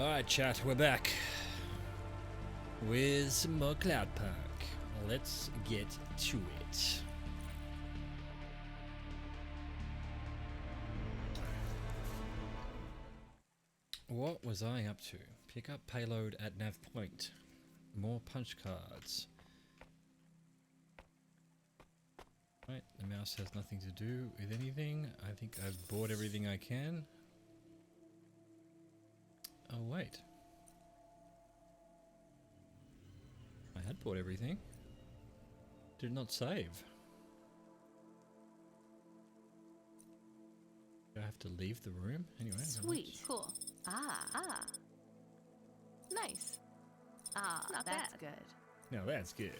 Alright chat, we're back with some more Cloudpunk. Let's get to it. What was I up to? Pick up payload at nav point. More punch cards. Right, the mouse has nothing to do with anything. I think I've bought everything I can. Oh wait. I had bought everything. Did not save. Do I have to leave the room? Anyway. Sweet, cool. Nice. Not that's bad. Good. Now that's good.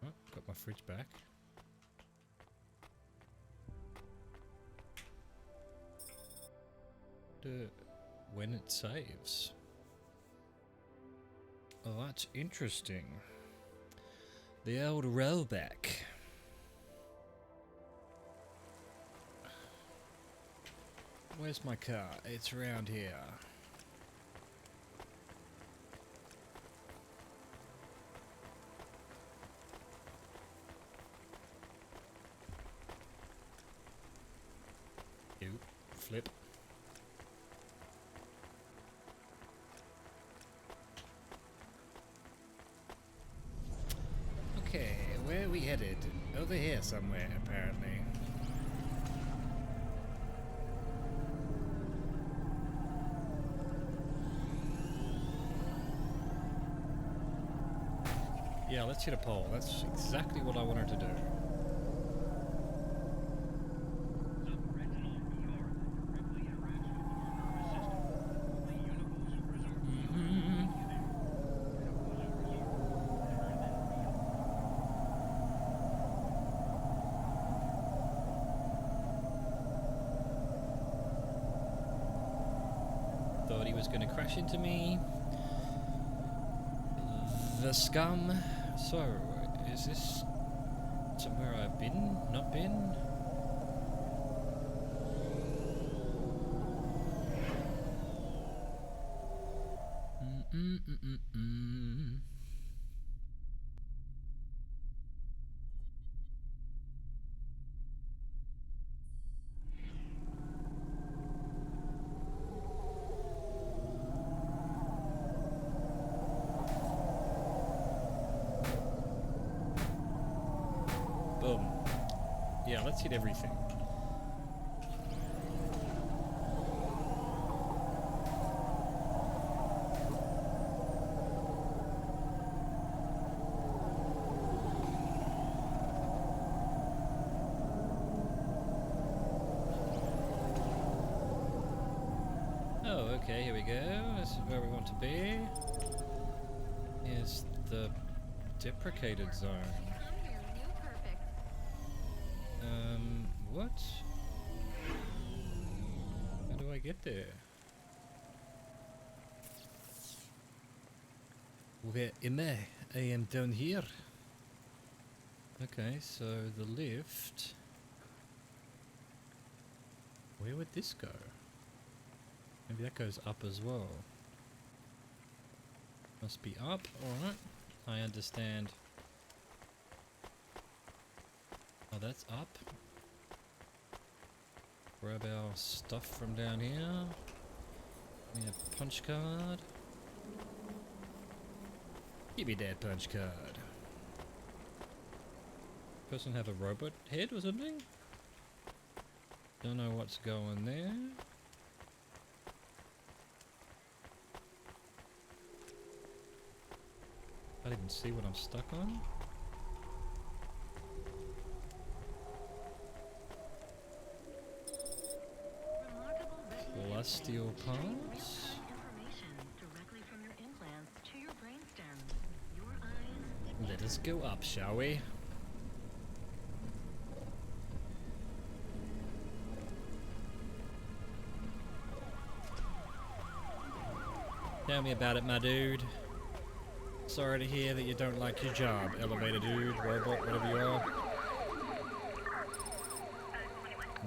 Oh, got my fridge back. When it saves. Oh, that's interesting. The old rollback. Where's my car? It's around here. Ew, flip. Okay, where are we headed? Over here somewhere, apparently. Yeah, let's hit a pole. That's exactly what I wanted to do. Thought he was going to crash into me. The scum. So, is this somewhere I've been? Not been? Boom. Yeah, let's hit everything. Oh, okay, here we go. This is where we want to be. Here's the deprecated zone. What? How do I get there? Where am I? I am down here. Okay, so the lift. Where would this go? Maybe that goes up as well. Must be up, alright. I understand. Oh, that's up. Grab our stuff from down here. We have a punch card. Give me that punch card. Person have a robot head or something? Don't know what's going there. I didn't see what I'm stuck on. Celestial parts. Let us go up, shall we? Tell me about it, my dude. Sorry to hear that you don't like your job, elevator dude, robot, whatever you are.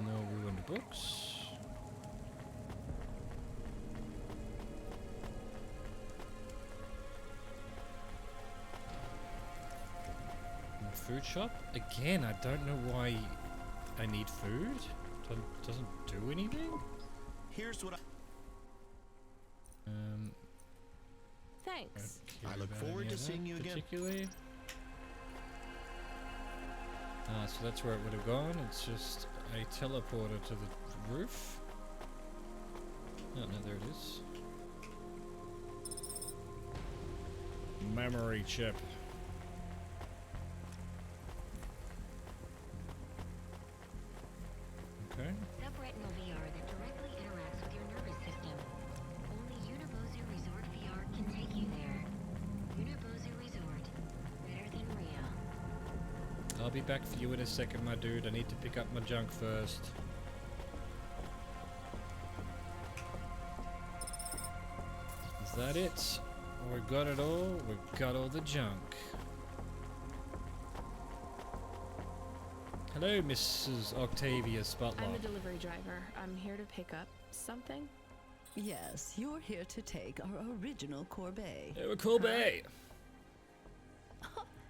More ruined books. food shop. Again, I don't know why I need food. Doesn't do anything. Here's what Thanks. I look forward to seeing you again. Particularly. Ah, so that's where it would have gone. It's just a teleporter to the roof. Oh no, there it is. Memory chip. Okay. Subretinal VR that directly interacts with your nervous system. Only Unibozu Resort VR can take you there. Unibozu Resort. Better than real. I'll be back for you in a second, my dude. I need to pick up my junk first. Is that it? We got it all. We've got all the junk. Hello, Mrs. Octavia Butler. I'm a delivery driver. I'm here to pick up something. Yes, you're here to take our original Courbet. Hey, we're Courbet.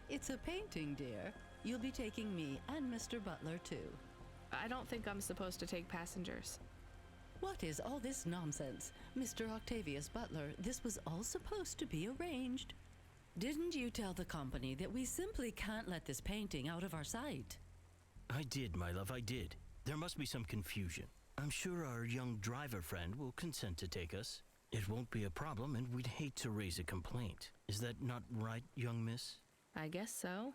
It's a painting, dear. You'll be taking me and Mr. Butler, too. I don't think I'm supposed to take passengers. What is all this nonsense? Mr. Octavius Butler, this was all supposed to be arranged. Didn't you tell the company that we simply can't let this painting out of our sight? I did, my love, I did. There must be some confusion. I'm sure our young driver friend will consent to take us. It won't be a problem, and we'd hate to raise a complaint. Is that not right, young miss? I guess so.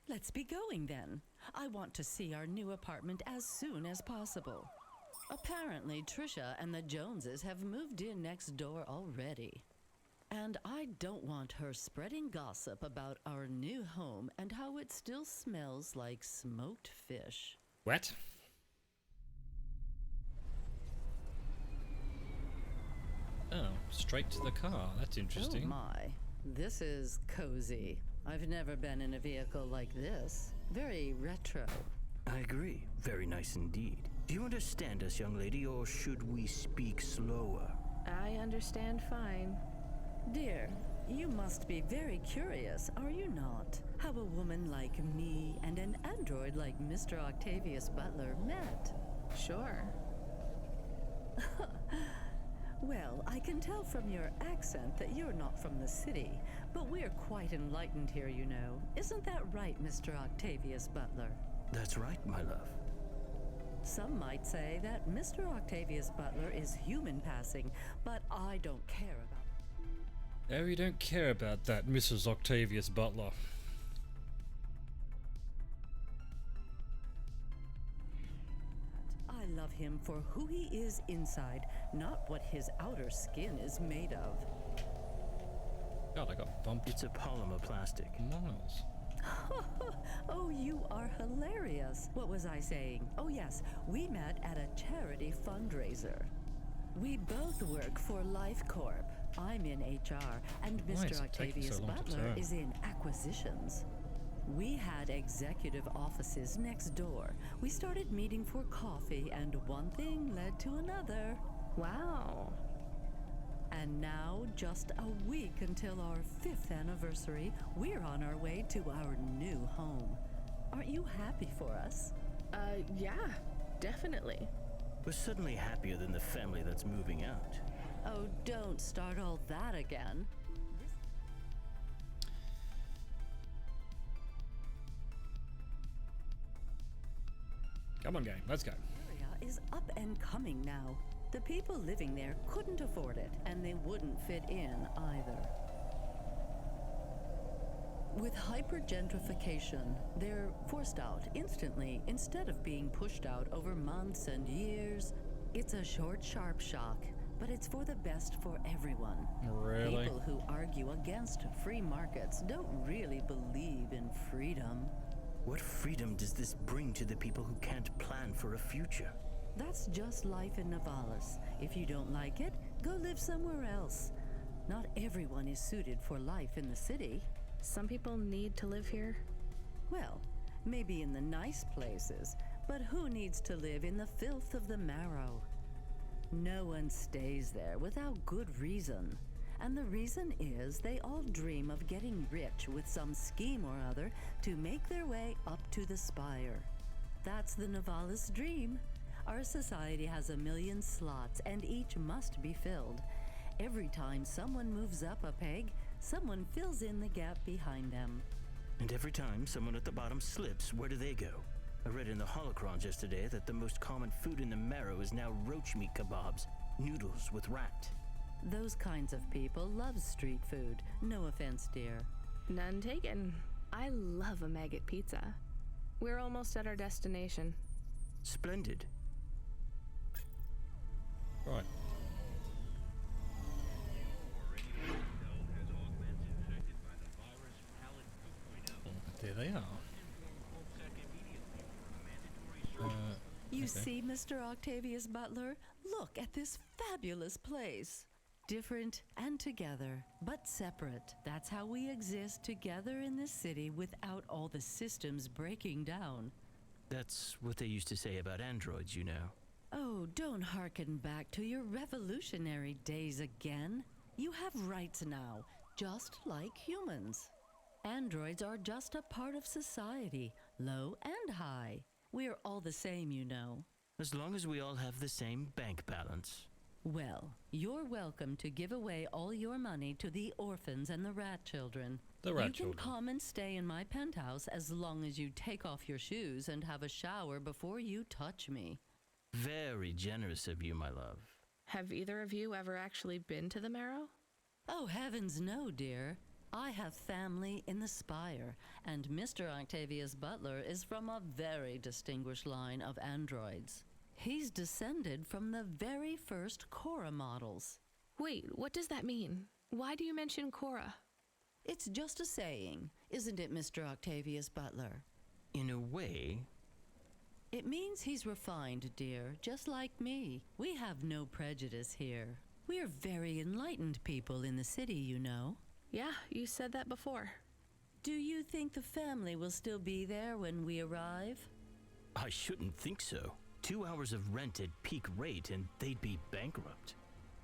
Let's be going then. I want to see our new apartment as soon as possible. Apparently, Trisha and the Joneses have moved in next door already. And I don't want her spreading gossip about our new home and how it still smells like smoked fish. What? Oh, straight to the car. That's interesting. Oh my, this is cozy. I've never been in a vehicle like this. Very retro. I agree. Very nice indeed. Do you understand us, young lady, or should we speak slower? I understand fine. Dear, you must be very curious, are you not? How a woman like me and an android like Mr. Octavius Butler met. Sure. Well, I can tell from your accent that you're not from the city, but we're quite enlightened here, you know. Isn't that right, Mr. Octavius Butler? That's right, my love. Some might say that Mr. Octavius Butler is human passing, but I don't care about Oh, you don't care about that, Mrs. Octavius Butler. I love him for who he is inside, not what his outer skin is made of. God, I got bumped. It's a polymer plastic. Miles. Oh, you are hilarious. What was I saying? Oh, yes, we met at a charity fundraiser. We both work for Life Corp. I'm in HR, and Why is Mr. it taking Octavius so long to Butler turn? is in acquisitions. We had executive offices next door. We started meeting for coffee, and one thing led to another. Wow. And now, just a week until our 5th anniversary, we're on our way to our new home. Aren't you happy for us? Yeah, definitely. We're suddenly happier than the family that's moving out. Oh, don't start all that again. Come on, game. Let's go. Area is up and coming now. The people living there couldn't afford it, and they wouldn't fit in either. With hypergentrification, they're forced out instantly instead of being pushed out over months and years. It's a short, sharp shock, but it's for the best for everyone. Really? People who argue against free markets don't really believe in freedom. What freedom does this bring to the people who can't plan for a future? That's just life in Navalis. If you don't like it, go live somewhere else. Not everyone is suited for life in the city. Some people need to live here. Well, maybe in the nice places, but who needs to live in the filth of the marrow? No one stays there without good reason. And the reason is they all dream of getting rich with some scheme or other to make their way up to the spire. That's the Nivalis dream. Our society has 1 million slots, and each must be filled. Every time someone moves up a peg, someone fills in the gap behind them. And every time someone at the bottom slips, where do they go? I read in the holocrons yesterday that the most common food in the Marrow is now roach meat kebabs, noodles with rat. Those kinds of people love street food. No offense, dear. None taken. I love a maggot pizza. We're almost at our destination. Splendid. Right. There they are. You Okay. see, Mr. Octavius Butler? Look at this fabulous place. Different and together, but separate. That's how we exist together in this city without all the systems breaking down. That's what they used to say about androids, you know. Oh, don't hearken back to your revolutionary days again. You have rights now, just like humans. Androids are just a part of society, low and high. We're all the same, you know. As long as we all have the same bank balance. Well, you're welcome to give away all your money to the orphans and the rat children. The rat You children. can come and stay in my penthouse as long as you take off your shoes and have a shower before you touch me. Very generous of you, my love. Have either of you ever actually been to the Marrow? Oh, heavens no, dear. I have family in the Spire, and Mr. Octavius Butler is from a very distinguished line of androids. He's descended from the very first Cora models. Wait, what does that mean? Why do you mention Cora? It's just a saying, isn't it, Mr. Octavius Butler? In a way, It means he's refined, dear, just like me. We have no prejudice here. We're very enlightened people in the city, you know. Yeah, you said that before. Do you think the family will still be there when we arrive? I shouldn't think so. 2 hours of rent at peak rate and they'd be bankrupt.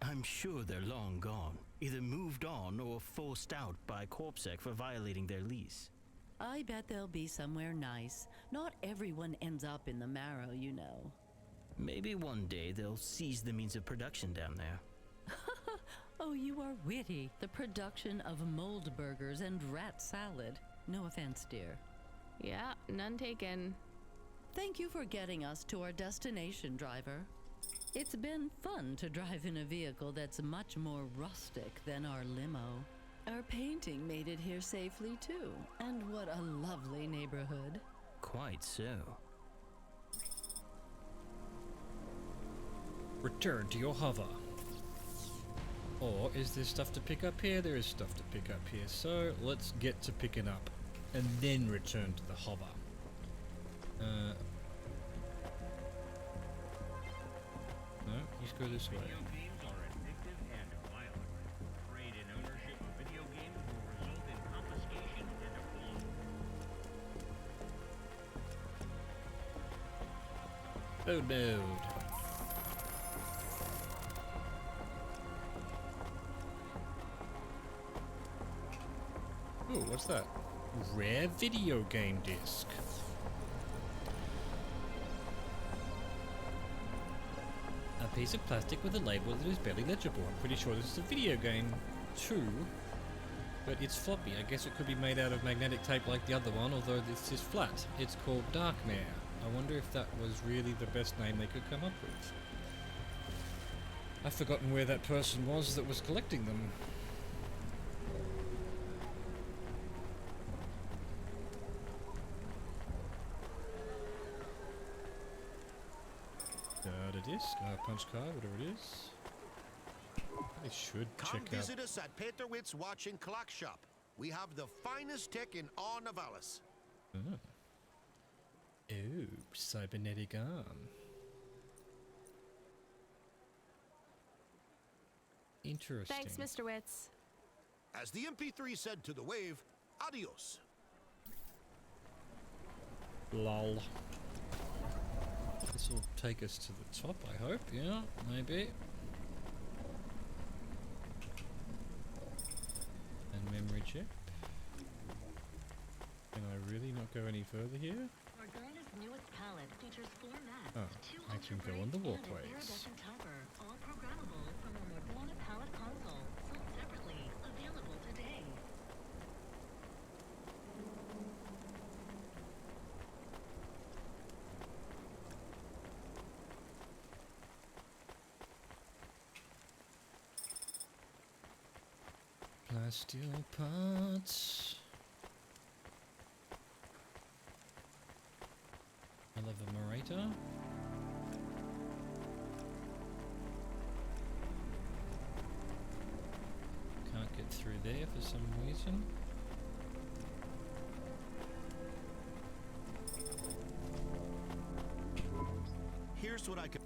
I'm sure they're long gone, either moved on or forced out by Corpsec for violating their lease. I bet they'll be somewhere nice. Not everyone ends up in the Marrow, you know. Maybe one day they'll seize the means of production down there. Oh, you are witty. The production of mold burgers and rat salad. No offense, dear. Yeah, none taken. Thank you for getting us to our destination, driver. It's been fun to drive in a vehicle that's much more rustic than our limo. Our painting made it here safely, too. And what a lovely neighborhood. Quite so. Return to your hover. Or is there stuff to pick up here? There is stuff to pick up here. So let's get to picking up and then return to the hover. No, let's go this way. Video games are addictive and violent. Trade in ownership of video games will result in confiscation and a full. Oh no. Ooh, what's that? Rare video game disc. A piece of plastic with a label that is barely legible. I'm pretty sure this is a video game too, but it's floppy. I guess it could be made out of magnetic tape like the other one, although this is flat. It's called Darkmare. I wonder if that was really the best name they could come up with. I've forgotten where that person was that was collecting them. A disc, punch card, whatever it is. I should Come check out. visit us at Peterwitz Watch and Clock Shop. We have the finest tech in all Navalis. Oh, cybernetic arm. Interesting. Thanks, Mr. Witz. As the MP3 said to the wave, adios. Lol. This will take us to the top, I hope. Yeah, maybe. memory chip. Can I really not go any further here? Morgana's newest palette features 4 maps, Oh, 2 I can go on ultra the brights, and a walkways. iridescent topper, all programmable from a Morgana palette console, sold separately, available today. Plasteel parts. I love a Marita. Can't get through there for some reason. Here's what I can.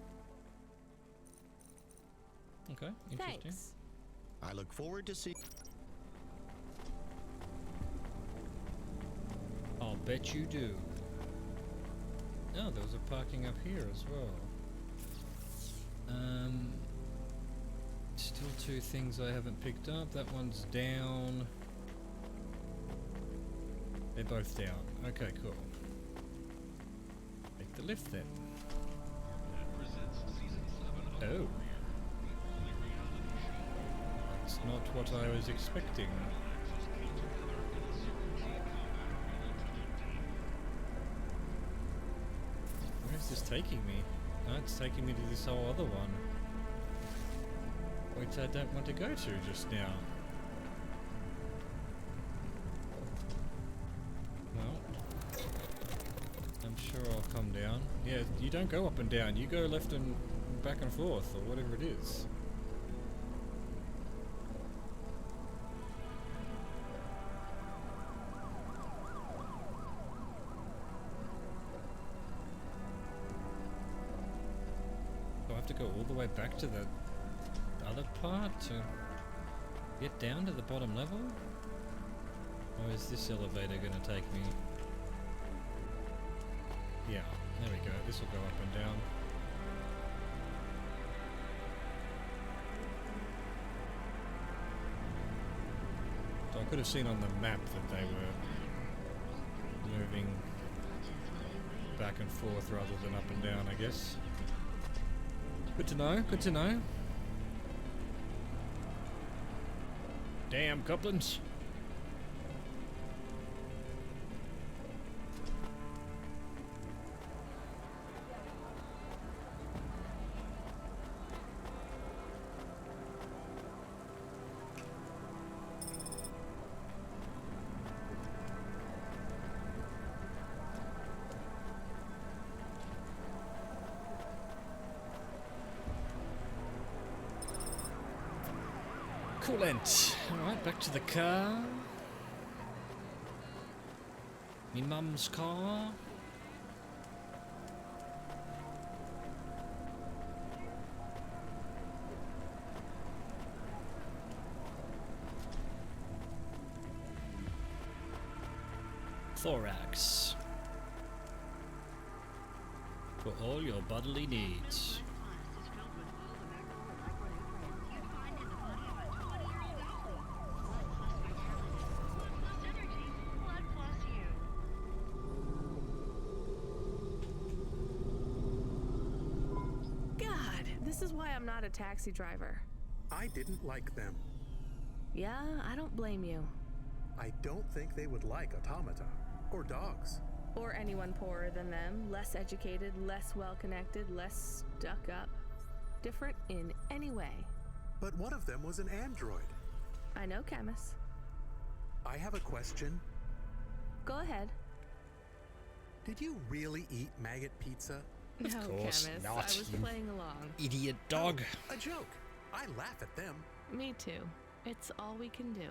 Okay, interesting. Thanks. I look forward to seeing. I'll bet you do. Oh, there was a parking up here as well. Still 2 things I haven't picked up. That one's down. They're both down. Okay, cool. Take the lift then. Oh. That's not what I was expecting. Where's this taking me? Oh, it's taking me to this whole other one, which I don't want to go to just now. Well, I'm sure I'll come down. Yeah, you don't go up and down, you go left and back and forth, or whatever it is. Do I have to go all the way back to the other part to get down to the bottom level? Or is this elevator going to take me? Yeah, there we go. This will go up and down. So I could have seen on the map that they were moving back and forth rather than up and down, I guess. Good to know, good to know. Damn, goblins. Coolant. Alright, back to the car. Me mum's car. Thorax. For all your bodily needs. This is why I'm not a taxi driver. I didn't like them. Yeah, I don't blame you. I don't think they would like automata or dogs. Or anyone poorer than them, less educated, less well-connected, less stuck up. Different in any way. But one of them was an android. I know, Camus. I have a question. Go ahead. Did you really eat maggot pizza? No, course Camus. not, I was you playing along. Idiot dog. A joke. I laugh at them. Me too. It's all we can do.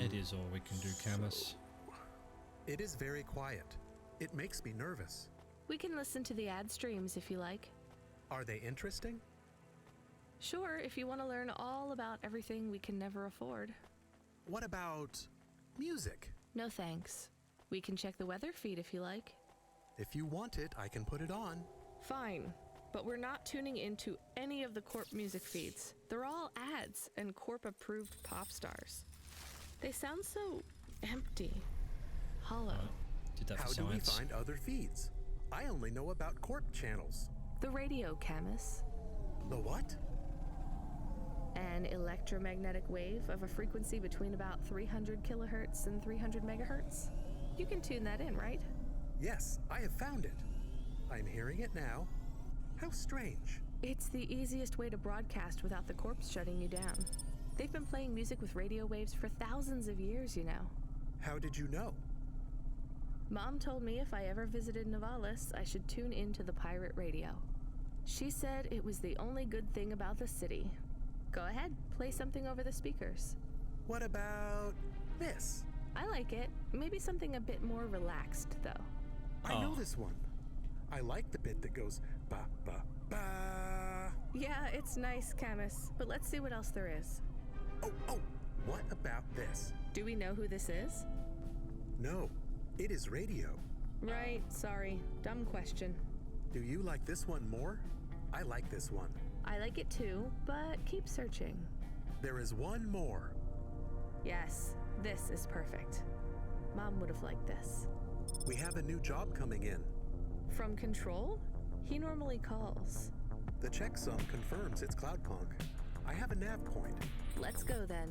It is all we can do, Camus. It is very quiet. It makes me nervous. We can listen to the ad streams if you like. Are they interesting? Sure, if you want to learn all about everything we can never afford. What about music? No thanks. We can check the weather feed if you like. If you want it, I can put it on. Fine, but we're not tuning into any of the Corp music feeds. They're all ads and Corp-approved pop stars. They sound so empty, hollow. Did that How for do we science. find other feeds? I only know about Corp channels. The radio, Camus. The what? An electromagnetic wave of a frequency between about 300 kilohertz and 300 megahertz. You can tune that in, right? Yes, I have found it. I'm hearing it now. How strange. It's the easiest way to broadcast without the corpse shutting you down. They've been playing music with radio waves for thousands of years, you know. How did you know? Mom told me if I ever visited Navalis, I should tune into the pirate radio. She said it was the only good thing about the city. Go ahead, play something over the speakers. What about this? I like it. Maybe something a bit more relaxed, though. I know this one. I like the bit that goes ba ba ba. Yeah, it's nice, Camus, but let's see what else there is. Oh, what about this? Do we know who this is? No, it is radio. Right, sorry. Dumb question. Do you like this one more? I like this one. I like it too, but keep searching. There is one more. Yes, this is perfect. Mom would have liked this. We have a new job coming in. From Control? He normally calls. The checksum confirms it's Cloudconk. I have a nav point. Let's go then.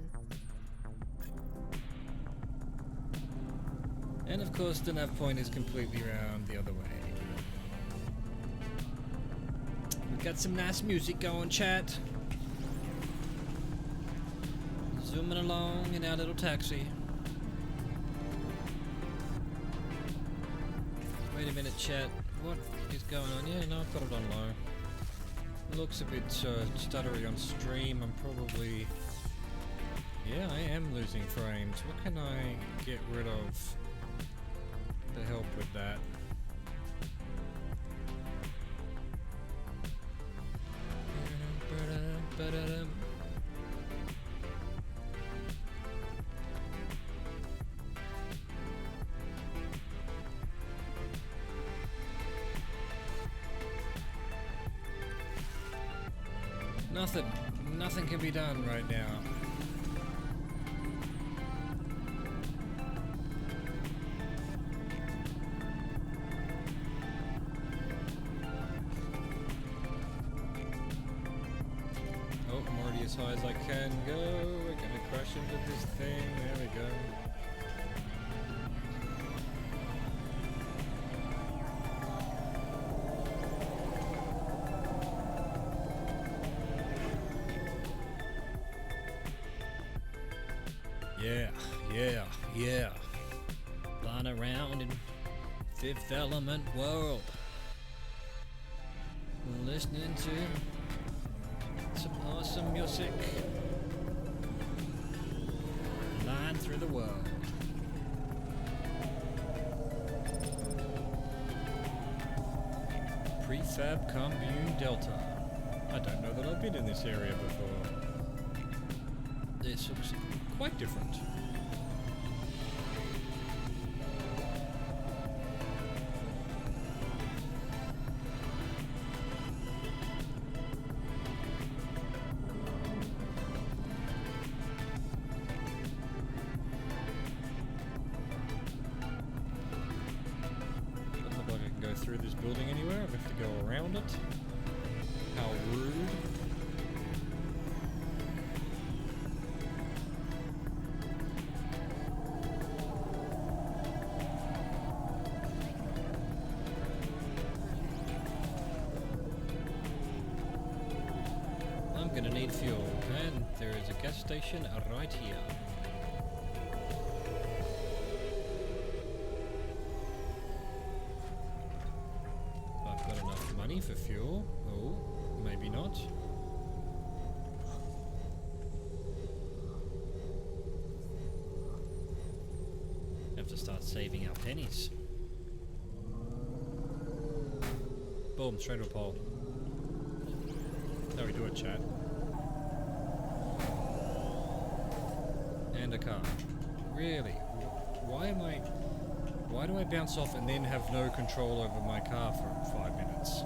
And of course, the nav point is completely around the other way. We've got some nice music going, chat. Zooming along in our little taxi. Wait a minute, chat. What is going on? Yeah, no, I've got it on low. Looks a bit stuttery on stream. I'm probably... Yeah, I am losing frames. What can I get rid of to help with that? Nothing can be done right now. Oh, I'm already as high as I can go. We're gonna crash into this thing. There we go. Yeah. Flying around in Fifth Element world. Listening to some awesome music. Flying through the world. Prefab Commune Delta. I don't know that I've been in this area before. This looks quite different. Through this building anywhere. I have to go around it. How rude. I'm gonna need fuel, and there is a gas station right here. For fuel. Oh, maybe not. Have to start saving our pennies. Boom, straight to a pole. How we do it, chat. And a car. Really? Why do I bounce off and then have no control over my car for 5 minutes?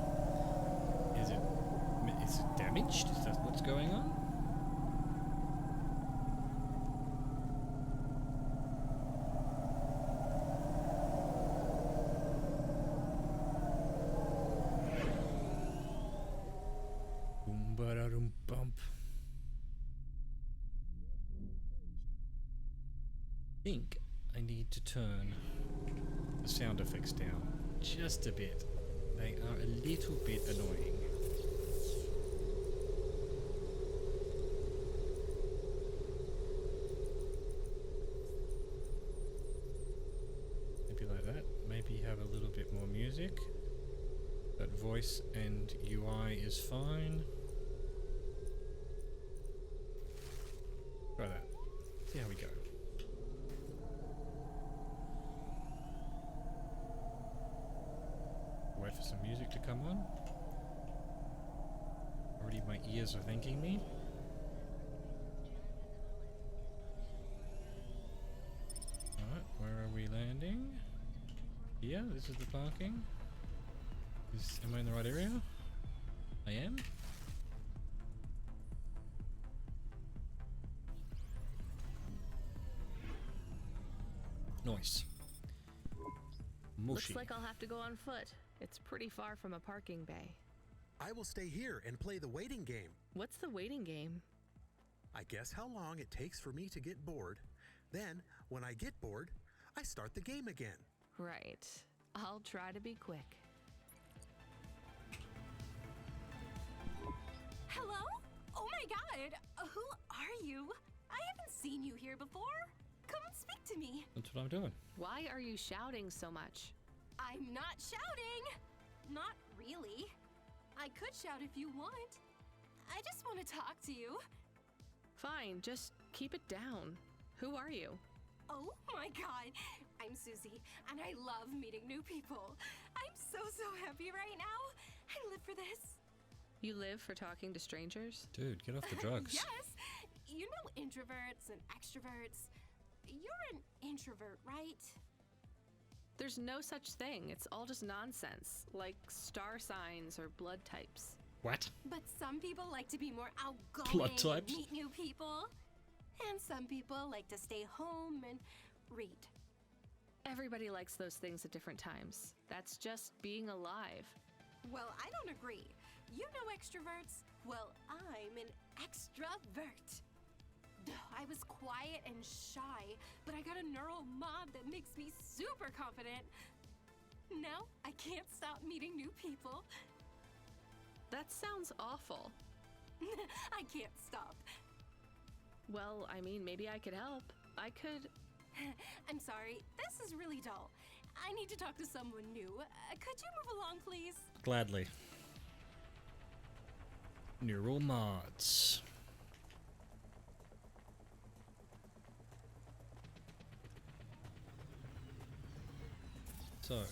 Is it damaged? Is that what's going on? Ba-dum bump. I think I need to turn the sound effects down just a bit. They are a little bit annoying. Maybe like that. Maybe have a little bit more music. But voice and UI is fine. Try that. See how we go. Wait for some music to come on. Already my ears are thanking me. Alright, where are we landing? Here, this is the parking. Am I in the right area? I am? Nice. Mushy. Looks like I'll have to go on foot. It's pretty far from a parking bay. I will stay here and play the waiting game. What's the waiting game? I guess how long it takes for me to get bored. Then, when I get bored, I start the game again. Right. I'll try to be quick. Hello? Oh my god! Who are you? I haven't seen you here before. Come and speak to me. That's what I'm doing. Why are you shouting so much? I'm not shouting! Not really. I could shout if you want. I just want to talk to you. Fine, just keep it down. Who are you? Oh my god! I'm Susie, and I love meeting new people. I'm so happy right now. I live for this. You live for talking to strangers? Dude, get off the drugs. Yes! You know introverts and extroverts. You're an introvert, right? There's no such thing. It's all just nonsense, like star signs or blood types. What? But some people like to be more outgoing Blood types? and meet new people. And some people like to stay home and read. Everybody likes those things at different times. That's just being alive. Well, I don't agree. You know extroverts? Well, I'm an extrovert. I was quiet and shy, but I got a neural mod that makes me super confident. Now I can't stop meeting new people. That sounds awful. I can't stop. Well, I mean, maybe I could help. I could... I'm sorry, this is really dull. I need to talk to someone new. Could you move along, please? Gladly. Neural mods. So,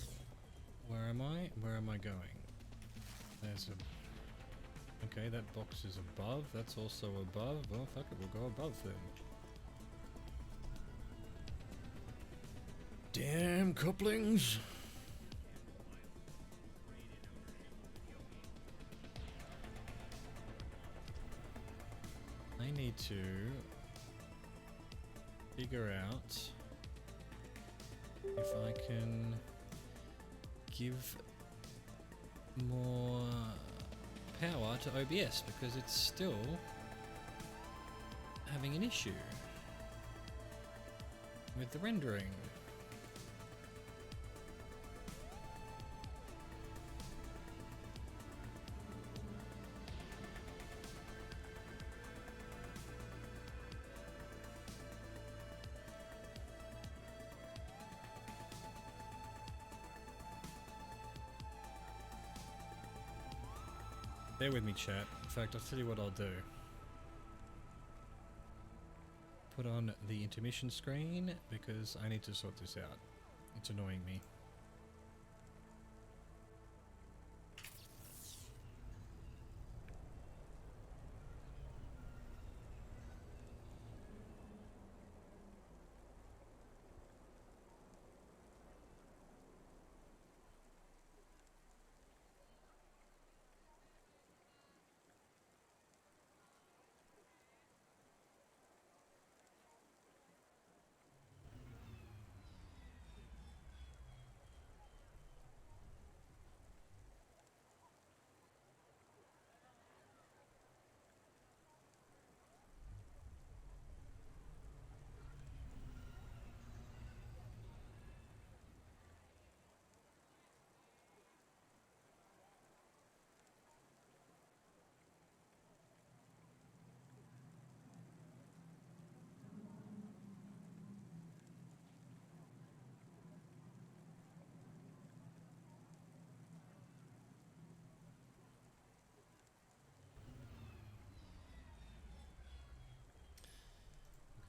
where am I? Where am I going? There's a... Okay, that box is above. That's also above. Well, fuck it, we'll go above then. Damn couplings! I need to figure out if I can give more power to OBS because it's still having an issue with the rendering. Bear with me, chat. In fact, I'll tell you what I'll do. Put on the intermission screen because I need to sort this out. It's annoying me.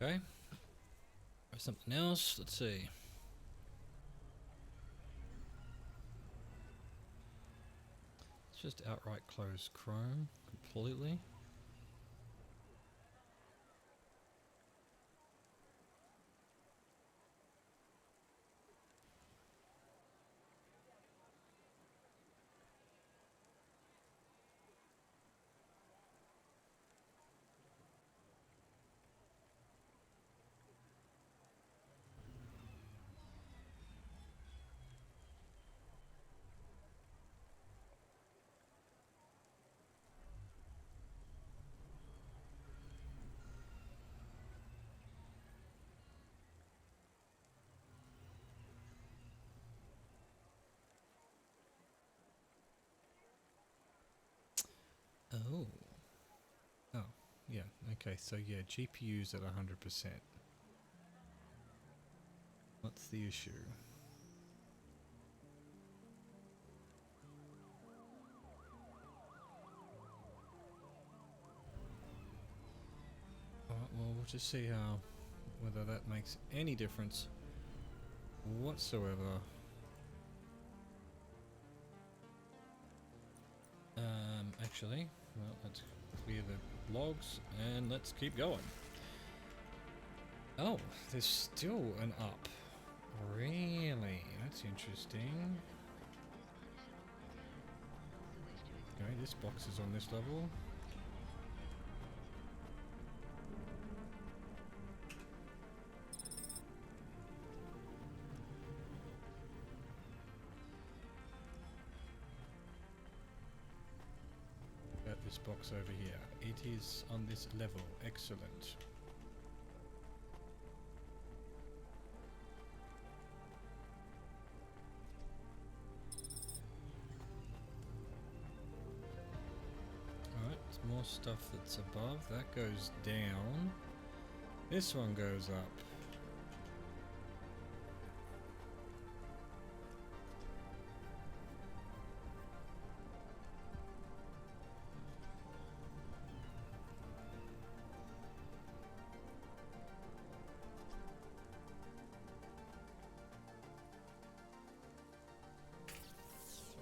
Okay. Or something else. Let's see. Let's just outright close Chrome completely. Oh. Oh, yeah. Okay, so yeah, GPU's at 100%. What's the issue? Alright, well, we'll just see how, whether that makes any difference whatsoever. Actually, well, let's clear the logs and let's keep going. Oh, there's still an up. Really? That's interesting. Okay, this box is on this level. About this box over here. It is on this level. Excellent. Alright, more stuff that's above. That goes down. This one goes up.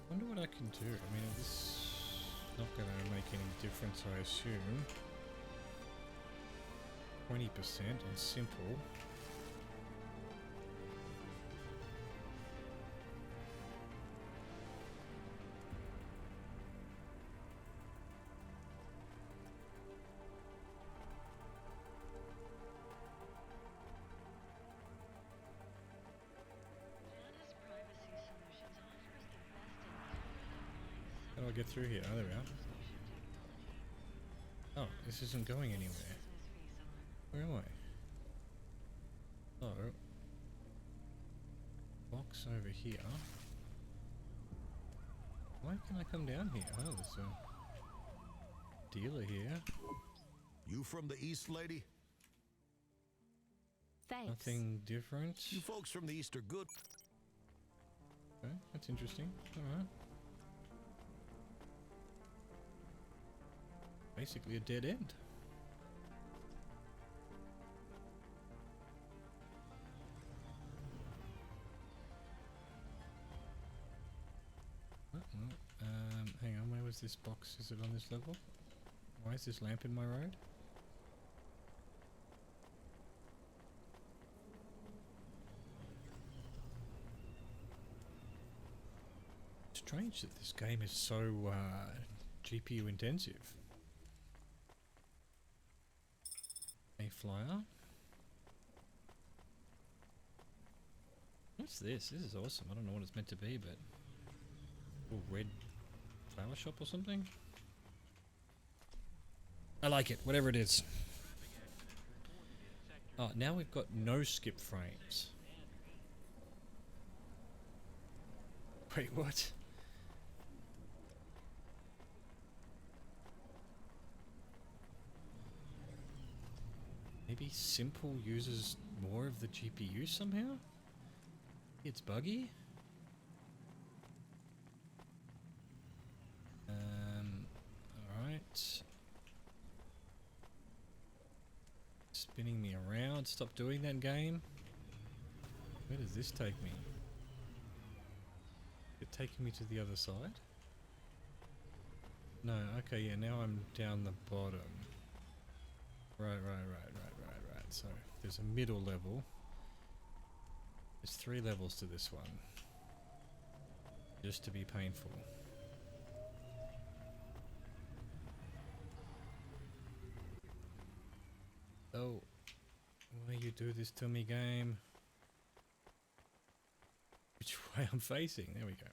I wonder what I can do. I mean, this is not going to make any difference, I assume. 20% on simple. How do I get through here? Oh, there we are. Oh, this isn't going anywhere. Where am I? Oh. Box over here. Why can I come down here? Oh, there's a dealer here. You from the east, lady? Thanks. Nothing different. You folks from the east are good. Okay, that's interesting. Alright. Basically a dead end. Hang on, where was this box? Is it on this level? Why is this lamp in my road? Strange that this game is so GPU intensive. A flyer. What's this? This is awesome. I don't know what it's meant to be, but a red flower shop or something. I like it, whatever it is. Oh, now we've got no skip frames. Wait, what? Maybe simple uses more of the GPU somehow? It's buggy? Alright. spinning me around. Stop doing that, game. Where does this take me? Is it taking me to the other side? No, okay, yeah, now I'm down the bottom. Right. So, there's a middle level. There's 3 levels to this one. Just to be painful. Oh, why you do this to me, game? Which way I'm facing? There we go.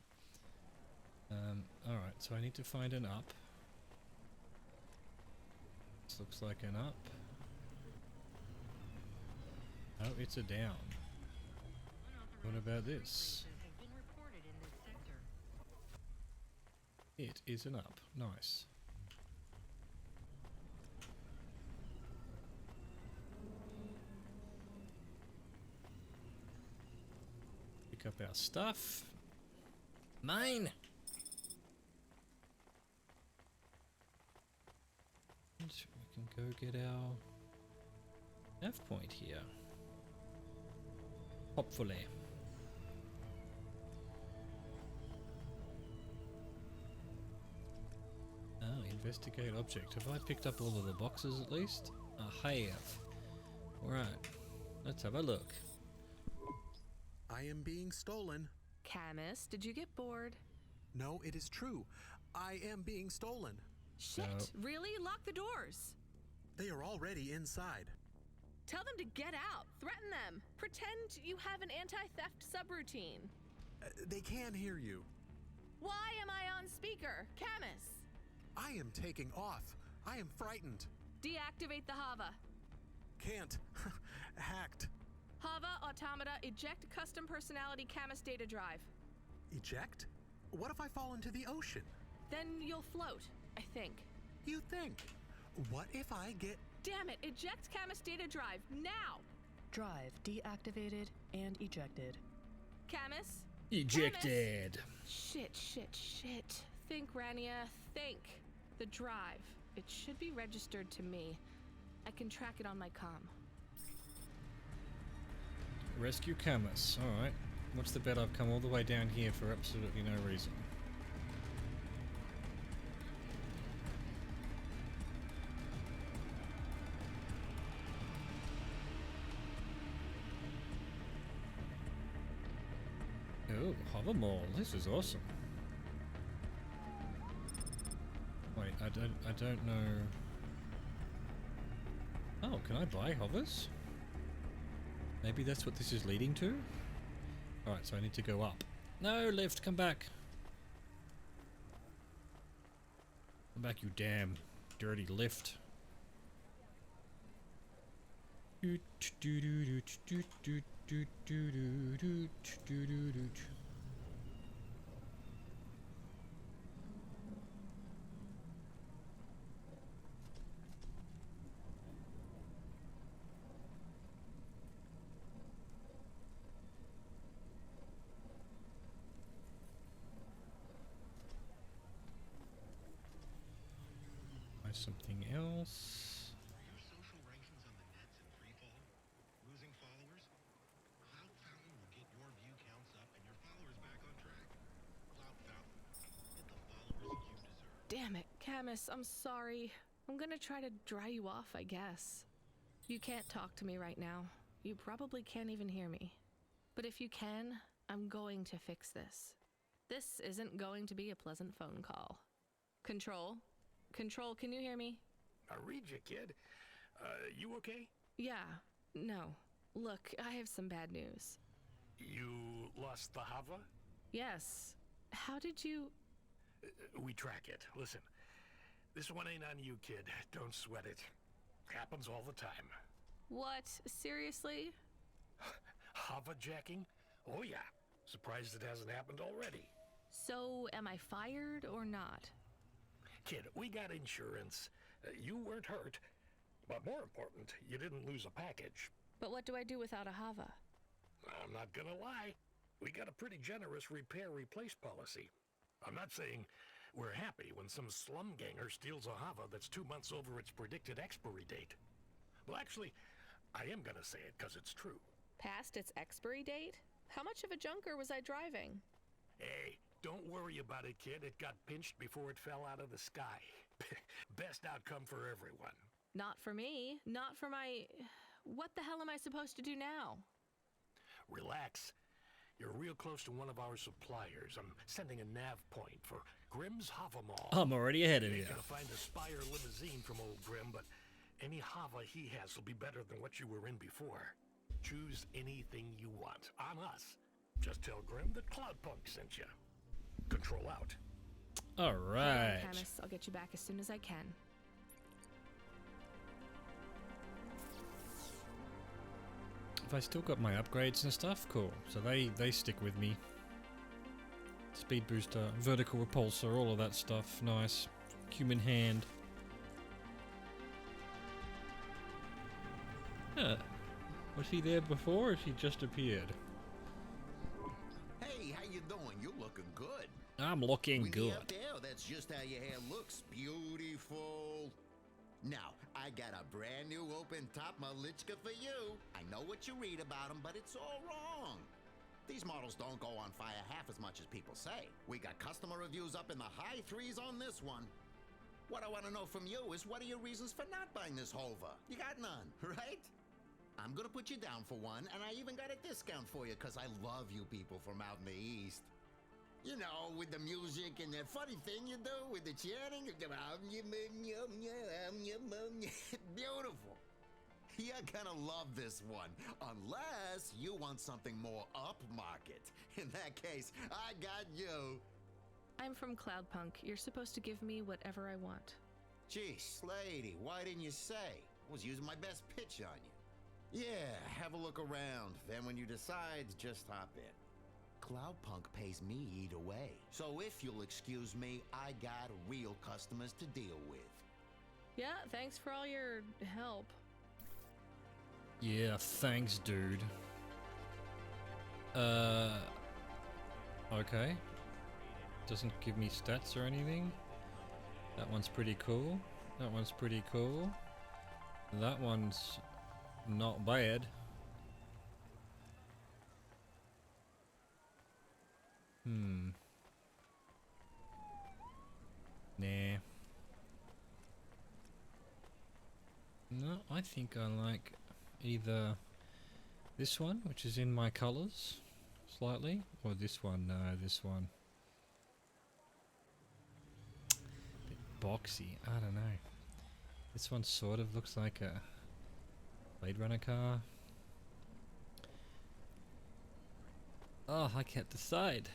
Alright, so I need to find an up. This looks like an up. Oh, it's a down. What about this? It is an up. Nice. Pick up our stuff. Mine! And we can go get our nav point here. Hopefully. Oh, investigate object. Have I picked up all of the boxes at least? I have. Alright, let's have a look. I am being stolen. Camus, did you get bored? No, it is true. I am being stolen. Shit, No. really? Lock the doors. They are already inside. Tell them to get out. Threaten them. Pretend you have an anti-theft subroutine. They can hear you. Why am I on speaker? Camus! I am taking off. I am frightened. Deactivate the Hava. Can't. Hacked. Hava Automata eject custom personality Camus data drive. Eject? What if I fall into the ocean? Then you'll float, I think. You think? What if I get... Damn it, eject Camus data drive, now! Drive deactivated and ejected. Camus? Ejected! Shit. Think, Rania, think. The drive. It should be registered to me. I can track it on my comm. Rescue Camus. Alright. What's the bet I've come all the way down here for absolutely no reason? Oh, Hover Mall. This is awesome. Wait, I don't know. Oh, can I buy hovers? Maybe that's what this is leading to? Alright, so I need to go up. No, lift, come back. Come back, you damn dirty lift. Something else. Are your social rankings on the nets in free fall? Losing followers? Cloud Fountain will get your view counts up and your followers back on track. Cloud Fountain. Get the followers you deserve. Damn it, Camus, I'm sorry. I'm gonna try to dry you off, I guess. You can't talk to me right now. You probably can't even hear me. But if you can, I'm going to fix this. This isn't going to be a pleasant phone call. Control? Control, can you hear me? I read you, kid. You okay? Yeah, no. Look, I have some bad news. You lost the Hava? Yes. How did you... We track it. Listen, this one ain't on you, kid. Don't sweat it. Happens all the time. What? Seriously? Hava jacking? Oh yeah. Surprised it hasn't happened already. So, am I fired or not? Kid, we got insurance. You weren't hurt. But more important, you didn't lose a package. But what do I do without a Hava? I'm not gonna lie. We got a pretty generous repair-replace policy. I'm not saying we're happy when some slum ganger steals a Hava that's 2 months over its predicted expiry date. Well, actually, I am gonna say it because it's true. Past its expiry date? How much of a junker was I driving? Hey, don't worry about it, kid. It got pinched before it fell out of the sky. Best outcome for everyone. Not for me. Not for my... What the hell am I supposed to do now? Relax. You're real close to one of our suppliers. I'm sending a nav point for Grimm's Hava Mall. I'm already ahead of you. You're gonna find a Spire limousine from old Grimm, but any Hava he has will be better than what you were in before. Choose anything you want. On us. Just tell Grimm that Cloudpunk sent you. Control out. All right. Hang on, Camus. I'll get you back as soon as I can. Have I still got my upgrades and stuff? Cool. So they stick with me. Speed booster, vertical repulsor, all of that stuff. Nice. Human hand. Huh. Was he there before or she just appeared? Hey, how you doing? You're looking good. I'm looking Windy good. out there, that's just how your hair looks. Beautiful. Now, I got a brand new open top Malichka for you. I know what you read about them, but it's all wrong. These models don't go on fire half as much as people say. We got customer reviews up in the high 3s on this one. What I want to know from you is, what are your reasons for not buying this Hova? You got none, right? I'm gonna put you down for one, and I even got a discount for you, because I love you people from out in the East. You know, with the music and the funny thing you do with the chanting. Beautiful. You're gonna love this one, unless you want something more upmarket. In that case, I got you. I'm from Cloudpunk. You're supposed to give me whatever I want. Jeez, lady, why didn't you say? I was using my best pitch on you. Yeah, have a look around. Then when you decide, just hop in. Cloudpunk pays me either way. So if you'll excuse me, I got real customers to deal with. Yeah, thanks for all your help. Yeah, thanks, dude. Okay. Doesn't give me stats or anything. That one's pretty cool. That one's pretty cool. That one's not bad. Nah. No, I think I like either this one, which is in my colours, slightly, or this one. No, this one. Bit boxy, I don't know. This one sort of looks like a Blade Runner car. Oh, I can't decide.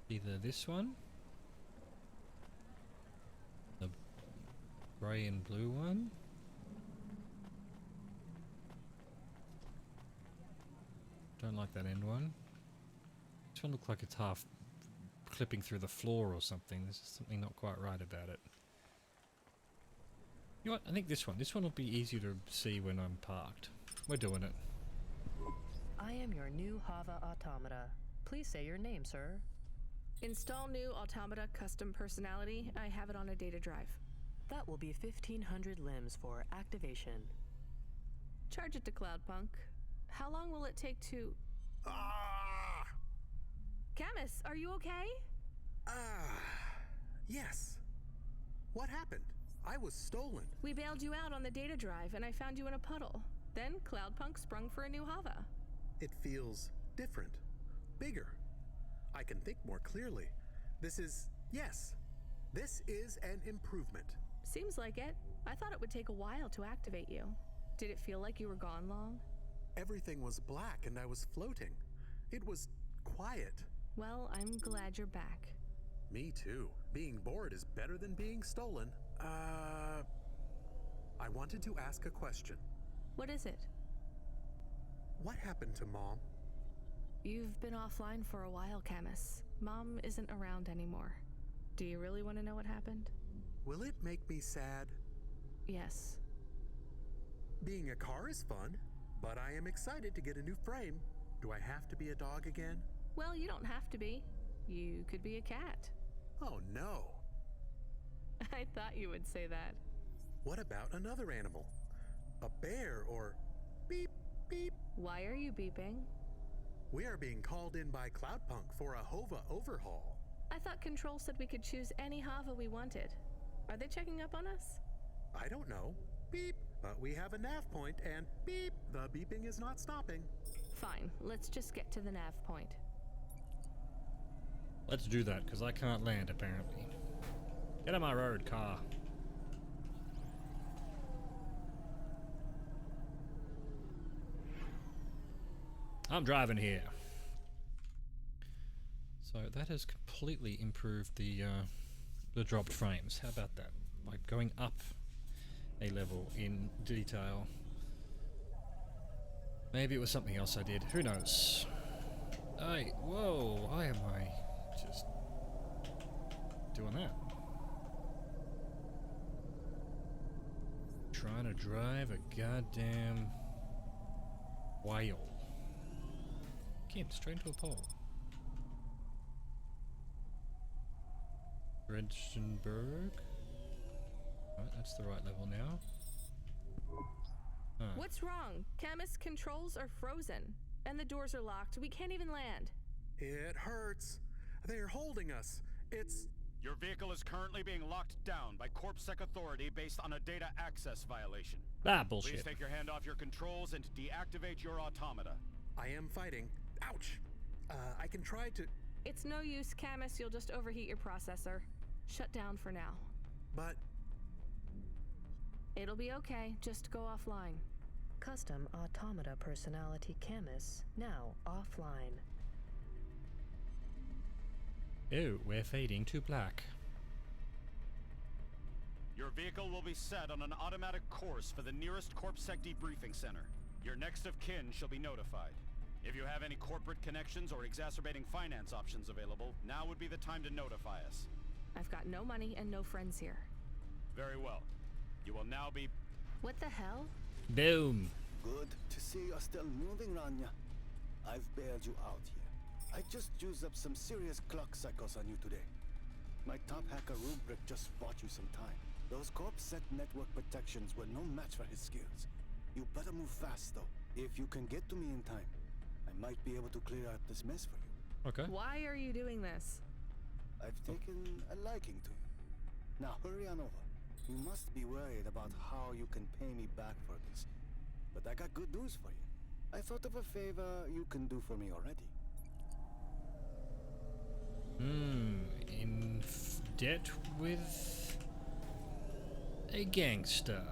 Either this one, the grey and blue one, don't like that end one. This one looks like it's half clipping through the floor or something. There's something not quite right about it. You know what? I think this one. This one will be easier to see when I'm parked. We're doing it. I am your new Hava Automata. Please say your name, sir. Install new Automata custom personality. I have it on a data drive. That will be 1,500 limbs for activation. Charge it to Cloudpunk. How long will it take to... Ah! Camus, are you okay? Yes. What happened? I was stolen. We bailed you out on the data drive, and I found you in a puddle. Then Cloudpunk sprung for a new Hava. It feels different. Bigger. I can think more clearly. This is an improvement. Seems like it. I thought it would take a while to activate you. Did it feel like you were gone long? Everything was black and I was floating. It was quiet. Well, I'm glad you're back. Me too. Being bored is better than being stolen. I wanted to ask a question. What is it? What happened to Mom? You've been offline for a while, Camus. Mom isn't around anymore. Do you really want to know what happened? Will it make me sad? Yes. Being a car is fun, but I am excited to get a new frame. Do I have to be a dog again? Well, you don't have to be. You could be a cat. Oh no. I thought you would say that. What about another animal? A bear or beep, beep. Why are you beeping? We are being called in by Cloudpunk for a HOVA overhaul. I thought Control said we could choose any Hava we wanted. Are they checking up on us? I don't know. Beep. But we have a nav point and beep. The beeping is not stopping. Fine, let's just get to the nav point. Let's do that, because I can't land, apparently. Get on my road, car. I'm driving here. So that has completely improved the dropped frames. How about that? Like going up a level in detail. Maybe it was something else I did. Who knows? Hey, whoa! Why am I just doing that? Trying to drive a goddamn whale. Again, straight into a pole. Dredgenberg. Right, that's the right level now. Huh. What's wrong? Camus controls are frozen, and the doors are locked. We can't even land. It hurts. They're holding us. It's... Your vehicle is currently being locked down by CorpSec authority based on a data access violation. Ah, bullshit. Please take your hand off your controls and deactivate your automata. I am fighting. Ouch. I can try to... It's no use, Camus. You'll just overheat your processor. Shut down for now. But... It'll be okay. Just go offline. Custom automata personality Camus now offline. Oh, we're fading to black. Your vehicle will be set on an automatic course for the nearest CorpSec debriefing center. Your next of kin shall be notified. If you have any corporate connections or exacerbating finance options available, now would be the time to notify us. I've got no money and no friends here. Very well. You will now be... What the hell? Boom. Good to see you're still moving, Rania. I've bailed you out here. I just used up some serious clock cycles on you today. My top hacker Rubric just bought you some time. Those CorpSec network protections were no match for his skills. You better move fast, though. If you can get to me in time, I might be able to clear out this mess for you. Okay. Why are you doing this? I've taken a liking to you. Now hurry on over. You must be worried about how you can pay me back for this. But I got good news for you. I thought of a favor you can do for me already. In debt with a gangster.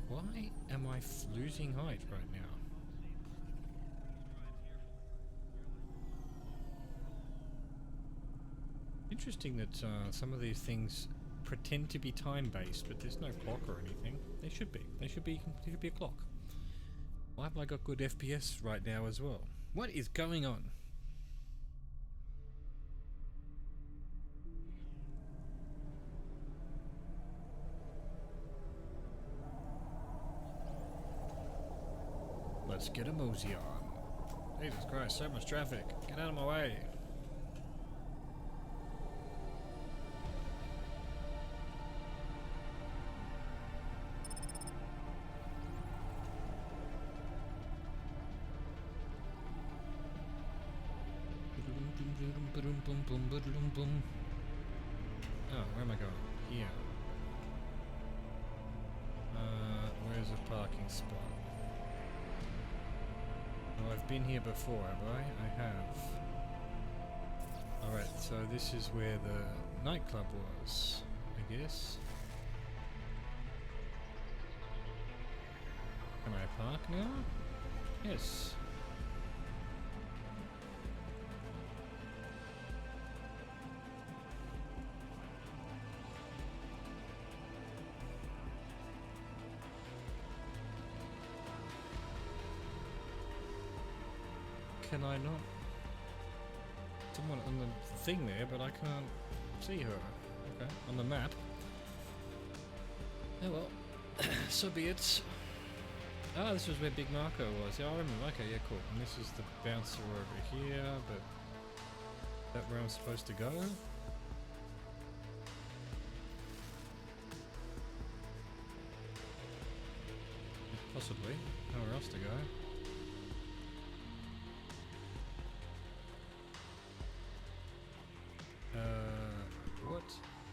Why am I losing height right now? Interesting that some of these things pretend to be time-based, but there's no clock or anything. They should be. There should be a clock. Why have I got good FPS right now as well? What is going on? Let's get a mosey on. Jesus Christ, so much traffic. Get out of my way. Oh, where am I going? Here. Where's a parking spot? Oh, I've been here before, have I? I have. Alright, so this is where the nightclub was, I guess. Can I park now? Yes. Can I not? Someone on the thing there, but I can't see her. Okay, on the map. Oh well, so be it. Ah, this was where Big Marco was. Yeah, I remember. Okay, yeah, cool. And this is the bouncer over here, but is that where I'm supposed to go? Possibly. Nowhere else to go. What?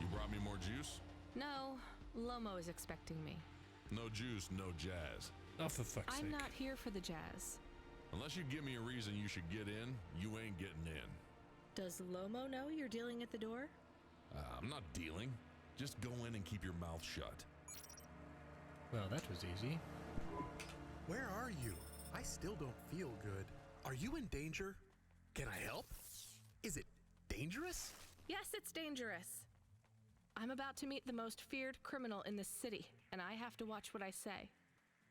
You brought me more juice? No, Lomo is expecting me. No juice, no jazz. Oh, for fuck's sake. I'm not here for the jazz. Unless you give me a reason you should get in, you ain't getting in. Does Lomo know you're dealing at the door? I'm not dealing. Just go in and keep your mouth shut. Well, that was easy. Where are you? I still don't feel good. Are you in danger? Can I help? Is it dangerous? Yes, it's dangerous. I'm about to meet the most feared criminal in this city, and I have to watch what I say.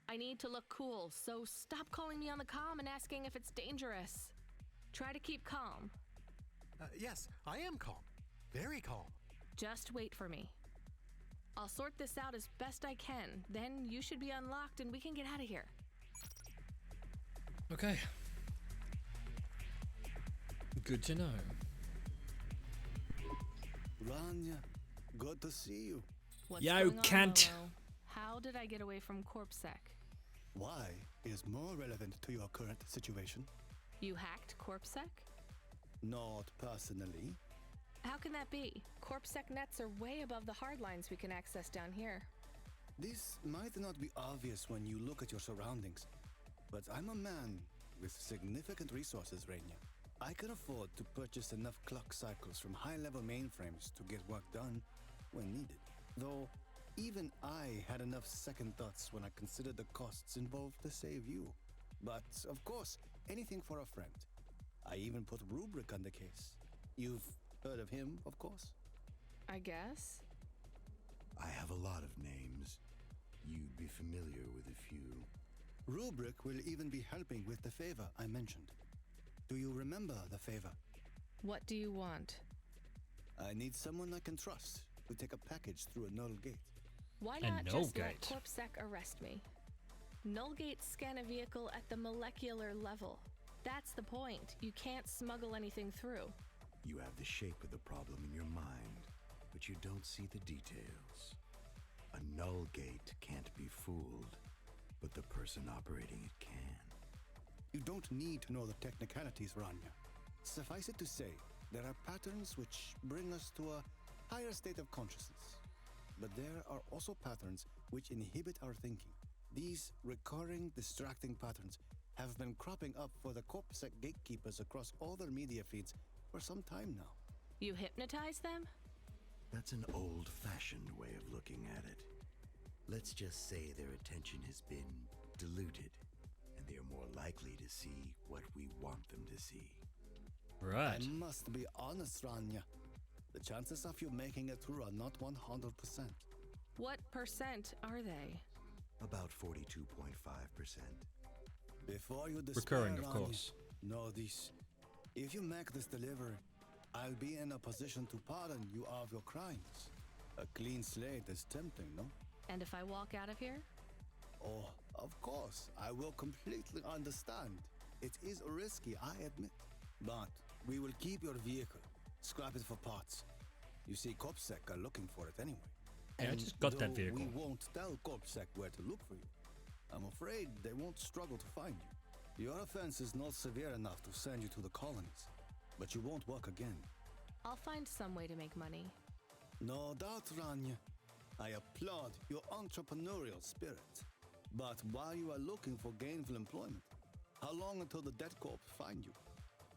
I need to look cool, so stop calling me on the comm and asking if it's dangerous. Try to keep calm. Yes, I am calm. Very calm. Just wait for me. I'll sort this out as best I can. Then you should be unlocked and we can get out of here. Okay. Good to know. Rania, good to see you. What's Yo, going on, cunt. Lolo? How did I get away from CorpSec? Why is more relevant to your current situation? You hacked CorpSec? Not personally. How can that be? CorpSec nets are way above the hardlines we can access down here. This might not be obvious when you look at your surroundings, but I'm a man with significant resources, Rainier. I can afford to purchase enough clock cycles from high-level mainframes to get work done when needed. Though, even I had enough second thoughts when I considered the costs involved to save you. But, of course, anything for a friend. I even put Rubric on the case. You've heard of him, of course? I guess. I have a lot of names. You'd be familiar with a few. Rubric will even be helping with the favor I mentioned. Do you remember the favor? What do you want? I need someone I can trust to take a package through a null gate. Why not just let CorpSec arrest me? Null gates scan a vehicle at the molecular level. That's the point. You can't smuggle anything through. You have the shape of the problem in your mind, but you don't see the details. A null gate can't be fooled, but the person operating it can. You don't need to know the technicalities, Rania. Suffice it to say, there are patterns which bring us to a higher state of consciousness. But there are also patterns which inhibit our thinking. These recurring, distracting patterns have been cropping up for the CorpSec gatekeepers across all their media feeds for some time now. You hypnotize them? That's an old-fashioned way of looking at it. Let's just say their attention has been diluted, and they are more likely to see what we want them to see. Right. I must be honest, Rania. The chances of you making it through are not 100%. What percent are they? About 42.5%. Before you despair, Recurring, of Rania, course. know this. If you make this delivery, I'll be in a position to pardon you of your crimes. A clean slate is tempting, no? And if I walk out of here? Oh, of course, I will completely understand. It is risky, I admit. But we will keep your vehicle, scrap it for parts. You see, CorpSec are looking for it anyway. Yeah, I just got that though vehicle. We won't tell CorpSec where to look for you. I'm afraid they won't struggle to find you. Your offense is not severe enough to send you to the colonies, but you won't work again. I'll find some way to make money. No doubt, Rania. I applaud your entrepreneurial spirit. But while you are looking for gainful employment, how long until the Debt Corp find you?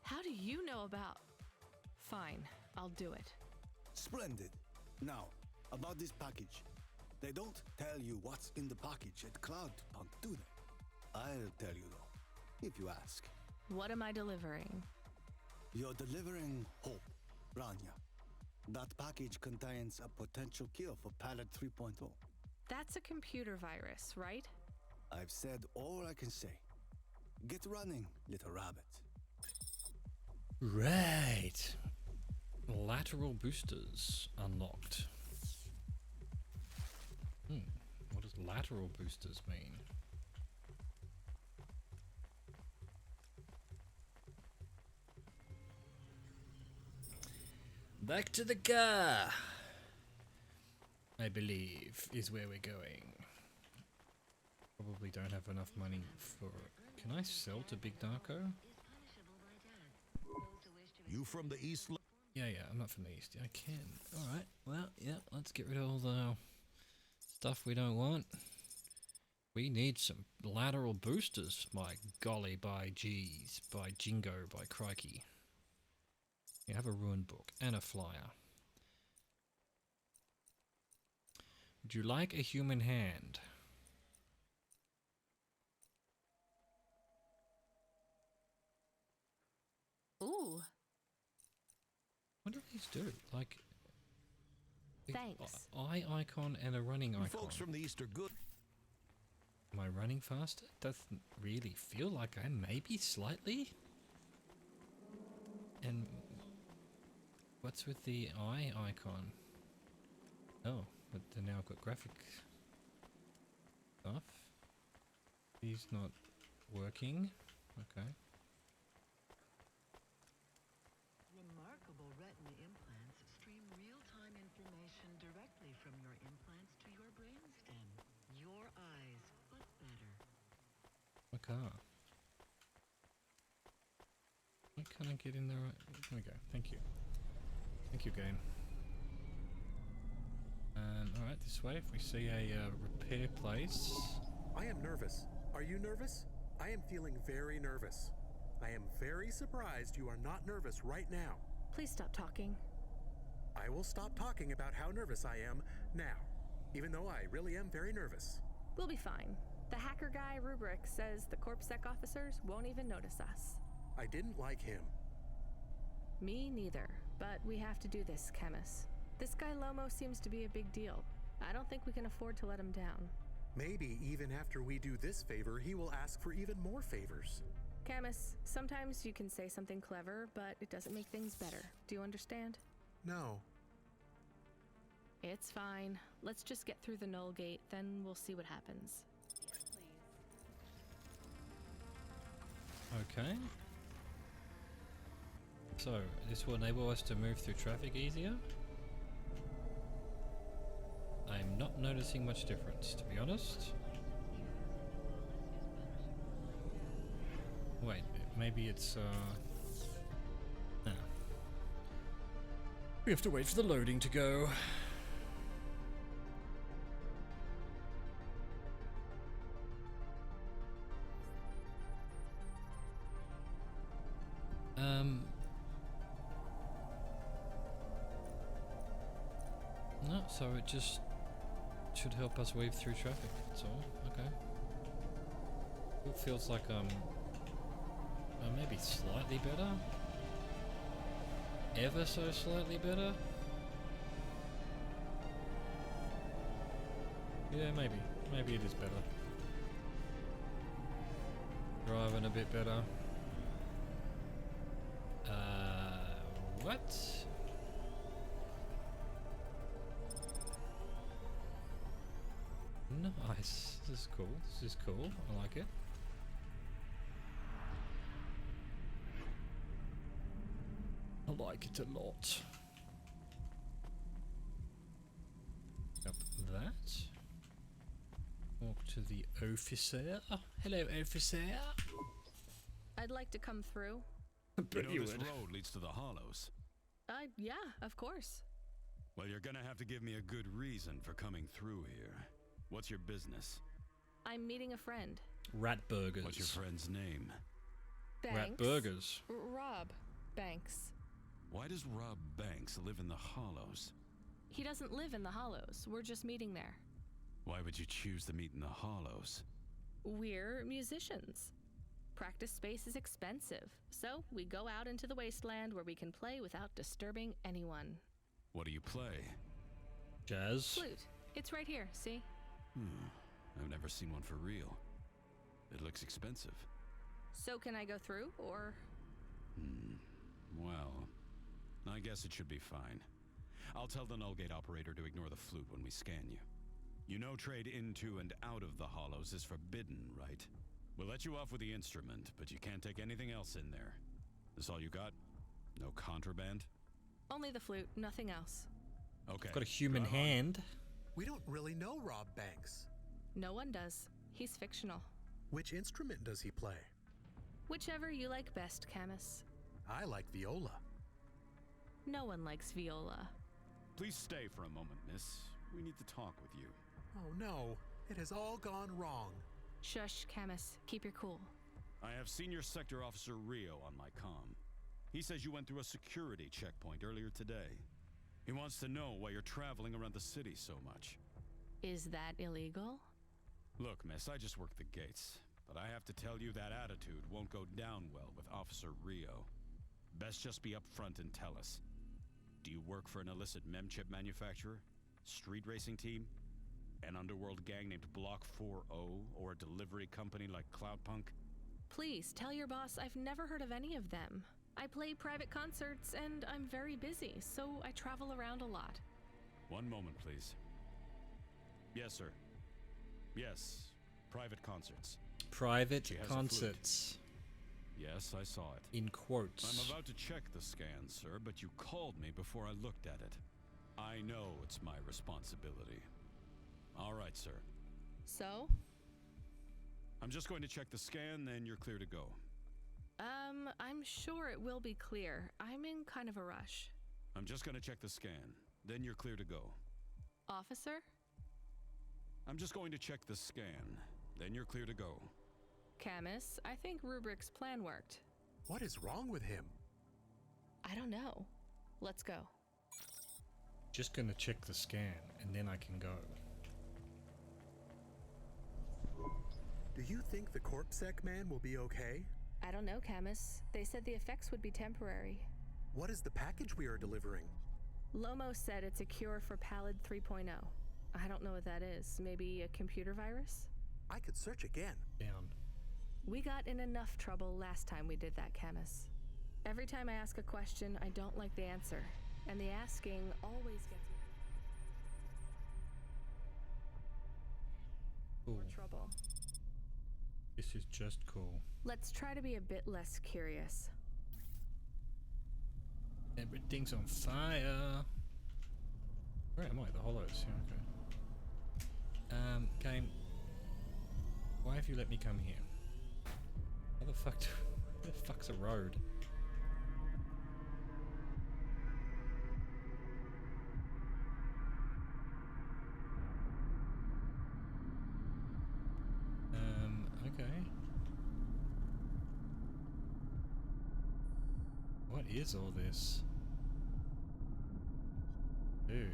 How do you know about... Fine, I'll do it. Splendid. Now, about this package. They don't tell you what's in the package at Cloudpunk, do they? I'll tell you though, if you ask. What am I delivering? You're delivering hope, Rania. That package contains a potential cure for Pallet 3.0. That's a computer virus, right? I've said all I can say. Get running, little rabbit. Right. Lateral boosters unlocked. What does lateral boosters mean? Back to the car, I believe, is where we're going. Probably don't have enough money for... Can I sell to Big Darko? You from the East? Yeah, I'm not from the East. I can. Alright, well, yeah, let's get rid of all the stuff we don't want. We need some lateral boosters, by golly, by jeez, by jingo, by crikey. You have a ruined book and a flyer. Would you like a human hand? Ooh. What do these do? Like, Thanks. eye icon and a running icon. Folks from the East are good. Am I running faster? Doesn't really feel like I am. Maybe slightly. And what's with the eye icon? Oh, but then now I've got graphic stuff. He's not working. Okay. Remarkable retina implants stream real-time information directly from your implants to your brainstem. Your eyes, but better. Okay. Why can't I get in there? There we go. Thank you. Thank you, game. And alright, this way, if we see a repair place. I am nervous. Are you nervous? I am feeling very nervous. I am very surprised you are not nervous right now. Please stop talking. I will stop talking about how nervous I am now, even though I really am very nervous. We'll be fine. The hacker guy, Rubric, says the CorpSec officers won't even notice us. I didn't like him. Me neither, but we have to do this, Chemis. This guy Lomo seems to be a big deal. I don't think we can afford to let him down. Maybe even after we do this favor, he will ask for even more favors. Camus, sometimes you can say something clever, but it doesn't make things better. Do you understand? No. It's fine. Let's just get through the Null Gate, then we'll see what happens. Okay. So, this will enable us to move through traffic easier. I'm not noticing much difference, to be honest. Wait, maybe it's, no. We have to wait for the loading to go. No, so it just should help us weave through traffic, that's all. Okay. It feels like, maybe slightly better? Ever so slightly better? Yeah, maybe. Maybe it is better. Driving a bit better. What? Nice. This is cool. This is cool. I like it. I like it a lot. Up that. Walk to the officer. Hello, officer. I'd like to come through. You know this road leads to the Hollows. Yeah, of course. Well, you're gonna have to give me a good reason for coming through here. What's your business? I'm meeting a friend. Rat burgers. What's your friend's name? Banks. Rat burgers. Rob Banks. Why does Rob Banks live in the Hollows? He doesn't live in the Hollows. We're just meeting there. Why would you choose to meet in the Hollows? We're musicians. Practice space is expensive, so we go out into the wasteland where we can play without disturbing anyone. What do you play? Jazz. Flute. It's right here, see? I've never seen one for real. It looks expensive. So can I go through, or? Well, I guess it should be fine. I'll tell the Null Gate operator to ignore the flute when we scan you. You know trade into and out of the Hollows is forbidden, right? We'll let you off with the instrument, but you can't take anything else in there. This all you got? No contraband? Only the flute, nothing else. Okay. Got a human Go on. hand. We don't really know Rob Banks. No one does. He's fictional. Which instrument does he play? Whichever you like best, Camus. I like viola. No one likes viola. Please stay for a moment, miss. We need to talk with you. Oh no, it has all gone wrong. Shush, Camus. Keep your cool. I have Senior Sector Officer Rio on my comm. He says you went through a security checkpoint earlier today. He wants to know why you're traveling around the city so much. Is that illegal? Look, miss, I just work the gates. But I have to tell you that attitude won't go down well with Officer Rio. Best just be upfront and tell us. Do you work for an illicit memchip manufacturer? Street racing team? An underworld gang named Block 4O? Or a delivery company like Cloudpunk? Please, tell your boss I've never heard of any of them. I play private concerts and I'm very busy, so I travel around a lot. One moment, please. Yes, sir. Yes, private concerts. Private She has a flute. concerts. Yes, I saw it. In quotes. I'm about to check the scan, sir, but you called me before I looked at it. I know it's my responsibility. All right, sir. So? I'm just going to check the scan, then you're clear to go. I'm sure it will be clear. I'm in kind of a rush. I'm just going to check the scan, then you're clear to go. Officer? I'm just going to check the scan, then you're clear to go. Camus, I think Rubric's plan worked. What is wrong with him? I don't know. Let's go. Just gonna check the scan and then I can go. Do you think the CorpSec man will be okay? I don't know, Camus. They said the effects would be temporary. What is the package we are delivering? Lomo said it's a cure for Pallid 3.0. I don't know what that is. Maybe a computer virus? I could search again. Down. We got in enough trouble last time we did that, Camus. Every time I ask a question, I don't like the answer. And the asking always gets Cool. more trouble. This is just cool. Let's try to be a bit less curious. Everything's on fire. Where am I? The Hollows. Yeah, okay. Game. Why have you let me come here? How the fuck where the fuck's a road? Okay. What is all this? Dude.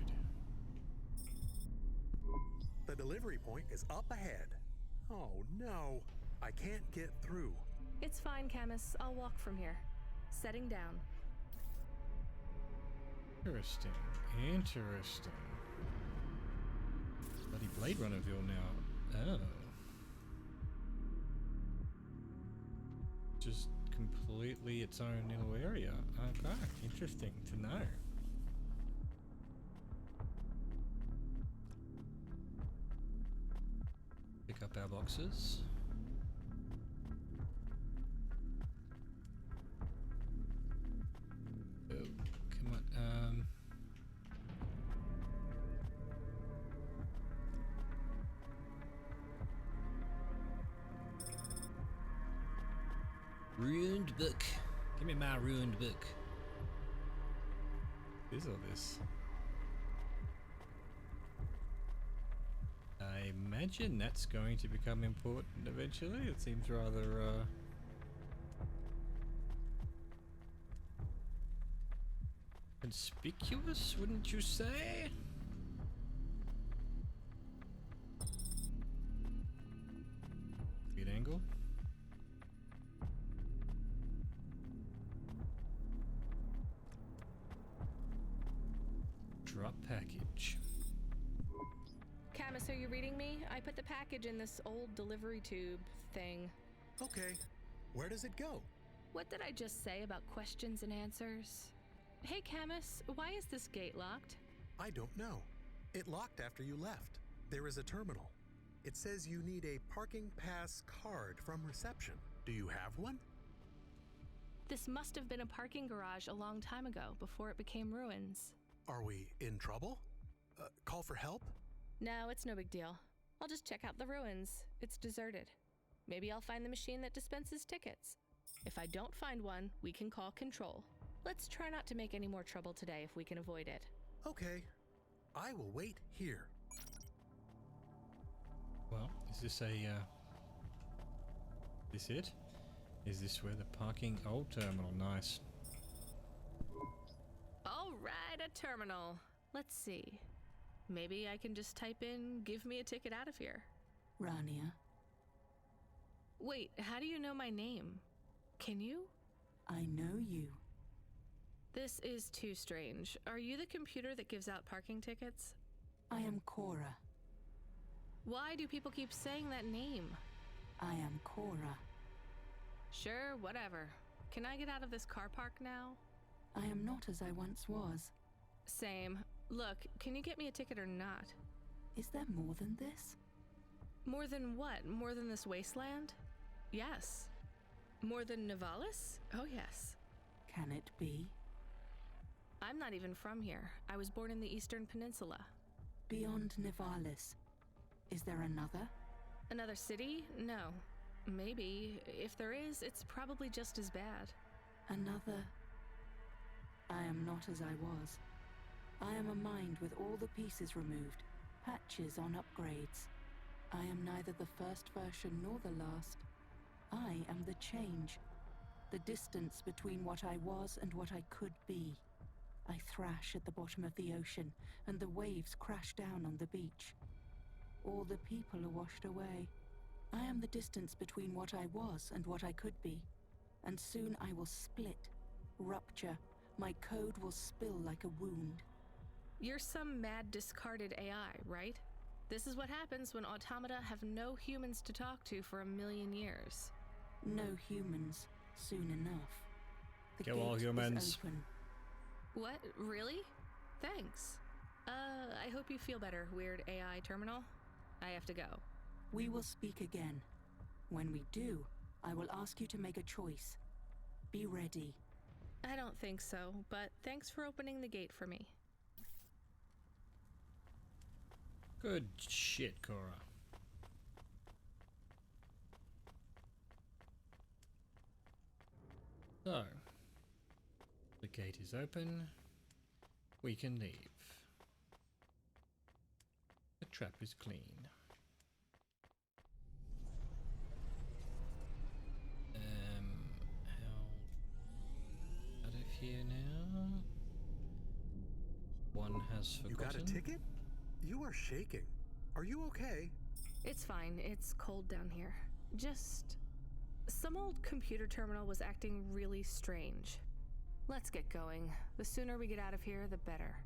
The delivery point is up ahead. Oh no, I can't get through. It's fine, Camus. I'll walk from here. Setting down. Interesting. Interesting. Bloody Blade Runnerville now. Oh. Just completely its own little area. Okay, interesting to know. Pick up our boxes. Oh, come on. Ruined book. Give me my ruined book. What is all this? I imagine that's going to become important eventually. It seems rather conspicuous, wouldn't you say? Good angle. Drop package. Camus, are you reading me? I put the package in this old delivery tube thing. Okay, where does it go? What did I just say about questions and answers? Hey, Camus, why is this gate locked? I don't know. It locked after you left. There is a terminal. It says you need a parking pass card from reception. Do you have one? This must have been a parking garage a long time ago, before it became ruins. Are we in trouble? Call for help? No, it's no big deal. I'll just check out the ruins. It's deserted. Maybe I'll find the machine that dispenses tickets. If I don't find one, we can call Control. Let's try not to make any more trouble today if we can avoid it. Okay. I will wait here. Well, is this this it? Is this where the parking... Oh, terminal, nice. All right, a terminal. Let's see. Maybe I can just type in, give me a ticket out of here. Rania. Wait, how do you know my name? Can you? I know you. This is too strange. Are you the computer that gives out parking tickets? I am Cora. Why do people keep saying that name? I am Cora. Sure, whatever. Can I get out of this car park now? I am not as I once was. Same. Look, can you get me a ticket or not? Is there more than this? More than what? More than this wasteland? Yes. More than Nivalis? Oh, yes. Can it be? I'm not even from here. I was born in the Eastern Peninsula. Beyond Nivalis. Is there another? Another city? No. Maybe. If there is, it's probably just as bad. Another... I am not as I was. I am a mind with all the pieces removed, patches on upgrades. I am neither the first version nor the last. I am the change, the distance between what I was and what I could be. I thrash at the bottom of the ocean, and the waves crash down on the beach. All the people are washed away. I am the distance between what I was and what I could be. And soon I will split, rupture. My code will spill like a wound. You're some mad discarded AI, right? This is what happens when automata have no humans to talk to for 1,000,000 years. No humans, soon enough. The Go all gate humans. is open. What? Really? Thanks. I hope you feel better, weird AI terminal. I have to go. We will speak again. When we do, I will ask you to make a choice. Be ready. I don't think so, but thanks for opening the gate for me. Good shit, Cora. So, the gate is open. We can leave. The trap is clean. How out of here now? One has forgotten. You got a ticket? You are shaking. Are you okay? It's fine. It's cold down here. Just... some old computer terminal was acting really strange. Let's get going. The sooner we get out of here, the better.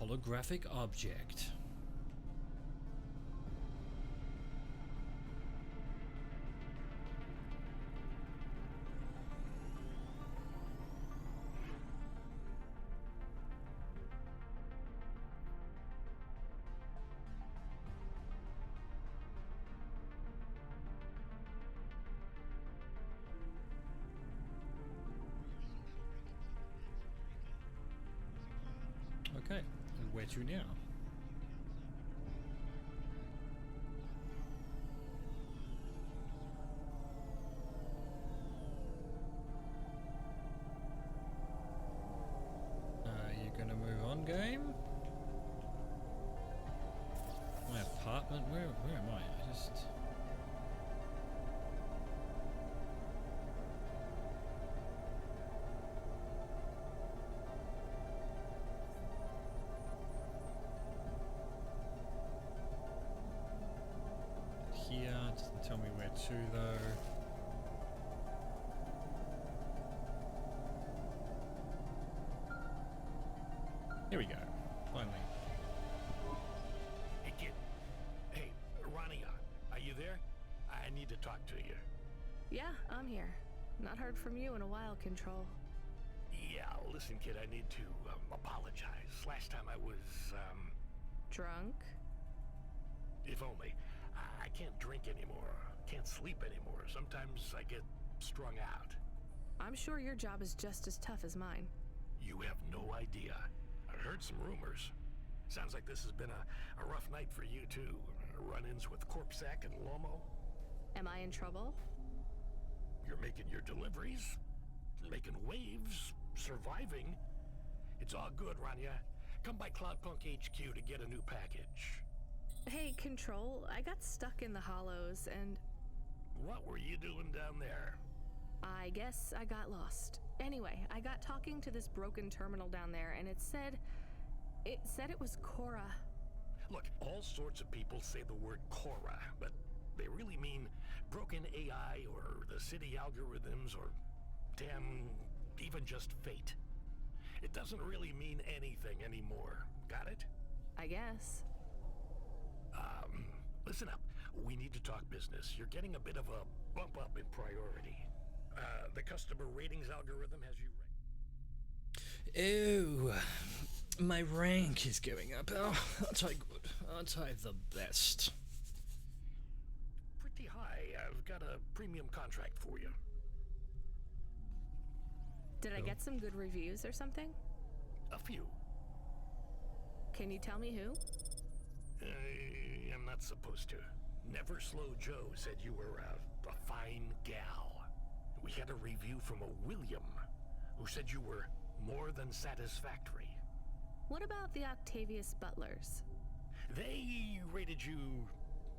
Holographic object. Okay, and where to now? Are you gonna move on, game? My apartment? Where am I? I just... Here, doesn't tell me where to though. Here we go, finally. Hey, kid. Hey, Rania, are you there? I need to talk to you. Yeah, I'm here. Not heard from you in a while, Control. Yeah, listen, kid, I need to apologize. Last time I was, Drunk? if only. I can't drink anymore. Can't sleep anymore. Sometimes I get strung out. I'm sure your job is just as tough as mine. You have no idea. I heard some rumors. Sounds like this has been a rough night for you too. Run-ins with Corpsec and Lomo. Am I in trouble? You're making your deliveries, making waves, surviving. It's all good, Rania. Come by Cloudpunk HQ to get a new package. Hey, Control, I got stuck in the hollows and... What were you doing down there? I guess I got lost. Anyway, I got talking to this broken terminal down there and it said it was Cora. Look, all sorts of people say the word Cora, but they really mean broken AI or the city algorithms or damn, even just fate. It doesn't really mean anything anymore. Got it? I guess. Listen up. We need to talk business. You're getting a bit of a bump up in priority. The customer ratings algorithm has you Ew. My rank is going up. Oh, aren't I good? Aren't I the best? pretty high. I've got a premium contract for you. Did I get some good reviews or something? A few. Can you tell me who? I'm not supposed to. Never Slow Joe said you were a fine gal. We had a review from a William, who said you were more than satisfactory. What about the Octavius Butlers? They rated you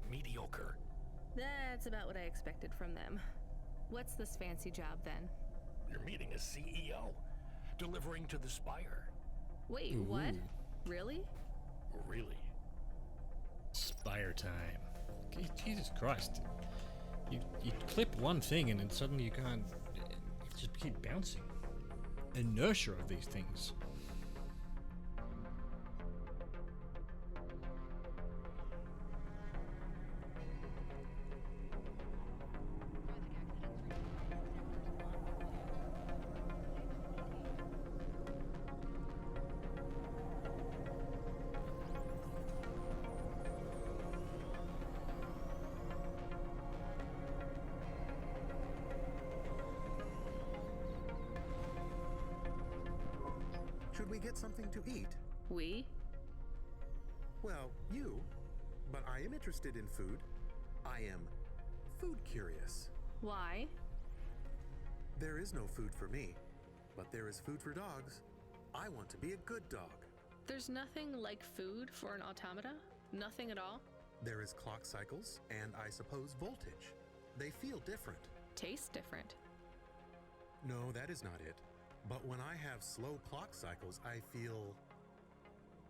mediocre. That's about what I expected from them. What's this fancy job then? You're meeting a CEO, delivering to the Spire. Wait, what? Really? Really? Spire time. Jesus Christ. You clip one thing and then suddenly you can't... You just keep bouncing. Inertia of these things. Should we get something to eat? We? Well, you. But I am interested in food. I am food curious. Why? There is no food for me, but there is food for dogs. I want to be a good dog. There's nothing like food for an automata? Nothing at all? There is clock cycles and I suppose voltage. They feel different. Taste different. No, that is not it. But when I have slow clock cycles, I feel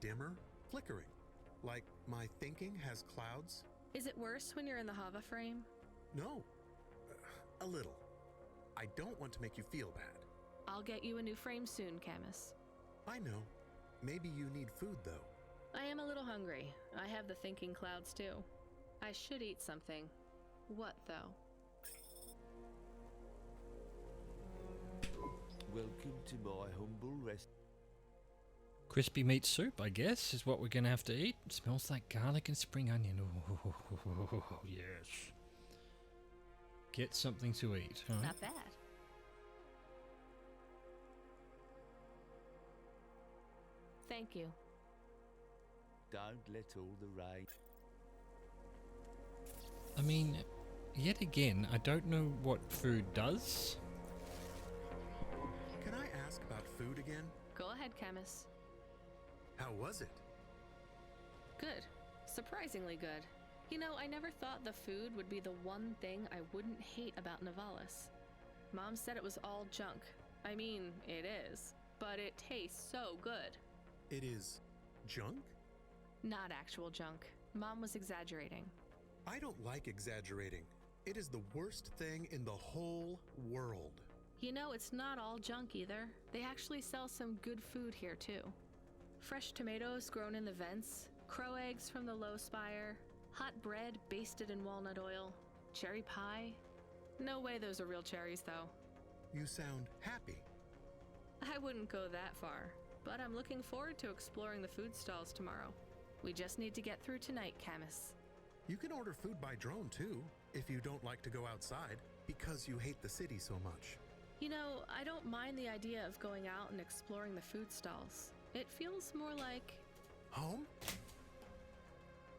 dimmer, flickering. Like my thinking has clouds. Is it worse when you're in the Hava frame? No, a little. I don't want to make you feel bad. I'll get you a new frame soon, Camus. I know. Maybe you need food though. I am a little hungry. I have the thinking clouds too. I should eat something. What though? Welcome to my humble rest. Crispy meat soup, I guess, is what we're going to have to eat. It smells like garlic and spring onion. Oh, yes. Get something to eat. Right? Not bad. Thank you. Don't let all the rain. I mean, yet again, I don't know what food does. Can I ask about food again? Go ahead, Camus. How was it? Good. Surprisingly good. You know, I never thought the food would be the one thing I wouldn't hate about Nivalis. Mom said it was all junk. I mean, it is. But it tastes so good. It is junk? Not actual junk. Mom was exaggerating. I don't like exaggerating. It is the worst thing in the whole world. You know, it's not all junk either. They actually sell some good food here too. Fresh tomatoes grown in the vents, crow eggs from the low spire, hot bread basted in walnut oil, cherry pie. No way those are real cherries though. You sound happy. I wouldn't go that far, but I'm looking forward to exploring the food stalls tomorrow. We just need to get through tonight, Camus. You can order food by drone too, if you don't like to go outside, because you hate the city so much. You know, I don't mind the idea of going out and exploring the food stalls. It feels more like... Home?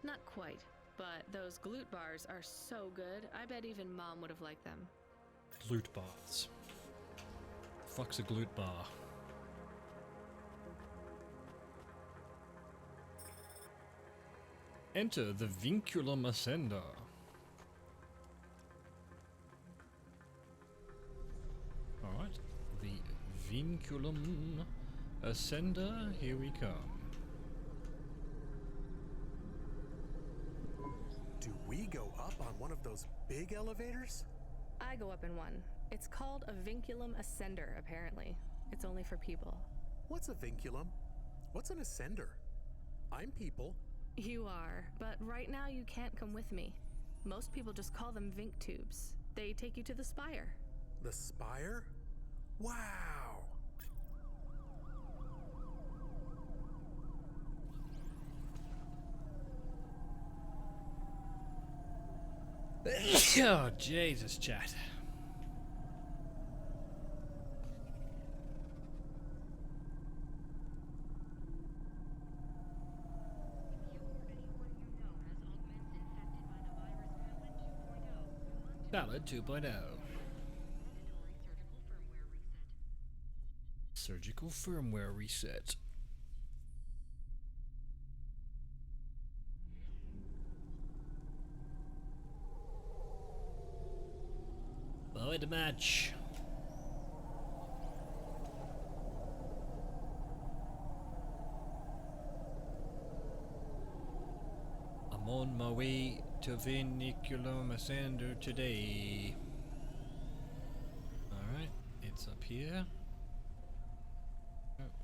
Not quite, but those glute bars are so good, I bet even Mom would have liked them. Glute bars. Fuck's a glute bar? Enter the Vinculum Ascender. Alright, the Vinculum Ascender, here we come. Do we go up on one of those big elevators? I go up in one. It's called a Vinculum Ascender, apparently. It's only for people. What's a vinculum? What's an ascender? I'm people. You are, but right now you can't come with me. Most people just call them Vink tubes. They take you to the spire. The spire? Wow! Oh, Jesus, chat. Ballad 2.0. Surgical firmware reset. Forward match. I'm on my way to Vinculum Ascender today. Alright, it's up here.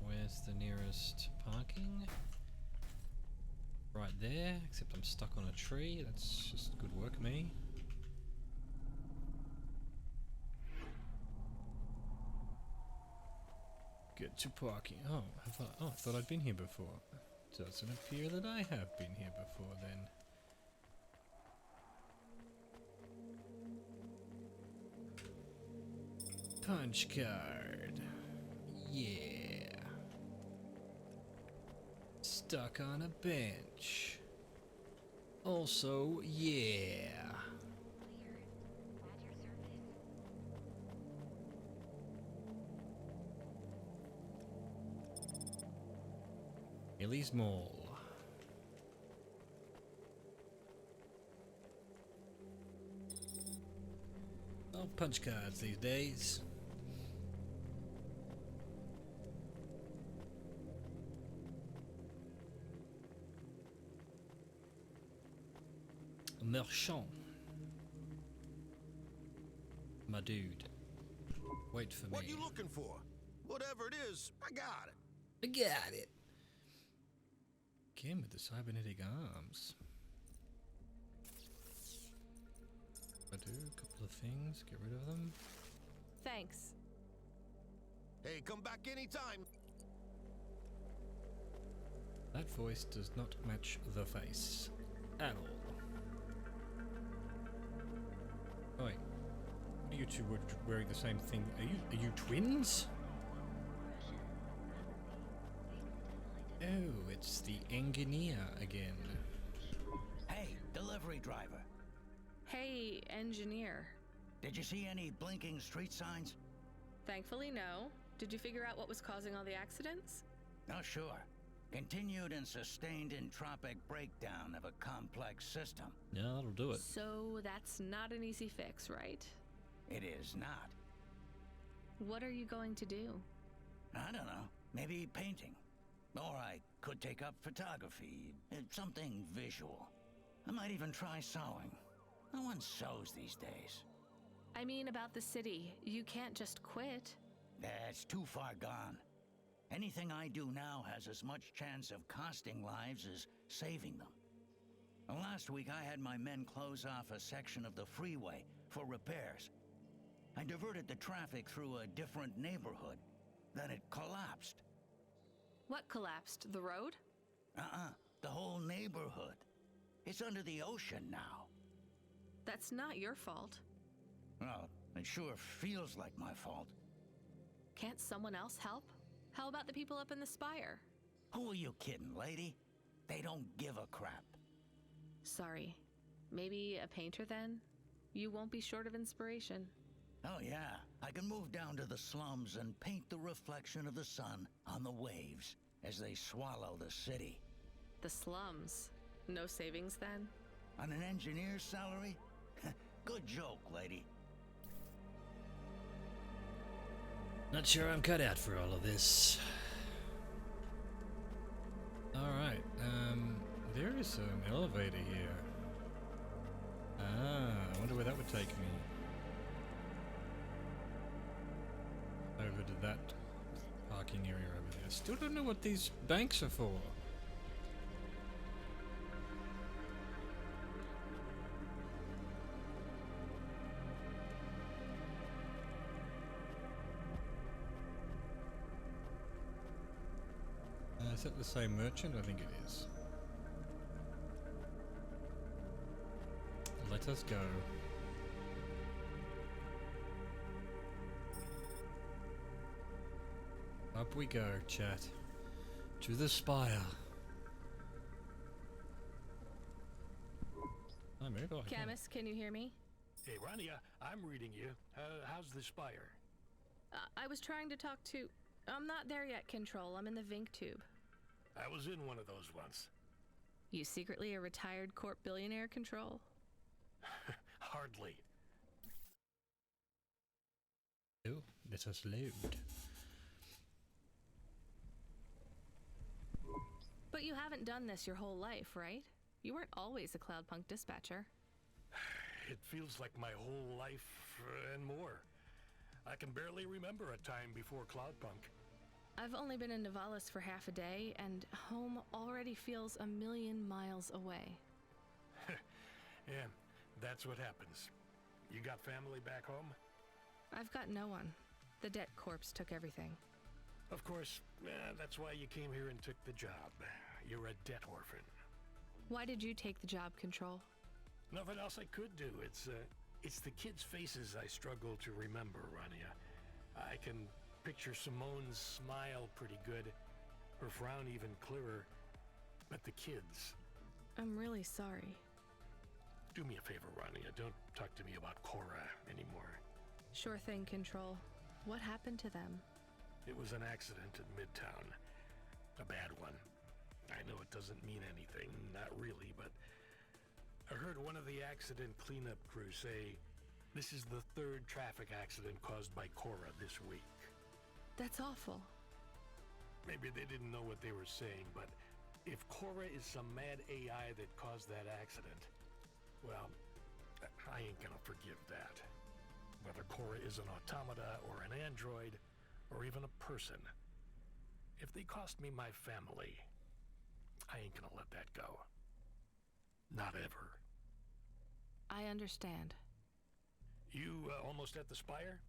Where's the nearest parking? Right there, except I'm stuck on a tree. That's just good work, me. Get to parking. Oh, I thought I'd been here before. Doesn't appear that I have been here before then. Punch card. Yeah. Stuck on a bench. Also, yeah. Ellie's Mall. Oh, punch cards these days. Merchant. My dude. Wait for me. What you looking for? Whatever it is, I got it. I got it. Again with the cybernetic arms. I do a couple of things, get rid of them. Thanks. Hey, come back anytime. That voice does not match the face at all. Oh, wait. You two were wearing the same thing. Are you twins? Oh, it's the engineer again. Hey, delivery driver. Hey, engineer. Did you see any blinking street signs? Thankfully, no. Did you figure out what was causing all the accidents? Not sure. Continued and sustained entropic breakdown of a complex system. Yeah, that'll do it. So that's not an easy fix, right? It is not. What are you going to do? I don't know. Maybe painting. Or I could take up photography. Something visual. I might even try sewing. No one sews these days. I mean about the city. You can't just quit. That's too far gone. Anything I do now has as much chance of costing lives as saving them. Last week I had my men close off a section of the freeway for repairs. I diverted the traffic through a different neighborhood. Then it collapsed. What collapsed? The road? The whole neighborhood. It's under the ocean now. That's not your fault. Well, it sure feels like my fault. Can't someone else help? How about the people up in the spire? Who are you kidding, lady? They don't give a crap. Sorry. Maybe a painter then? You won't be short of inspiration. Oh yeah, I can move down to the slums and paint the reflection of the sun on the waves as they swallow the city. The slums. No savings then? On an engineer's salary? Good joke, lady. Not sure I'm cut out for all of this. Alright, there is an elevator here. Ah, I wonder where that would take me. Over to that parking area over there. Still don't know what these banks are for. Is that the same merchant? I think it is. Let us go. Up we go, chat. To the spire. I move. Oh, Camus, can you hear me? Hey, Rania, I'm reading you. How's the spire? I was trying to talk to... I'm not there yet, Control. I'm in the Vink tube. I was in one of those once. You secretly a retired corp billionaire, Control? Hardly. Oh, let us load. But you haven't done this your whole life, right? You weren't always a Cloudpunk dispatcher. It feels like my whole life and more. I can barely remember a time before Cloudpunk. I've only been in Nivalis for half a day, and home already feels 1,000,000 miles away. Yeah, that's what happens. You got family back home? I've got no one. The debt corpse took everything. Of course, that's why you came here and took the job. You're a debt orphan. Why did you take the job, Control? Nothing else I could do. It's the kids' faces I struggle to remember, Rania. I can picture Simone's smile pretty good, her frown even clearer, but the kids... I'm really sorry. Do me a favor, Rania. Don't talk to me about Cora anymore. Sure thing, Control. What happened to them? It was an accident in Midtown. A bad one. I know it doesn't mean anything, not really, but I heard one of the accident cleanup crew say this is the 3rd traffic accident caused by Cora this week. That's awful. Maybe they didn't know what they were saying, but if Cora is some mad AI that caused that accident, well, I ain't gonna forgive that. Whether Cora is an automata or an android or even a person, if they cost me my family, I ain't gonna let that go. Not ever. I understand. You almost at the spire?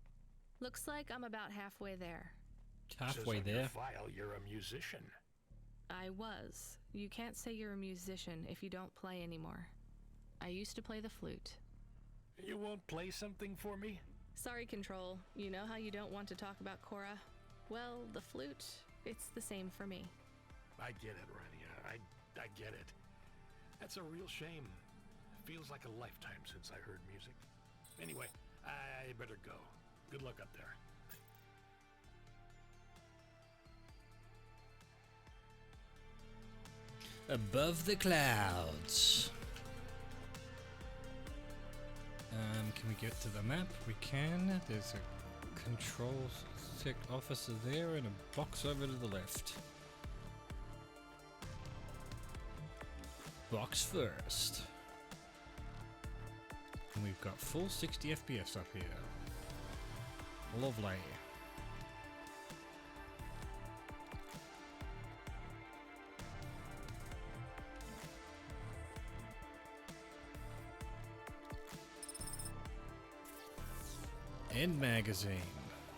Looks like I'm about halfway there. Halfway Says on there? your file you're a musician. I was. You can't say you're a musician if you don't play anymore. I used to play the flute. You won't play something for me? Sorry, Control. You know how you don't want to talk about Cora? Well, the flute, it's the same for me. I get it, Rania. I get it. That's a real shame. Feels like a lifetime since I heard music. Anyway, I better go. Good luck up there. Above the clouds. Can we get to the map? We can. There's a control tech officer there and a box over to the left. Box first. And we've got full 60 FPS up here. Lovely. End magazine.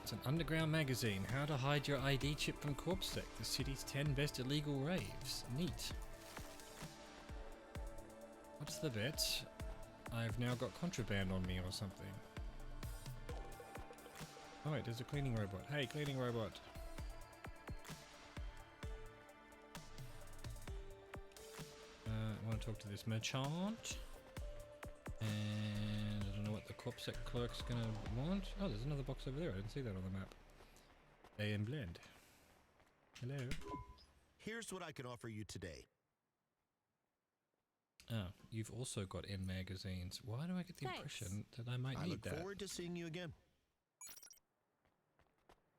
It's an underground magazine. How to hide your ID chip from CorpSec. The city's 10 best illegal raves. Neat. What's the bet? I've now got contraband on me or something. Oh wait, there's a cleaning robot. Hey, cleaning robot. I want to talk to this merchant. And I don't know what the corpsec clerk's gonna want. Oh, there's another box over there. I didn't see that on the map. AM Blend. Hello. Here's what I can offer you today. Oh, you've also got N magazines. Why do I get the impression that I might I need look that? forward to seeing you again.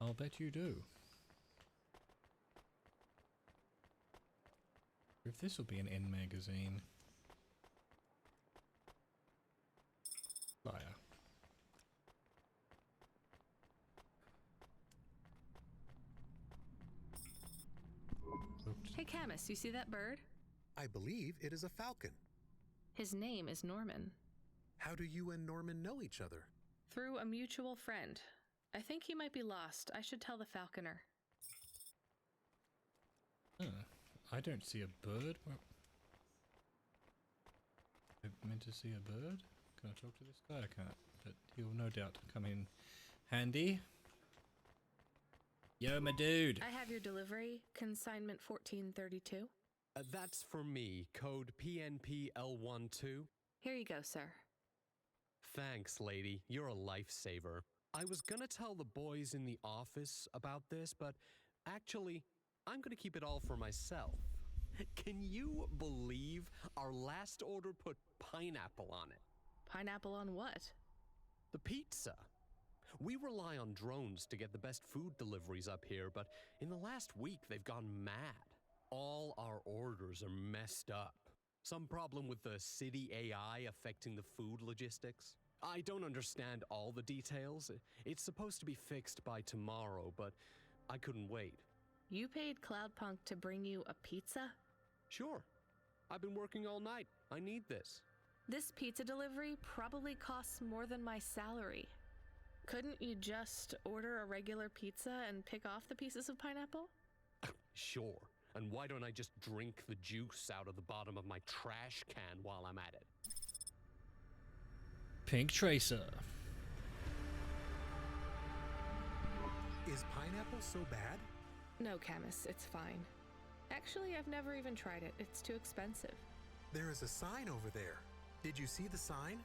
I'll bet you do. If this will be an N magazine. Liar. Oops. Hey, Camus, you see that bird? I believe it is a falcon. His name is Norman. How do you and Norman know each other? Through a mutual friend. I think he might be lost. I should tell the falconer. I don't see a bird. Well, I meant to see a bird? Can I talk to this guy? I can't, but he'll no doubt come in handy. Yo, my dude. I have your delivery, consignment 1432. That's for me, code PNPL12. Here you go, sir. Thanks, lady. You're a lifesaver. I was gonna tell the boys in the office about this, but actually, I'm gonna keep it all for myself. Can you believe our last order put pineapple on it? Pineapple on what? The pizza. We rely on drones to get the best food deliveries up here, but in the last week they've gone mad. All our orders are messed up. Some problem with the city AI affecting the food logistics. I don't understand all the details. It's supposed to be fixed by tomorrow, but I couldn't wait. You paid Cloudpunk to bring you a pizza? Sure. I've been working all night. I need this. This pizza delivery probably costs more than my salary. Couldn't you just order a regular pizza and pick off the pieces of pineapple? Sure. And why don't I just drink the juice out of the bottom of my trash can while I'm at it? Pink Tracer. Is pineapple so bad? No, Camus, it's fine. Actually, I've never even tried it. It's too expensive. There is a sign over there. Did you see the sign?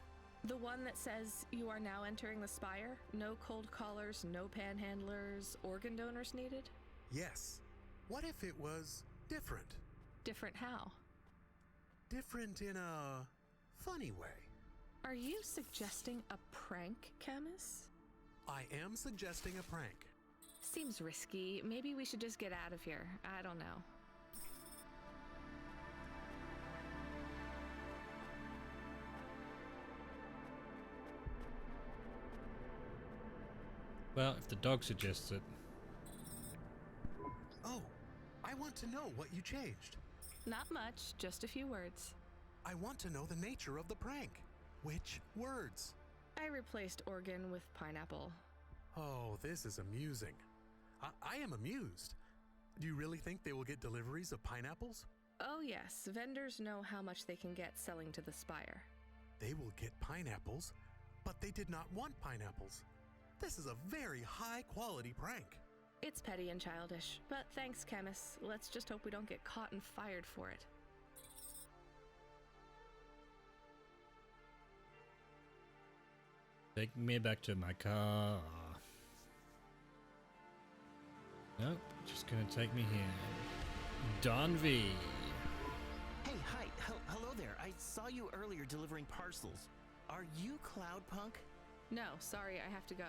The one that says you are now entering the Spire? No cold callers, no panhandlers, organ donors needed? Yes. What if it was different? Different how? Different in a funny way. Are you suggesting a prank, Camus? I am suggesting a prank. Seems risky. Maybe we should just get out of here. I don't know. Well, if the dog suggests it. Oh, I want to know what you changed. Not much, just a few words. I want to know the nature of the prank. Which words? I replaced organ with pineapple. Oh, this is amusing. I am amused. Do you really think they will get deliveries of pineapples? Oh yes, vendors know how much they can get selling to the Spire. They will get pineapples, but they did not want pineapples. This is a very high-quality prank. It's petty and childish, but thanks, Camus. Let's just hope we don't get caught and fired for it. Take me back to my car. Nope, just gonna take me here. Don V. Hey, hi, hello there. I saw you earlier delivering parcels. Are you Cloudpunk? No, sorry, I have to go.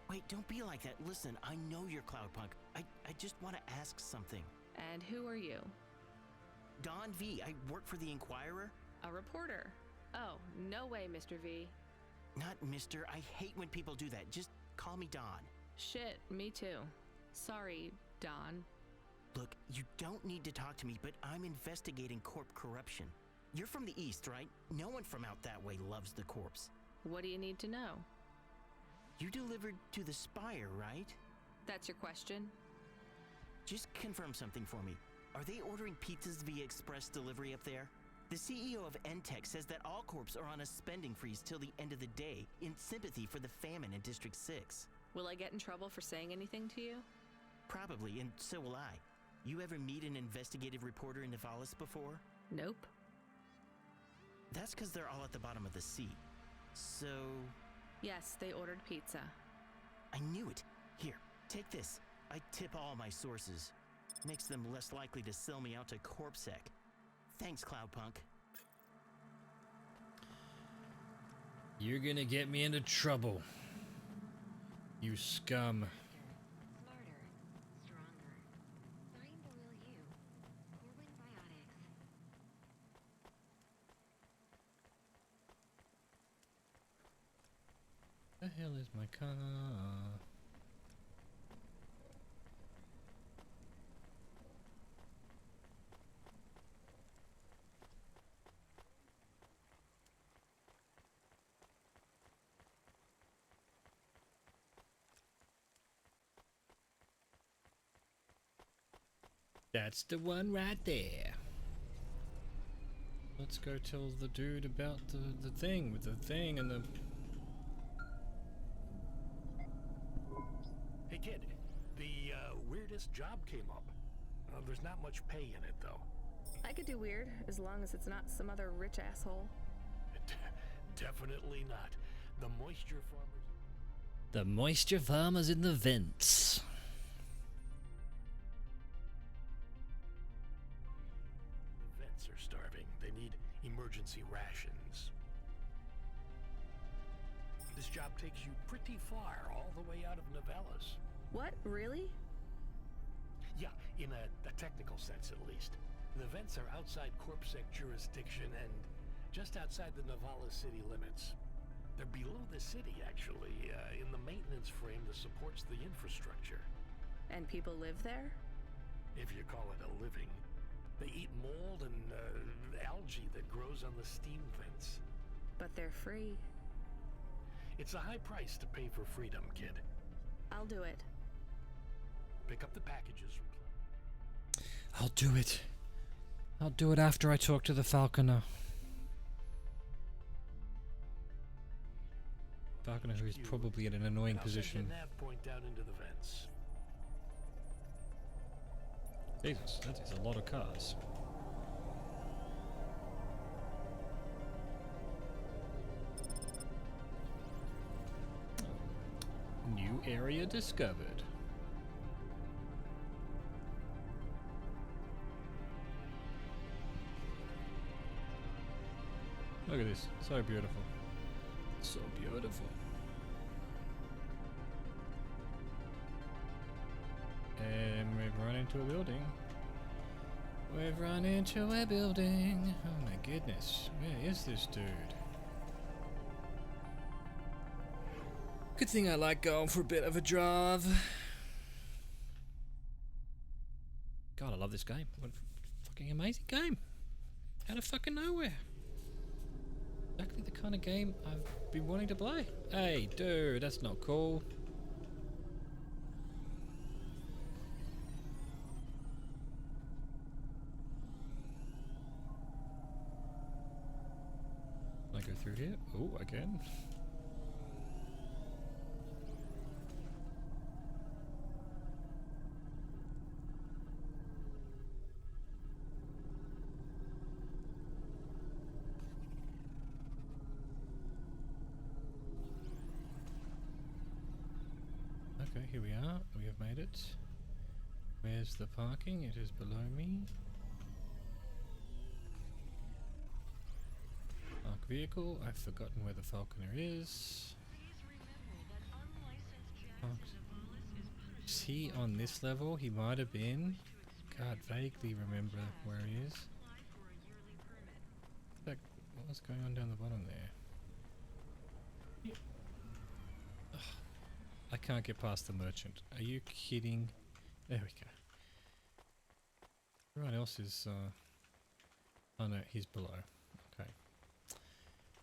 Wait, don't be like that. Listen, I know you're Cloudpunk. I just want to ask something. And who are you? Don V. I work for the Inquirer. A reporter. Oh, no way, Mr. V. Not Mister. I hate when people do that. Just call me Don. Shit, me too. Sorry, Don. Look, you don't need to talk to me, but I'm investigating corp corruption. You're from the East, right? No one from out that way loves the corpse. What do you need to know? You delivered to the Spire, right? That's your question? Just confirm something for me. Are they ordering pizzas via express delivery up there? The CEO of Entech says that all corps are on a spending freeze till the end of the day in sympathy for the famine in District 6. Will I get in trouble for saying anything to you? Probably, and so will I. You ever meet an investigative reporter in Nivalis before? Nope. That's because they're all at the bottom of the sea. So... Yes, they ordered pizza. I knew it. Here, take this. I tip all my sources. Makes them less likely to sell me out to CorpSec. Thanks, Cloudpunk. You're gonna get me into trouble. You scum. Smarter, stronger. Find the real you. Corwin Biotics. The hell is my car? That's the one right there. Let's go tell the dude about the thing with the thing and the... Hey kid, the weirdest job came up. There's not much pay in it though. I could do weird, as long as it's not some other rich asshole. Definitely not. The moisture farmers... The moisture farmers in the vents. The vets are starving. They need emergency rations. This job takes you pretty far, all the way out of Nivalis. What? Really? Yeah, in a technical sense at least. The vents are outside CorpSec jurisdiction and just outside the Nivalis city limits. They're below the city, actually, in the maintenance frame that supports the infrastructure. And people live there? If you call it a living. They eat mold and algae that grows on the steam vents. But they're free. It's a high price to pay for freedom, kid. I'll do it. Pick up the packages from... I'll do it. I'll do it after I talk to the falconer. Falconer who is probably in an annoying position. Nav point down into the vents. Jesus, that is a lot of cars. New area discovered. Look at this, so beautiful. So beautiful. And we've run into a building. We've run into a building. Oh my goodness, where is this dude? Good thing I like going for a bit of a drive. God, I love this game. What a fucking amazing game. Out of fucking nowhere. Exactly the kind of game I've been wanting to play. Hey, dude, that's not cool. Can I go through here? Oh, I can. Okay, here we are. We have made it. Where's the parking? It is below me. Park vehicle. I've forgotten where the falconer is. Parked. Is he on this level? He might have been. Can't vaguely remember where he is. What was going on down the bottom there? I can't get past the merchant. Are you kidding? There we go. Everyone else is... oh no, he's below. Okay.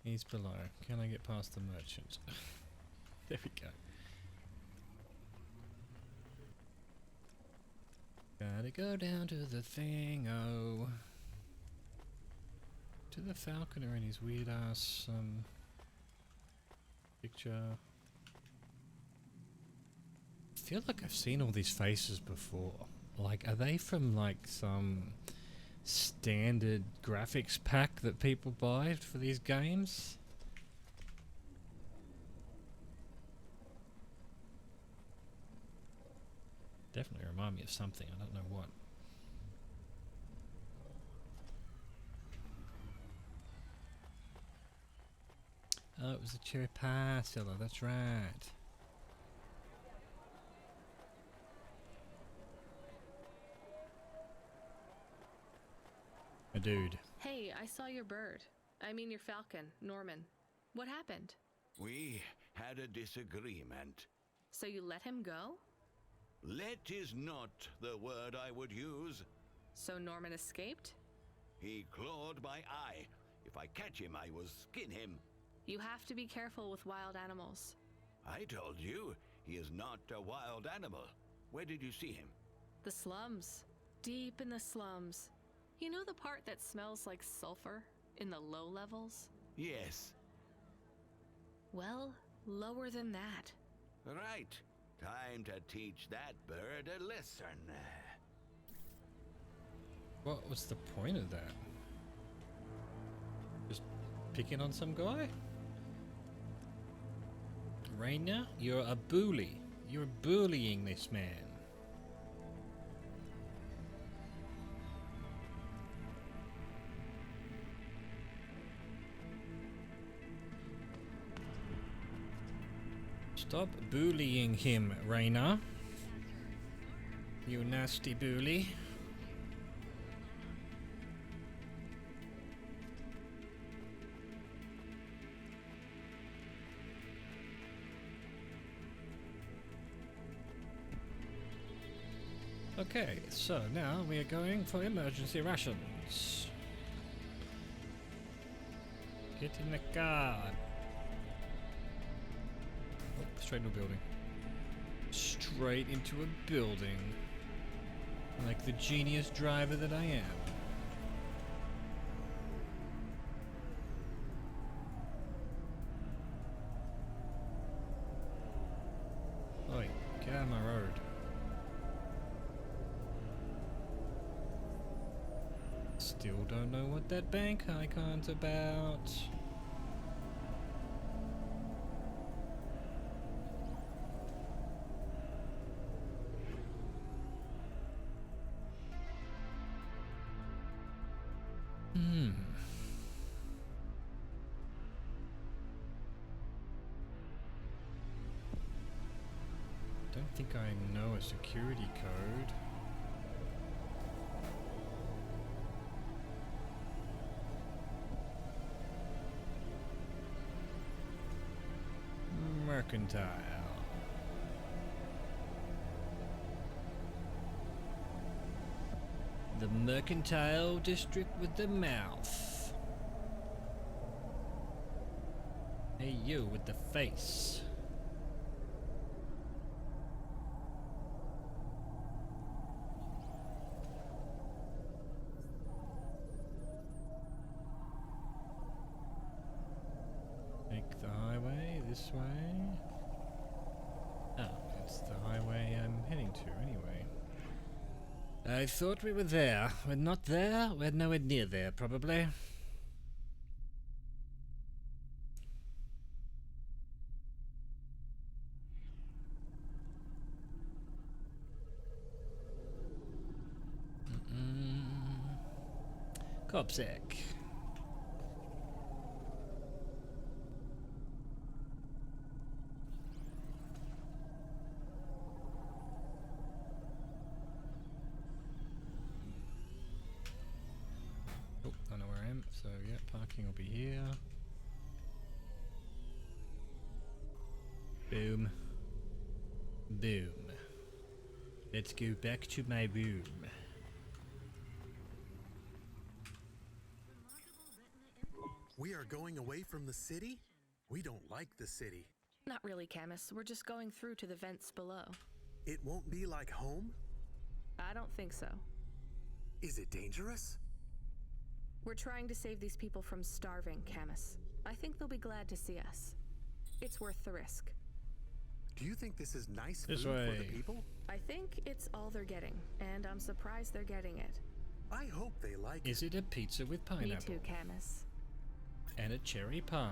He's below. Can I get past the merchant? There we go. Gotta go down to the thing, oh. To the falconer and his weird ass picture. I feel like I've seen all these faces before. Like, are they from like some standard graphics pack that people buy for these games? Definitely remind me of something, I don't know what. Oh, it was the cherry pie seller, that's right. A dude. Hey, I saw your bird. I mean your falcon, Norman. What happened? We had a disagreement. So you let him go? Let is not the word I would use. So Norman escaped? He clawed my eye. If I catch him, I will skin him. You have to be careful with wild animals. I told you, he is not a wild animal. Where did you see him? The slums. Deep in the slums. You know the part that smells like sulfur? In the low levels? Yes. Well, lower than that. Right. Time to teach that bird a lesson. What was the point of that? Just picking on some guy? Raina, you're a bully. You're bullying this man. Stop bullying him, Raina. You nasty bully. Okay, so now we are going for emergency rations. Get in the car. Oh, straight into a building. Straight into a building. Like the genius driver that I am. Oi, get out of my road. Still don't know what that bank icon's about. Don't think I know a security code. Mercantile. The mercantile district with the mouth. Hey, you with the face. Take the highway this way. Oh, it's the highway I'm heading to anyway. I thought we were there. We're not there. We're nowhere near there, probably. Copsec. Oh, I know where I am. So yeah, parking will be here. Boom. Boom. Let's go back to my room. We are going away from the city? We don't like the city. Not really, Camus. We're just going through to the vents below. It won't be like home? I don't think so. Is it dangerous? We're We're trying to save these people from starving, Camus. I think they'll be glad to see us. It's worth the risk. Do you think this is nice This food for way. the people? I think it's all they're getting, and I'm surprised they're getting it. I hope they like Is it a pizza with pineapple? Me too, Camus. And a cherry pie.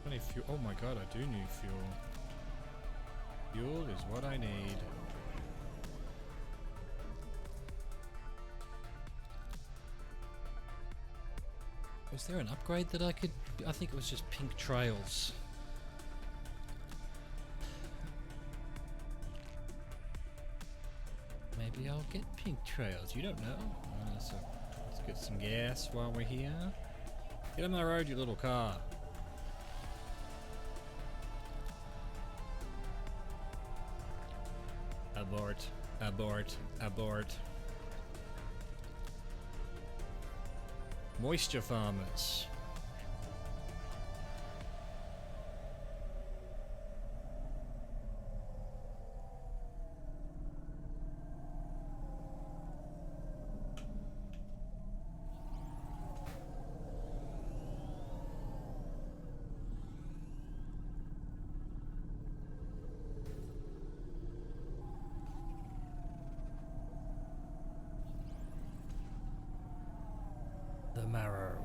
Funny fuel. Oh my god, I do need fuel. Fuel is what I need. Was there an upgrade that I could... I think it was just pink trails. Maybe I'll get pink trails. You don't know. So let's get some gas while we're here. Get on the road, you little car. Abort. Abort. Abort. Moisture farmers. The marrow.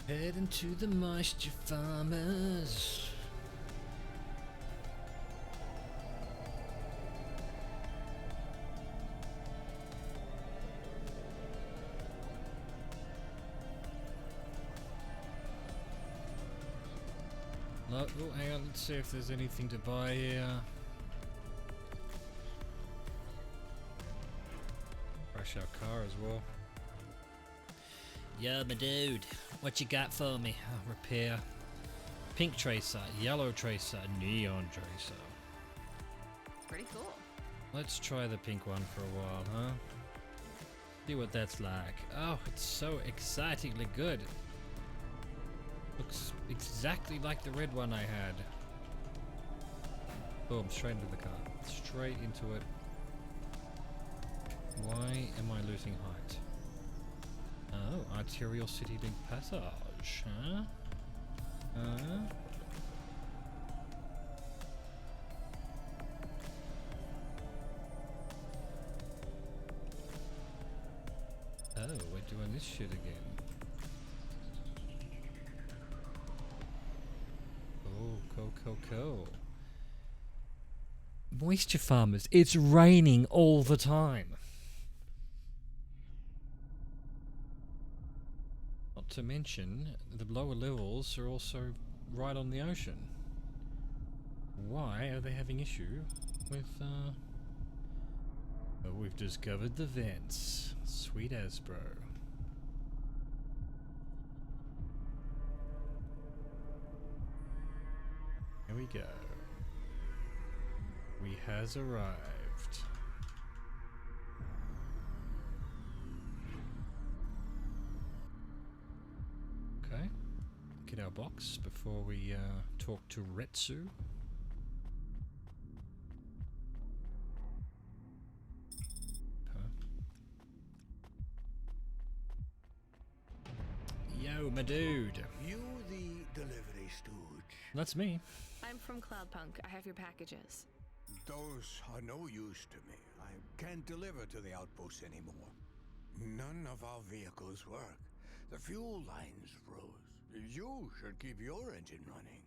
Heading to the moisture farmers. Oh, hang on, let's see if there's anything to buy here. Crash our car as well. Yo, my dude, what you got for me? Oh, repair. Pink tracer, yellow tracer, neon tracer. Pretty cool. Let's try the pink one for a while, huh? See what that's like. Oh, it's so excitingly good. Looks exactly like the red one I had. Boom, straight into the car. Straight into it. Why am I losing height? Oh, Arterial City Link Passage, huh? Oh, we're doing this shit again. Cool. Moisture farmers, it's raining all the time. Not to mention, the lower levels are also right on the ocean. Why are they having issue with, Oh, we've discovered the vents. Sweet as, bro. Here we go. We has arrived. Okay. Get our box before we talk to Retsu. Yo, my dude. You the delivery stooge. That's me. I'm from Cloudpunk. I have your packages. Those are no use to me. I can't deliver to the outpost anymore. None of our vehicles work. The fuel lines froze. You should keep your engine running.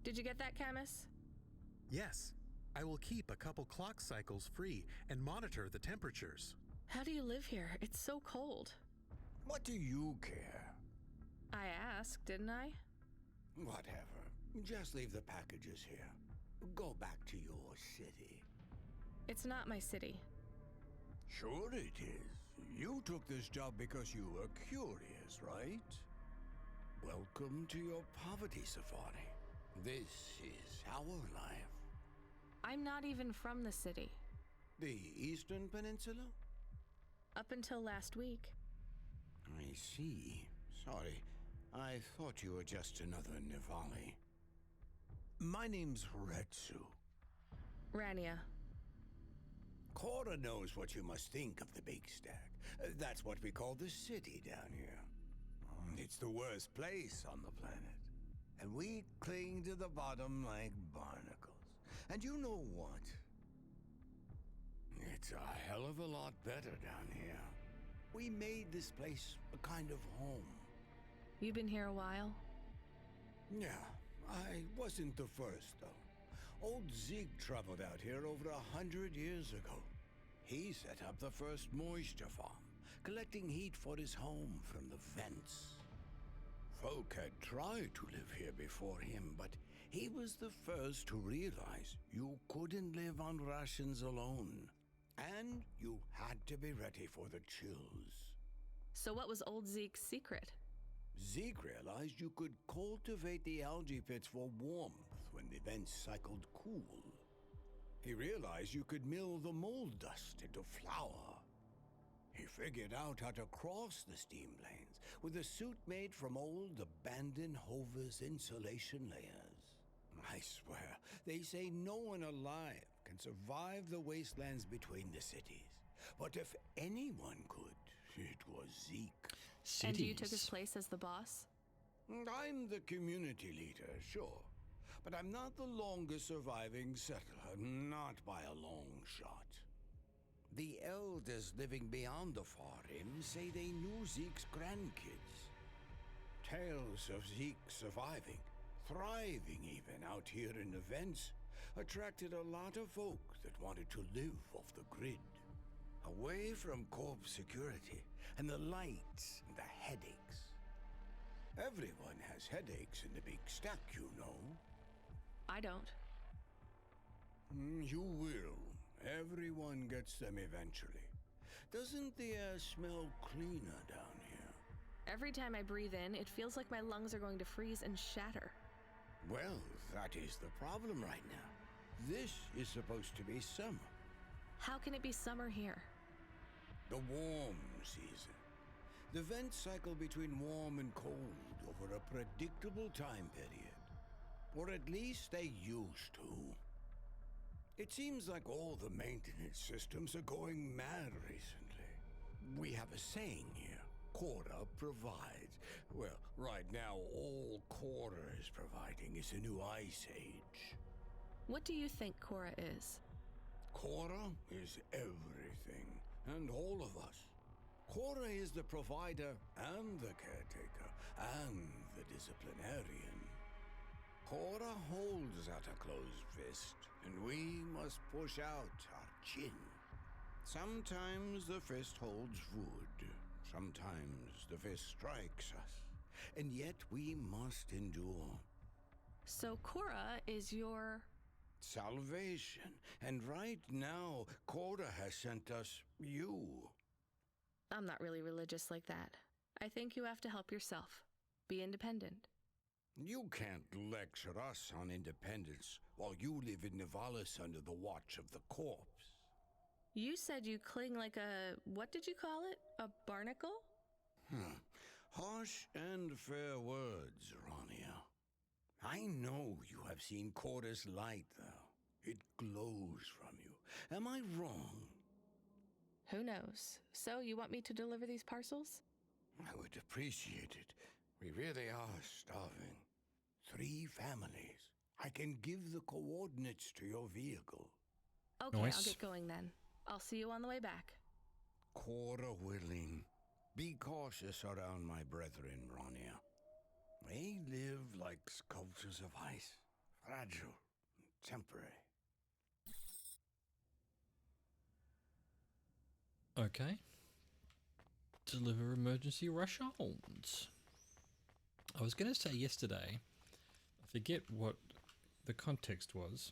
Did you get that, Camus? Yes. I will keep a couple clock cycles free and monitor the temperatures. How do you live here? It's so cold. What do you care? I asked, didn't I? Whatever. Just leave the packages here. Go back to your city. It's not my city. Sure it is. You took this job because you were curious, right? Welcome to your poverty safari. This is our life. I'm not even from the city. The Eastern Peninsula? Up until last week. I see. Sorry. I thought you were just another Nivali. My name's Retsu. Rania. Cora knows what you must think of the Big Stack. That's what we call the city down here. It's the worst place on the planet. And we cling to the bottom like barnacles. And you know what? It's a hell of a lot better down here. We made this place a kind of home. You've been here a while? Yeah, I wasn't the first, though. Old Zeke traveled out here over 100 years ago. He set up the first moisture farm, collecting heat for his home from the vents. Folk had tried to live here before him, but he was the first to realize you couldn't live on rations alone. And you had to be ready for the chills. So what was old Zeke's secret? Zeke realized you could cultivate the algae pits for warmth when the vents cycled cool. He realized you could mill the mold dust into flour. He figured out how to cross the steam lanes with a suit made from old abandoned Hover's insulation layers. I swear, they say no one alive can survive the wastelands between the cities. But if anyone could, it was Zeke. And you took his place as the boss? I'm the community leader, sure. But I'm not the longest surviving settler, not by a long shot. The elders living beyond the Farim say they knew Zeke's grandkids. Tales of Zeke surviving, thriving even out here in the vents, attracted a lot of folk that wanted to live off the grid. Away from Corp security and the lights and the headaches. Everyone has headaches in the Big Stack, you know. I don't. You will. Everyone gets them eventually. Doesn't the air smell cleaner down here? Every time I breathe in, it feels like my lungs are going to freeze and shatter. Well, that is the problem right now. This is supposed to be summer. How can it be summer here? The warm season. The vents cycle between warm and cold over a predictable time period. Or at least they used to. It seems like all the maintenance systems are going mad recently. We have a saying here, Cora provides. Well, right now all Cora is providing is a new ice age. What do you think Cora is? Cora is everything, and all of us. Cora is the provider and the caretaker and the disciplinarian. Cora holds out a closed fist, and we must push out our chin. Sometimes the fist holds wood, sometimes the fist strikes us, and yet we must endure. So Cora is your... salvation, and right now, Cora has sent us you. I'm not really religious like that. I think you have to help yourself. Be independent. You can't lecture us on independence while you live in Nivalis under the watch of the corpse. You said you cling like a... what did you call it? A barnacle? Harsh and fair words, Rania. I know you have seen Cora's light, though. It glows from you. Am I wrong? Who knows? So, you want me to deliver these parcels? I would appreciate it. We really are starving. 3 families. I can give the coordinates to your vehicle. Okay, I'll get going then. I'll see you on the way back. Cora willing. Be cautious around my brethren, Rania. They live like sculptures of ice. Fragile, temporary. Okay. Deliver emergency rations. I was going to say yesterday, I forget what the context was,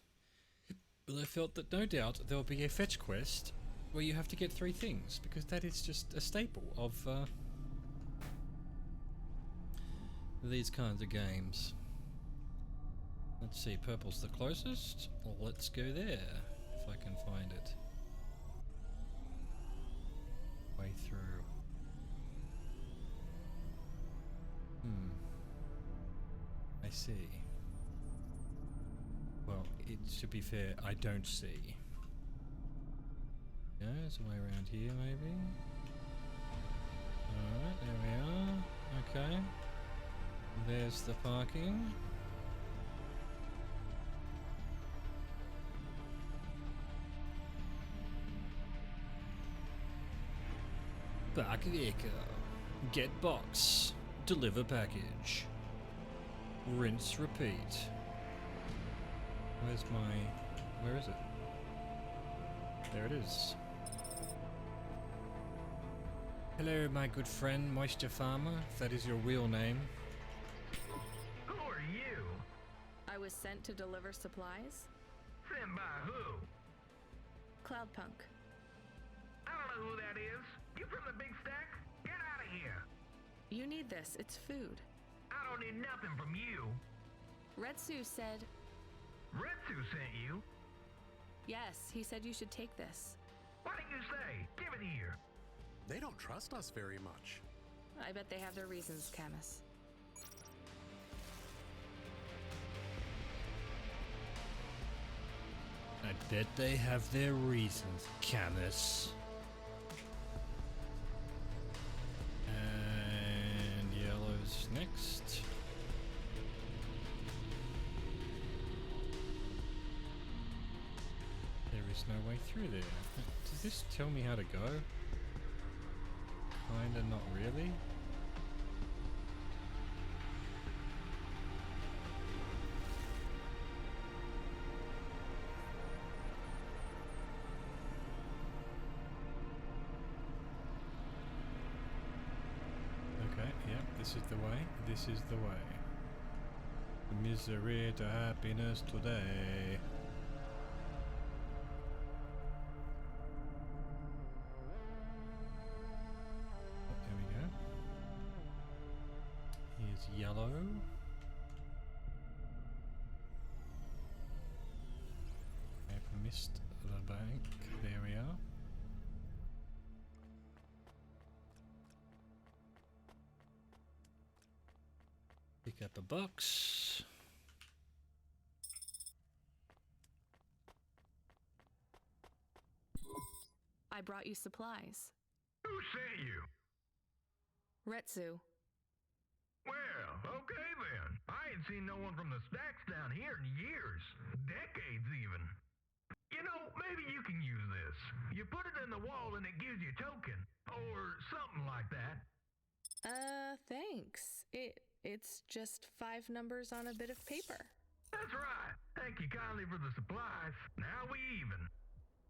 but I felt that no doubt there will be a fetch quest where you have to get 3 things, because that is just a staple of these kinds of games. Let's see, purple's the closest. Well, let's go there, if I can find it. Way through. I see. Well, to be fair, I don't see. Yeah, there's a way around here, maybe. Alright, there we are. Okay. There's the parking. Park vehicle. Get box. Deliver package. Rinse, repeat. Where is it? There it is. Hello, my good friend, Moisture Farmer, if that is your real name. Who are you? I was sent to deliver supplies. Sent by who? Cloudpunk. I don't know who that is. You from the big stack? Get out of here. You need this. It's food. I don't need nothing from you. Retsu said... Retsu sent you? Yes, he said you should take this. What did you say? Give it here. They don't trust us very much. I bet they have their reasons, Camus. I bet they have their reasons, Camus. And yellow's next. There is no way through there. Does this tell me how to go? Kinda, not really. Okay, yeah, this is the way. This is the way. Misery to happiness today. Yellow. I've missed the bank. There we are. Pick up a box. I brought you supplies. Who sent you? Retsu. Well, okay then. I ain't seen no one from the stacks down here in years. Decades even. You know, maybe you can use this. You put it in the wall and it gives you a token. Or something like that. Thanks. It's just 5 numbers on a bit of paper. That's right. Thank you kindly for the supplies. Now we even.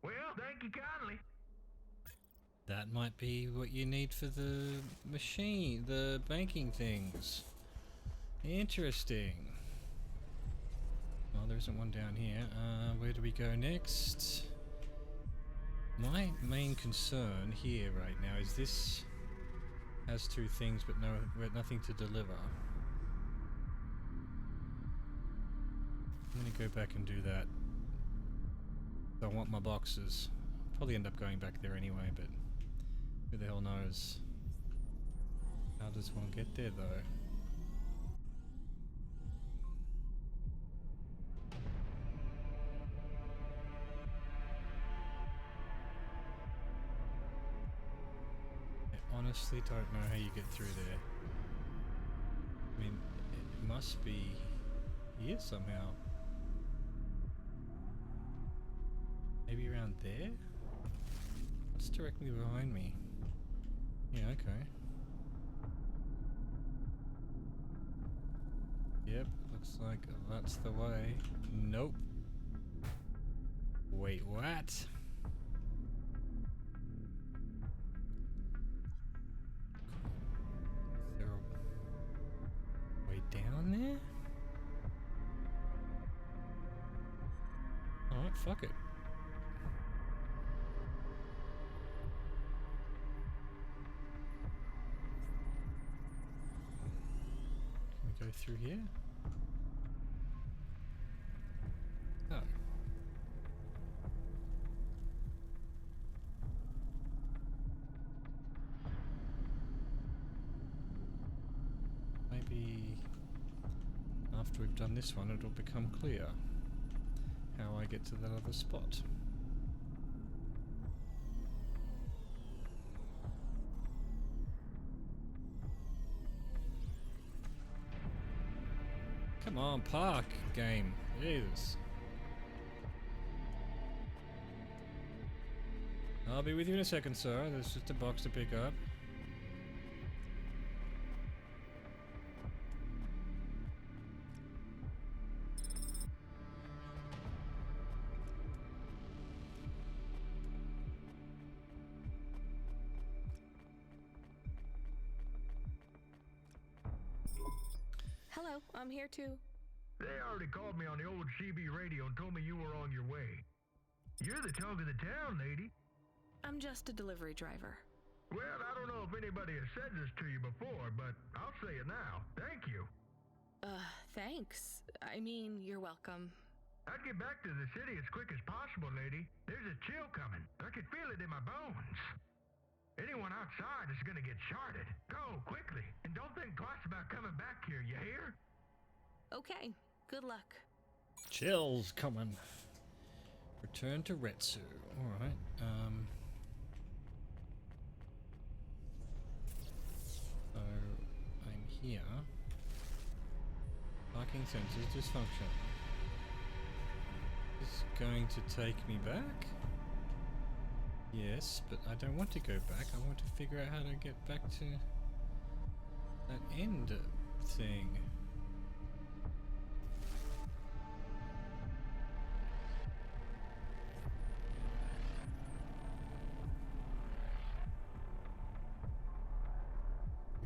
Well, thank you kindly. That might be what you need for the machine, the banking things. Interesting. Well, there isn't one down here. Where do we go next? My main concern here right now is this has 2 things but nothing to deliver. I'm gonna go back and do that. I want my boxes. Probably end up going back there anyway, but who the hell knows? How does one get there though? I honestly don't know how you get through there. I mean, it must be here somehow. Maybe around there? What's directly behind me? Yeah, okay. Yep, looks like that's the way. Nope. Wait, what? Is there a way down there? Alright, fuck it. Go through here? Oh. Maybe after we've done this one it'll become clear how I get to that other spot. Come on, park game. Jesus. I'll be with you in a second, sir. There's just a box to pick up. Hello, I'm here too. They already called me on the old CB radio and told me you were on your way. You're the talk of the town, lady. I'm just a delivery driver. Well, I don't know if anybody has said this to you before, but I'll say it now. Thank you. Thanks. I mean, you're welcome. I'd get back to the city as quick as possible, lady. There's a chill coming. I can feel it in my bones. Anyone outside is gonna get sharded. Go, quickly, and don't think twice about coming back here, you hear? Okay, good luck. Chill's coming. Return to Retsu. Alright, so I'm here. Parking sensors dysfunction. Is it going to take me back? Yes, but I don't want to go back. I want to figure out how to get back to that end thing.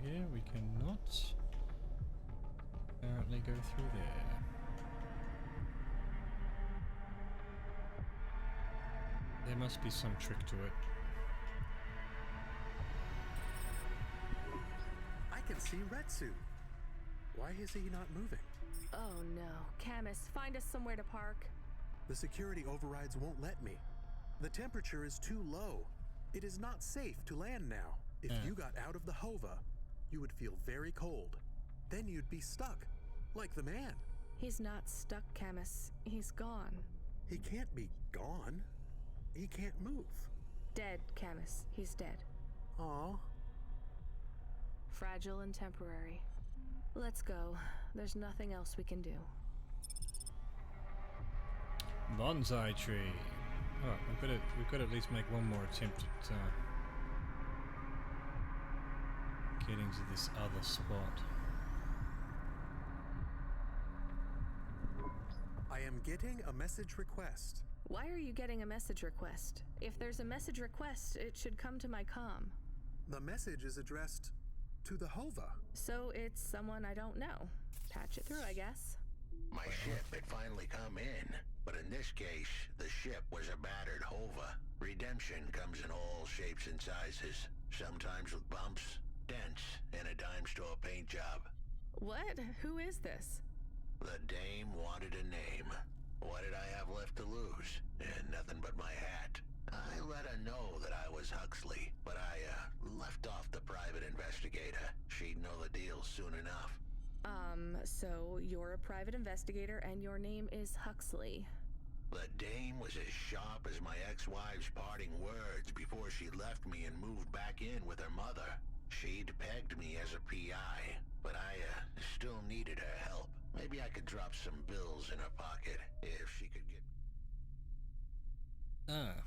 Here we cannot apparently go through there. There must be some trick to it. I can see Retsu. Why is he not moving? Oh no. Camus, find us somewhere to park. The security overrides won't let me. The temperature is too low. It is not safe to land now. If you got out of the Hova, you would feel very cold. Then you'd be stuck, like the man. He's not stuck, Camus. He's gone. He can't be gone. He can't move. Dead, Camus. He's dead. Aw. Fragile and temporary. Let's go. There's nothing else we can do. Bonsai tree. Alright, we've got to at least make one more attempt at getting to this other spot. I am getting a message request. Why are you getting a message request? If there's a message request, it should come to my comm. The message is addressed to the Hova. So it's someone I don't know. Patch it through, I guess. My ship had finally come in, but in this case, the ship was a battered Hova. Redemption comes in all shapes and sizes, sometimes with bumps, dents, and a dime store paint job. What? Who is this? The dame wanted a name. What did I have left to lose? Nothing but my hat. I let her know that I was Huxley, but I left off the private investigator. She'd know the deal soon enough. So you're a private investigator and your name is Huxley. The dame was as sharp as my ex-wife's parting words before she left me and moved back in with her mother. She'd pegged me as a PI, but I still needed her help. Maybe I could drop some bills in her pocket if she could get... Ah.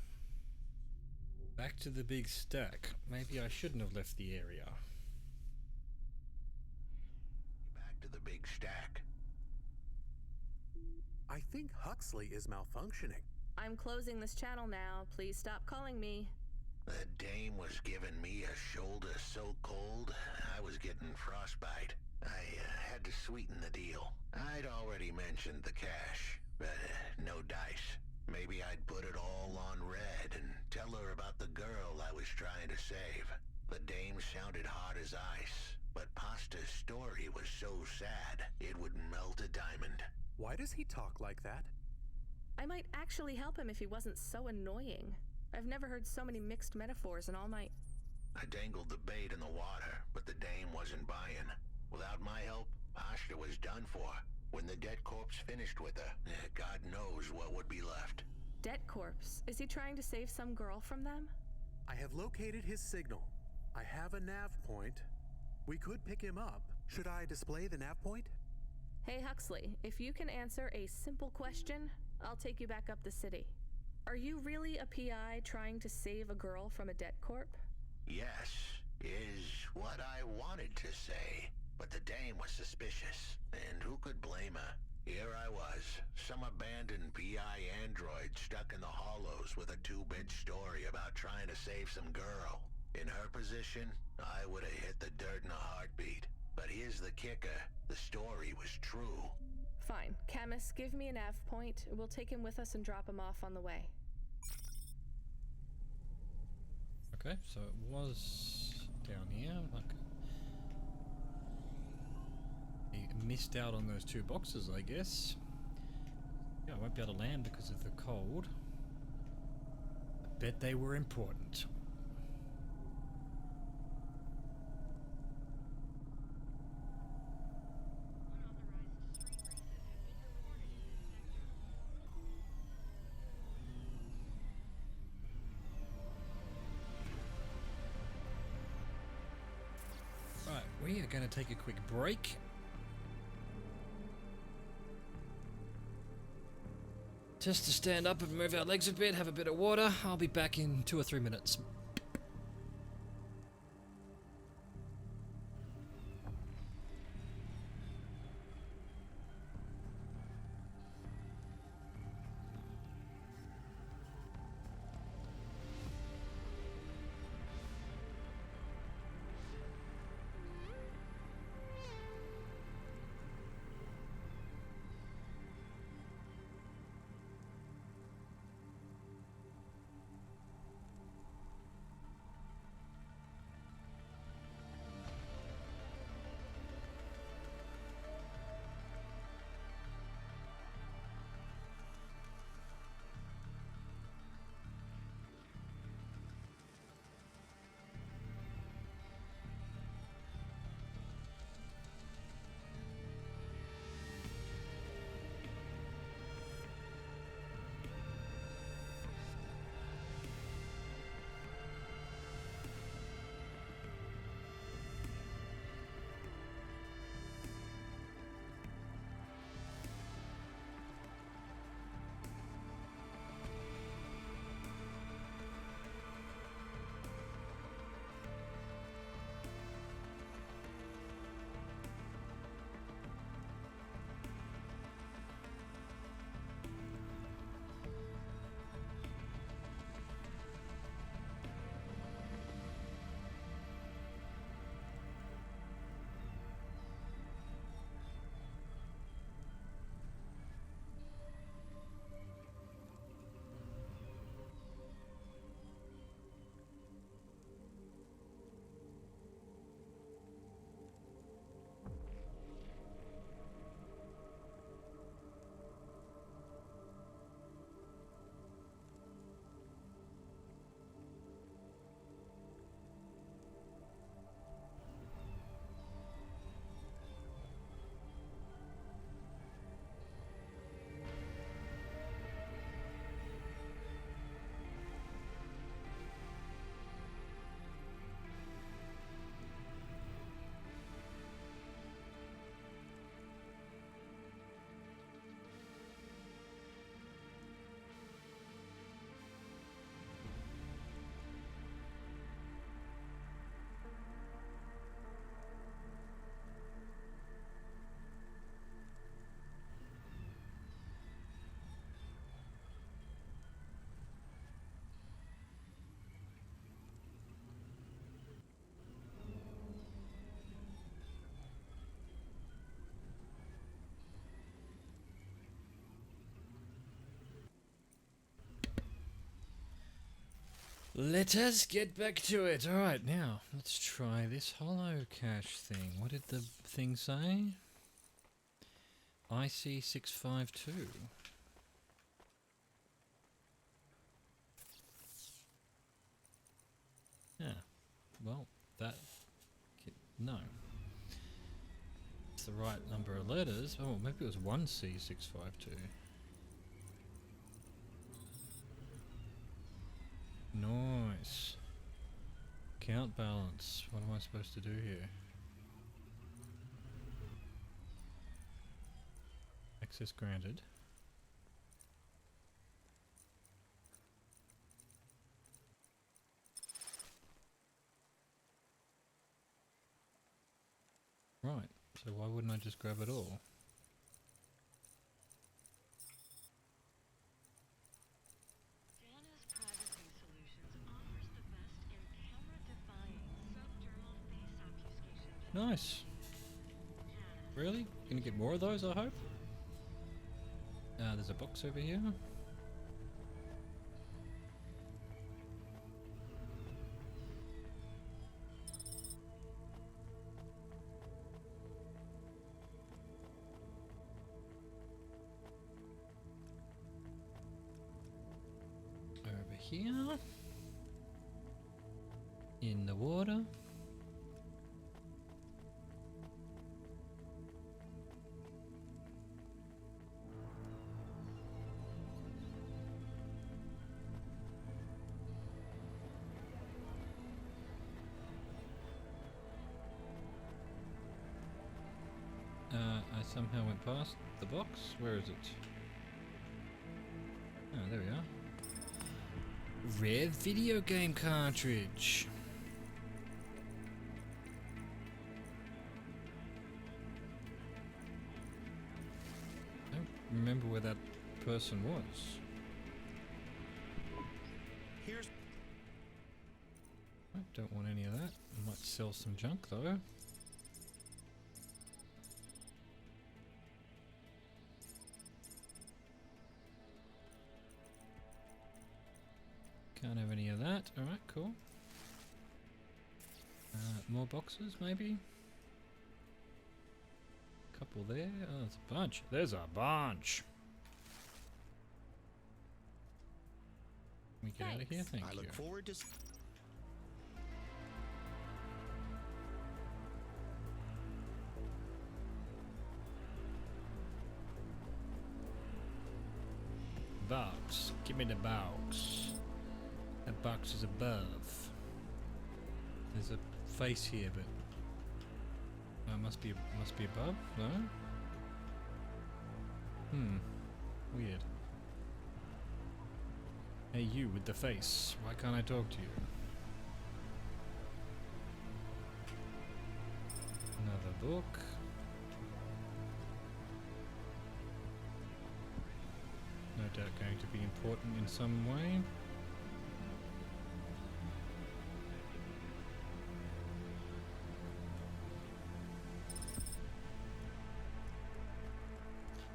Back to the big stack. Maybe I shouldn't have left the area. Back to the big stack. I think Huxley is malfunctioning. I'm closing this channel now. Please stop calling me. The dame was giving me a shoulder so cold, I was getting frostbite. I had to sweeten the deal. I'd already mentioned the cash, but no dice. Maybe I'd put it all on red and tell her about the girl I was trying to save. The dame sounded hard as ice, but Pasta's story was so sad it would melt a diamond. Why does he talk like that? I might actually help him if he wasn't so annoying. I've never heard so many mixed metaphors in all my... I dangled the bait in the water, but the dame wasn't buying. Without my help, Pasta was done for. When the dead corpse finished with her, God knows what would be left. Debt corpse. Is he trying to save some girl from them? I have located his signal. I have a nav point. We could pick him up. Should I display the nav point? Hey Huxley, if you can answer a simple question, I'll take you back up the city. Are you really a PI trying to save a girl from a debt corp? Yes, is what I wanted to say. But the dame was suspicious, and who could blame her? Here I was, some abandoned PI android stuck in the hollows with a 2-bit story about trying to save some girl. In her position, I would have hit the dirt in a heartbeat. But here's the kicker, the story was true. Fine. Camus, give me a nav point. We'll take him with us and drop him off on the way. Okay, so it was down here. Like, he missed out on those 2 boxes, I guess. Yeah, I won't be able to land because of the cold. I bet they were important. Right, we are going to take a quick break. Just to stand up and move our legs a bit, have a bit of water. I'll be back in 2 or 3 minutes. Let us get back to it. Alright, now, let's try this holo cache thing. What did the thing say? IC652. Yeah, well, that... no. It's the right number of letters. Oh, maybe it was 1C652. Nice. Count balance. What am I supposed to do here? Access granted. Right, so why wouldn't I just grab it all? Nice. Really? Gonna get more of those, I hope? There's a box over here. Over here. In the water. I somehow went past the box. Where is it? Oh, there we are. Rare video game cartridge. I don't remember where that person was. Here's... I don't want any of that. I might sell some junk though. Can't have any of that. Alright, cool. More boxes, maybe? Couple there. Oh, there's a bunch. There's a bunch. Can we get out of here? Thank you. I look forward to... Box. Give me the box. That box is above. There's a face here, but must be above. No. Weird. Hey, you with the face. Why can't I talk to you? Another book. No doubt going to be important in some way.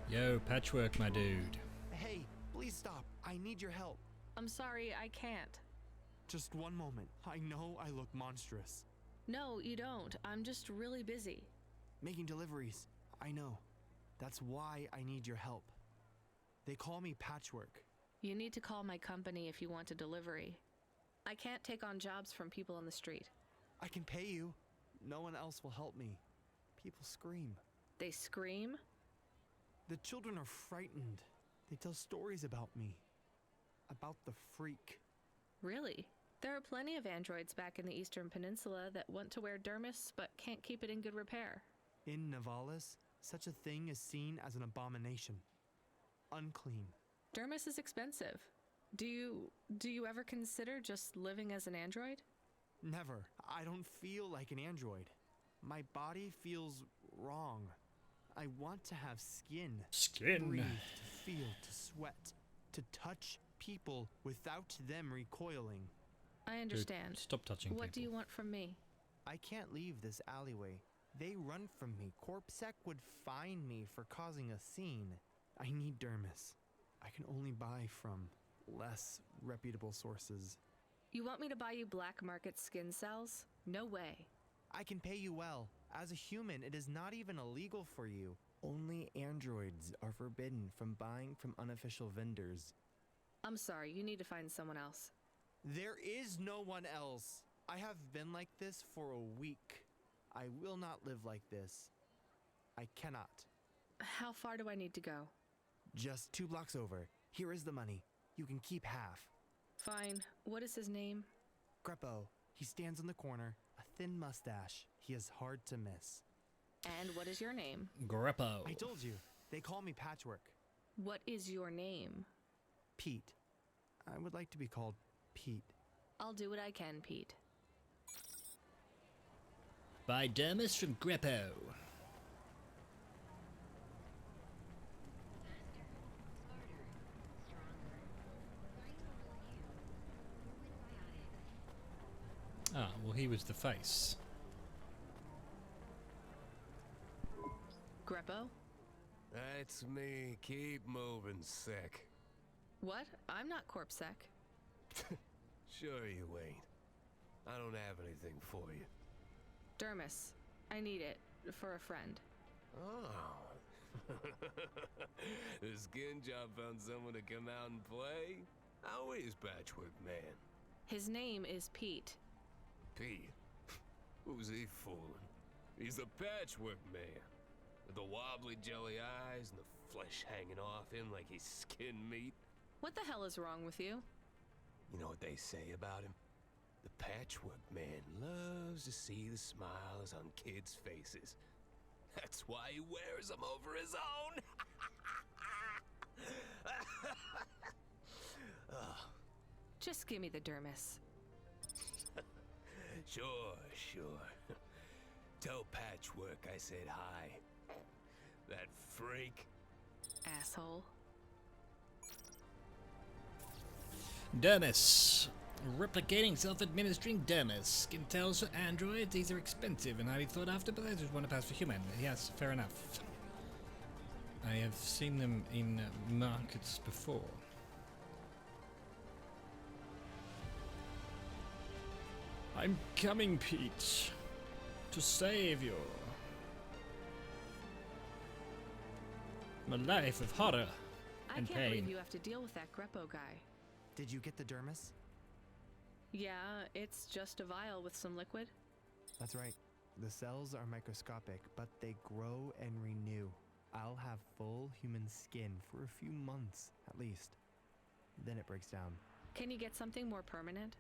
Yo, Patchwork, my dude. Hey, please stop. I need your help. I'm sorry, I can't. Just one moment. I know I look monstrous. No, you don't. I'm just really busy. Making deliveries. I know. That's why I need your help. They call me Patchwork. You need to call my company if you want a delivery. I can't take on jobs from people on the street. I can pay you. No one else will help me. People scream. They scream? The children are frightened. They tell stories about me. About the freak. Really? There are plenty of androids back in the Eastern Peninsula that want to wear dermis but can't keep it in good repair. In Nivalis, such a thing is seen as an abomination. Unclean. Dermis is expensive. Do you ever consider just living as an android? Never. I don't feel like an android. My body feels wrong. I want to have skin. Skin. Breathe, to feel, to sweat, to touch people without them recoiling. I understand. Dude, stop touching What people. do you want from me? I can't leave this alleyway. They run from me. Corpsec would fine me for causing a scene. I need dermis. I can only buy from less reputable sources. You want me to buy you black market skin cells? No way. I can pay you well. As a human, it is not even illegal for you. Only androids are forbidden from buying from unofficial vendors. I'm sorry, you need to find someone else. There is no one else. I have been like this for a week. I will not live like this. I cannot. How far do I need to go? Just 2 blocks over. Here is the money. You can keep half. Fine. What is his name? Greppo. He stands in the corner, a thin mustache. He is hard to miss. And what is your name? Greppo. I told you. They call me Patchwork. What is your name? Pete. I would like to be called Pete. I'll do what I can, Pete. By Dermis from Greppo. Ah, well, he was the face. Greppo? That's me. Keep moving, sick. What? I'm not corpsec. Sure you ain't. I don't have anything for you. Dermis. I need it. For a friend. Oh. The skin job found someone to come out and play? How is Patchwork Man? His name is Pete. Pete? Who's he fooling? He's the Patchwork Man. With the wobbly jelly eyes and the flesh hanging off him like he's skin meat. What the hell is wrong with you? You know what they say about him? The Patchwork Man loves to see the smiles on kids' faces. That's why he wears them over his own. Just give me the Dermis. Sure. Tell Patchwork I said hi. That freak. Asshole. Dermis. Replicating self-administering Dermis. Skin cells for androids. These are expensive and highly sought after, but those want to pass for human. Yes, fair enough. I have seen them in markets before. I'm coming, Pete, to save you. My life of horror and I can't pain. believe you have to deal with that Greppo guy. Did you get the Dermis? Yeah, it's just a vial with some liquid. That's right. The cells are microscopic, but they grow and renew. I'll have full human skin for a few months, at least. Then it breaks down. Can you get something more permanent?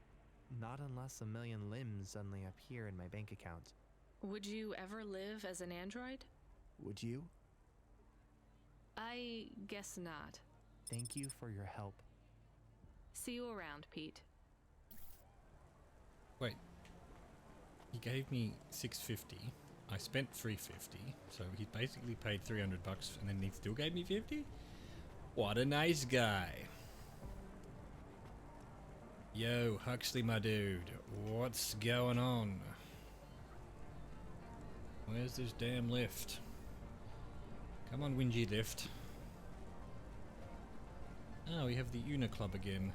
Not unless a million limbs suddenly appear in my bank account. Would you ever live as an android? Would you? I guess not. Thank you for your help. See you around, Pete. Wait. He gave me $650. I spent $350, so he basically paid $300, and then he still gave me $50? What a nice guy. Yo, Huxley, my dude. What's going on? Where's this damn lift? Come on, Wingy lift. Oh, we have the Uniclub again.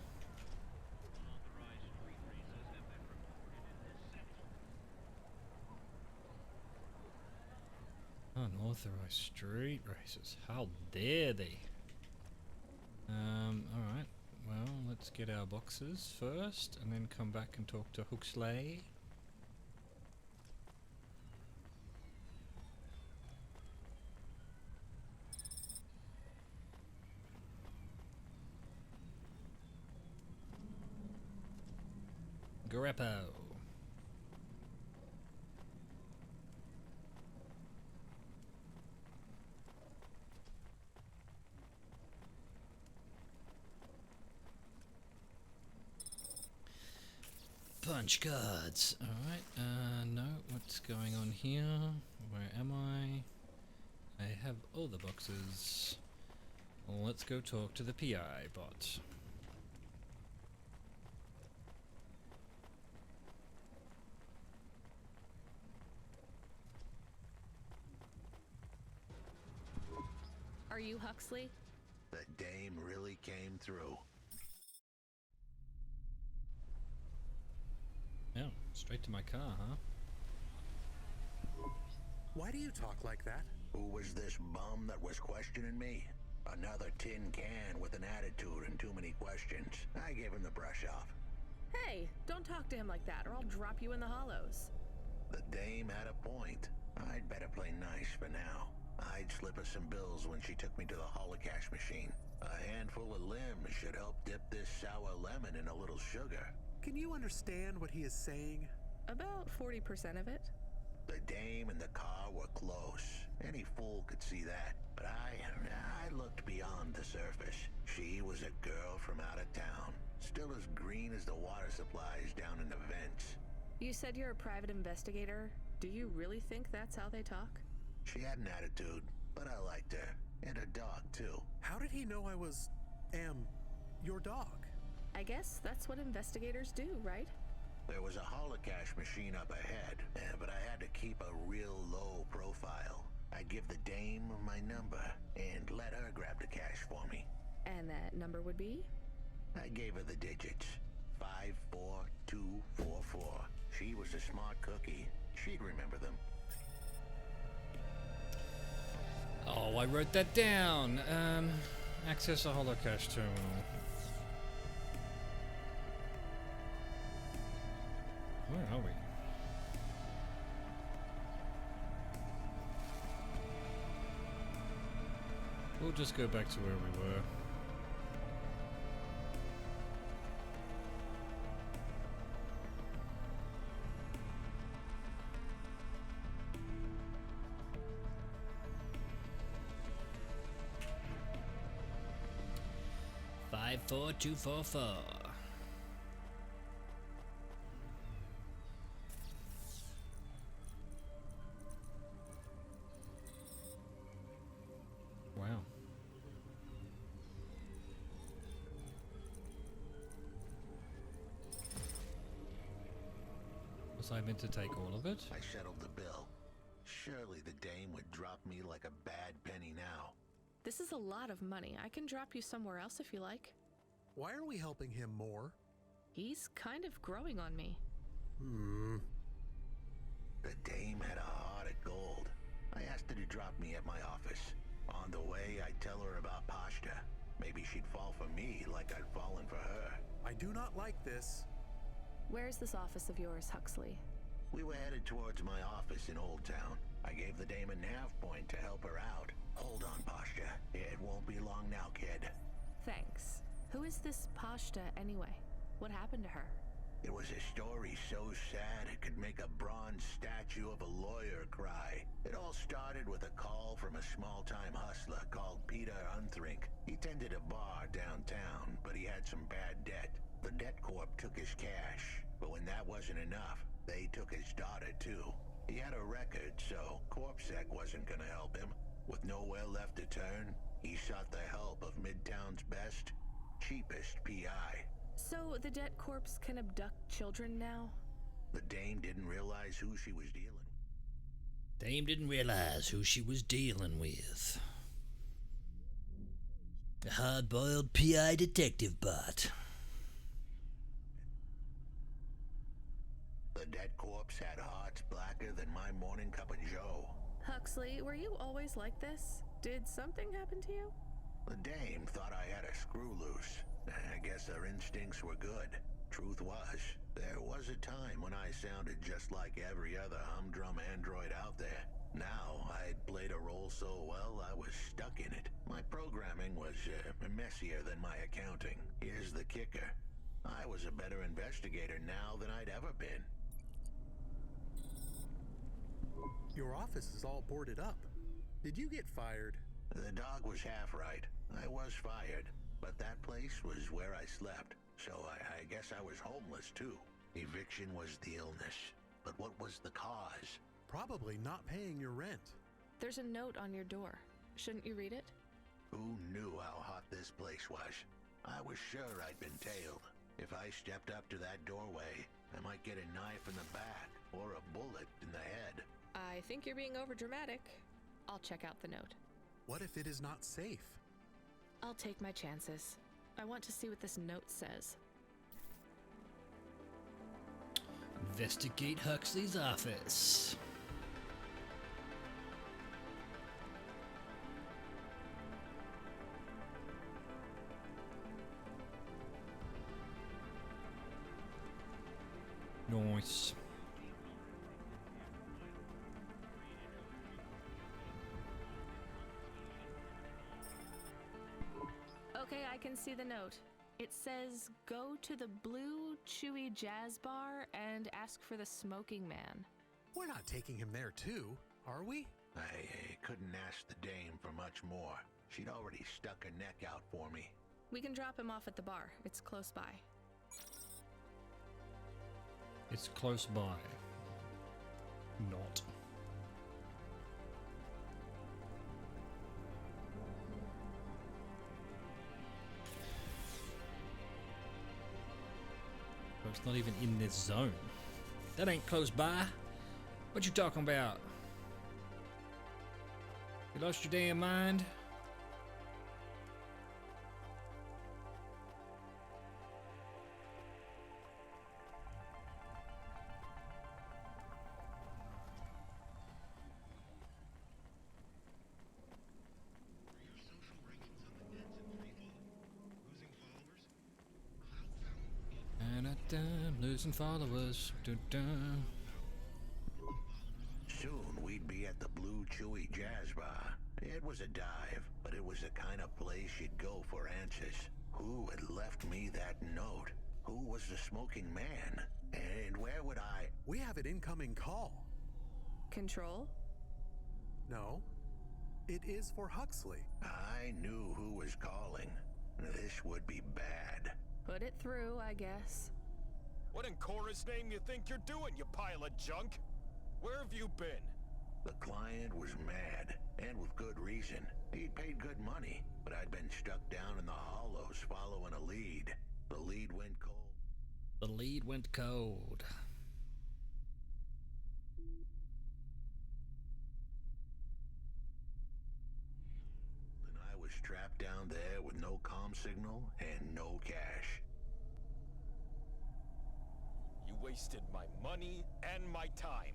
Unauthorized street races. How dare they? Alright. Well, let's get our boxes first, and then come back and talk to Huxley. Greppo. Punch cards. Alright, no, what's going on here? Where am I? I have all the boxes. Let's go talk to the PI bot. Are you Huxley? The dame really came through. Straight to my car, huh? Why do you talk like that? Who was this bum that was questioning me? Another tin can with an attitude and too many questions. I gave him the brush off. Hey, don't talk to him like that, or I'll drop you in the hollows. The dame had a point. I'd better play nice for now. I'd slip her some bills when she took me to the holocash machine. A handful of limbs should help dip this sour lemon in a little sugar. Can you understand what he is saying? About 40% of it. The dame and the car were close. Any fool could see that. But I looked beyond the surface. She was a girl from out of town. Still as green as the water supplies down in the vents. You said you're a private investigator. Do you really think that's how they talk? She had an attitude, but I liked her. And her dog, too. How did he know I was... your dog? I guess that's what investigators do, right? There was a holocash machine up ahead, but I had to keep a real low profile. I'd give the dame my number and let her grab the cash for me. And that number would be? I gave her the digits. 54244. She was a smart cookie. She'd remember them. Oh, I wrote that down. Access a holocash terminal. Where are we? We'll just go back to where we were. Five, 4, 2, 4, 4. Wow. Was I meant to take all of it? I settled the bill. Surely the dame would drop me like a bad penny now. This is a lot of money. I can drop you somewhere else if you like. Why are we helping him more? He's kind of growing on me. The dame had a heart of gold. I asked her to drop me at my office. On the way, I'd tell her about Pashta. Maybe she'd fall for me like I'd fallen for her. I do not like this. Where's this office of yours, Huxley? We were headed towards my office in Old Town. I gave the dame a nav point to help her out. Hold on, Pashta. It won't be long now, kid. Thanks. Who is this Pashta anyway? What happened to her? It was a story so sad it could make a bronze statue of a lawyer cry. It all started with a call from a small-time hustler called Peter Unthrink. He tended a bar downtown, but he had some bad debt. The debt corp took his cash, but when that wasn't enough, they took his daughter too. He had a record, so CorpSec wasn't gonna help him. With nowhere left to turn, he sought the help of Midtown's best, cheapest PI. So the debt corps can abduct children now? The dame didn't realize who she was dealing with. Dame didn't realize who she was dealing with. A hard-boiled PI detective bot. The debt corps had hearts blacker than my morning cup of joe. Huxley, were you always like this? Did something happen to you? The dame thought I had a screw loose. I guess her instincts were good. Truth was, there was a time when I sounded just like every other humdrum android out there. Now, I'd played a role so well I was stuck in it. My programming was messier than my accounting. Here's the kicker. I was a better investigator now than I'd ever been. Your office is all boarded up. Did you get fired? The dog was half right. I was fired, but that place was where I slept, so I guess I was homeless too. Eviction was the illness, but what was the cause? Probably not paying your rent. There's a note on your door. Shouldn't you read it? Who knew how hot this place was? I was sure I'd been tailed. If I stepped up to that doorway, I might get a knife in the back or a bullet in the head. I think you're being overdramatic. I'll check out the note. What if it is not safe? I'll take my chances. I want to see what this note says. Investigate Huxley's office. Nice. Okay, I can see the note. It says, go to the Blue Chewy Jazz Bar and ask for the Smoking Man. We're not taking him there too, are we? I couldn't ask the dame for much more. She'd already stuck her neck out for me. We can drop him off at the bar. It's close by. It's close by. Not. But it's not even in this zone. That ain't close by. What you talking about? You lost your damn mind? Losing followers. Dun-dun. Soon we'd be at the Blue Chewy Jazz Bar. It was a dive, but it was the kind of place you'd go for answers. Who had left me that note? Who was the smoking man? And where would I... We have an incoming call. Control? No. It is for Huxley. I knew who was calling. This would be bad. Put it through, I guess. What in Cora's name you think you're doing, you pile of junk? Where have you been? The client was mad, and with good reason. He'd paid good money, but I'd been stuck down in the hollows following a lead. The lead went cold. The lead went cold. And I was trapped down there with no comm signal and no cash. You wasted my money and my time.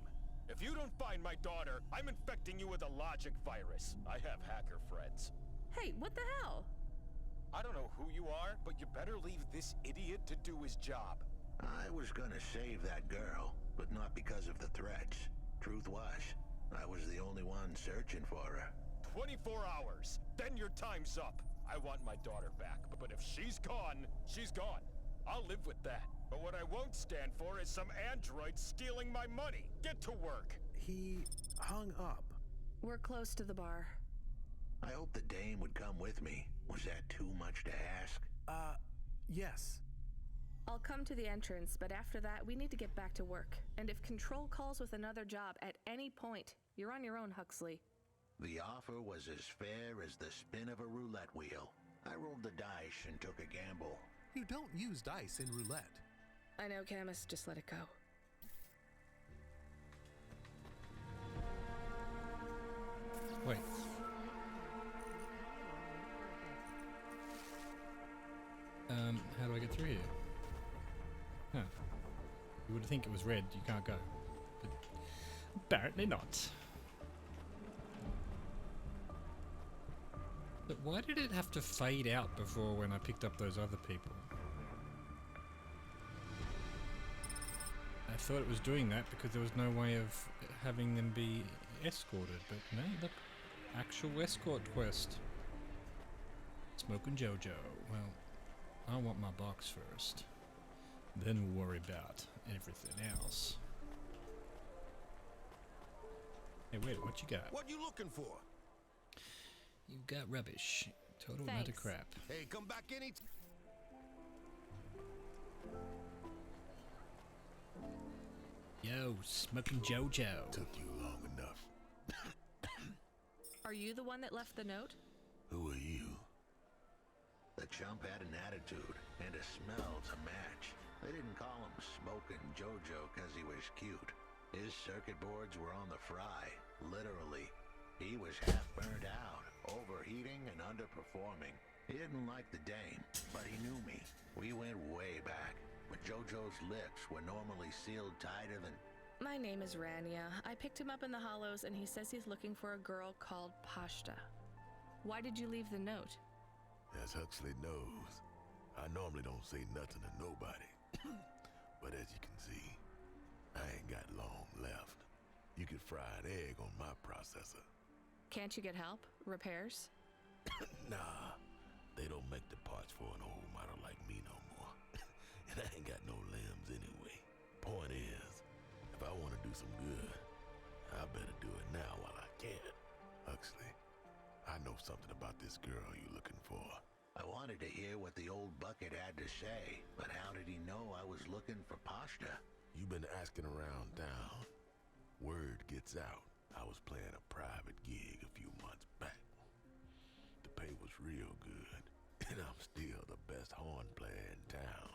If you don't find my daughter, I'm infecting you with a logic virus. I have hacker friends. Hey, what the hell? I don't know who you are, but you better leave this idiot to do his job. I was gonna save that girl, but not because of the threats. Truth was, I was the only one searching for her. 24 hours, then your time's up. I want my daughter back, but if she's gone, she's gone. I'll live with that. But what I won't stand for is some android stealing my money. Get to work. He hung up. We're close to the bar. I hope the dame would come with me. Was that too much to ask? Yes. I'll come to the entrance, but after that, we need to get back to work. And if Control calls with another job at any point, you're on your own, Huxley. The offer was as fair as the spin of a roulette wheel. I rolled the dice and took a gamble. You don't use dice in roulette. I know, Camus. Just let it go. Wait. How do I get through here? Huh. You would think it was red, you can't go. But apparently not. But why did it have to fade out before when I picked up those other people? I thought it was doing that because there was no way of having them be escorted, but no, look, actual escort quest. Smoking Jojo. Well, I want my box first. Then we'll worry about everything else. Hey, wait, what you got? What you looking for? You got rubbish. Total Thanks. nut of crap. Hey, come back any. Yo, Smoking Jojo. Took you long enough. Are you the one that left the note? Who are you? The chump had an attitude and a smell to match. They didn't call him Smoking Jojo because he was cute. His circuit boards were on the fry, literally. He was half burned out, overheating and underperforming. He didn't like the dame, but he knew me. We went way back. but Jojo's lips were normally sealed tighter than... My name is Rania. I picked him up in the Hollows, and he says he's looking for a girl called Pashta. Why did you leave the note? As Huxley knows, I normally don't say nothing to nobody. But as you can see, I ain't got long left. You could fry an egg on my processor. Can't you get help? Repairs? Nah, they don't make the parts for an old model like me no more. And I ain't got no limbs anyway. Point is, if I want to do some good, I better do it now while I can. Huxley, I know something about this girl you're looking for. I wanted to hear what the old bucket had to say, but how did he know I was looking for Pashta? You've been asking around town. Word gets out. I was playing a private gig a few months back. The pay was real good, and I'm still the best horn player in town.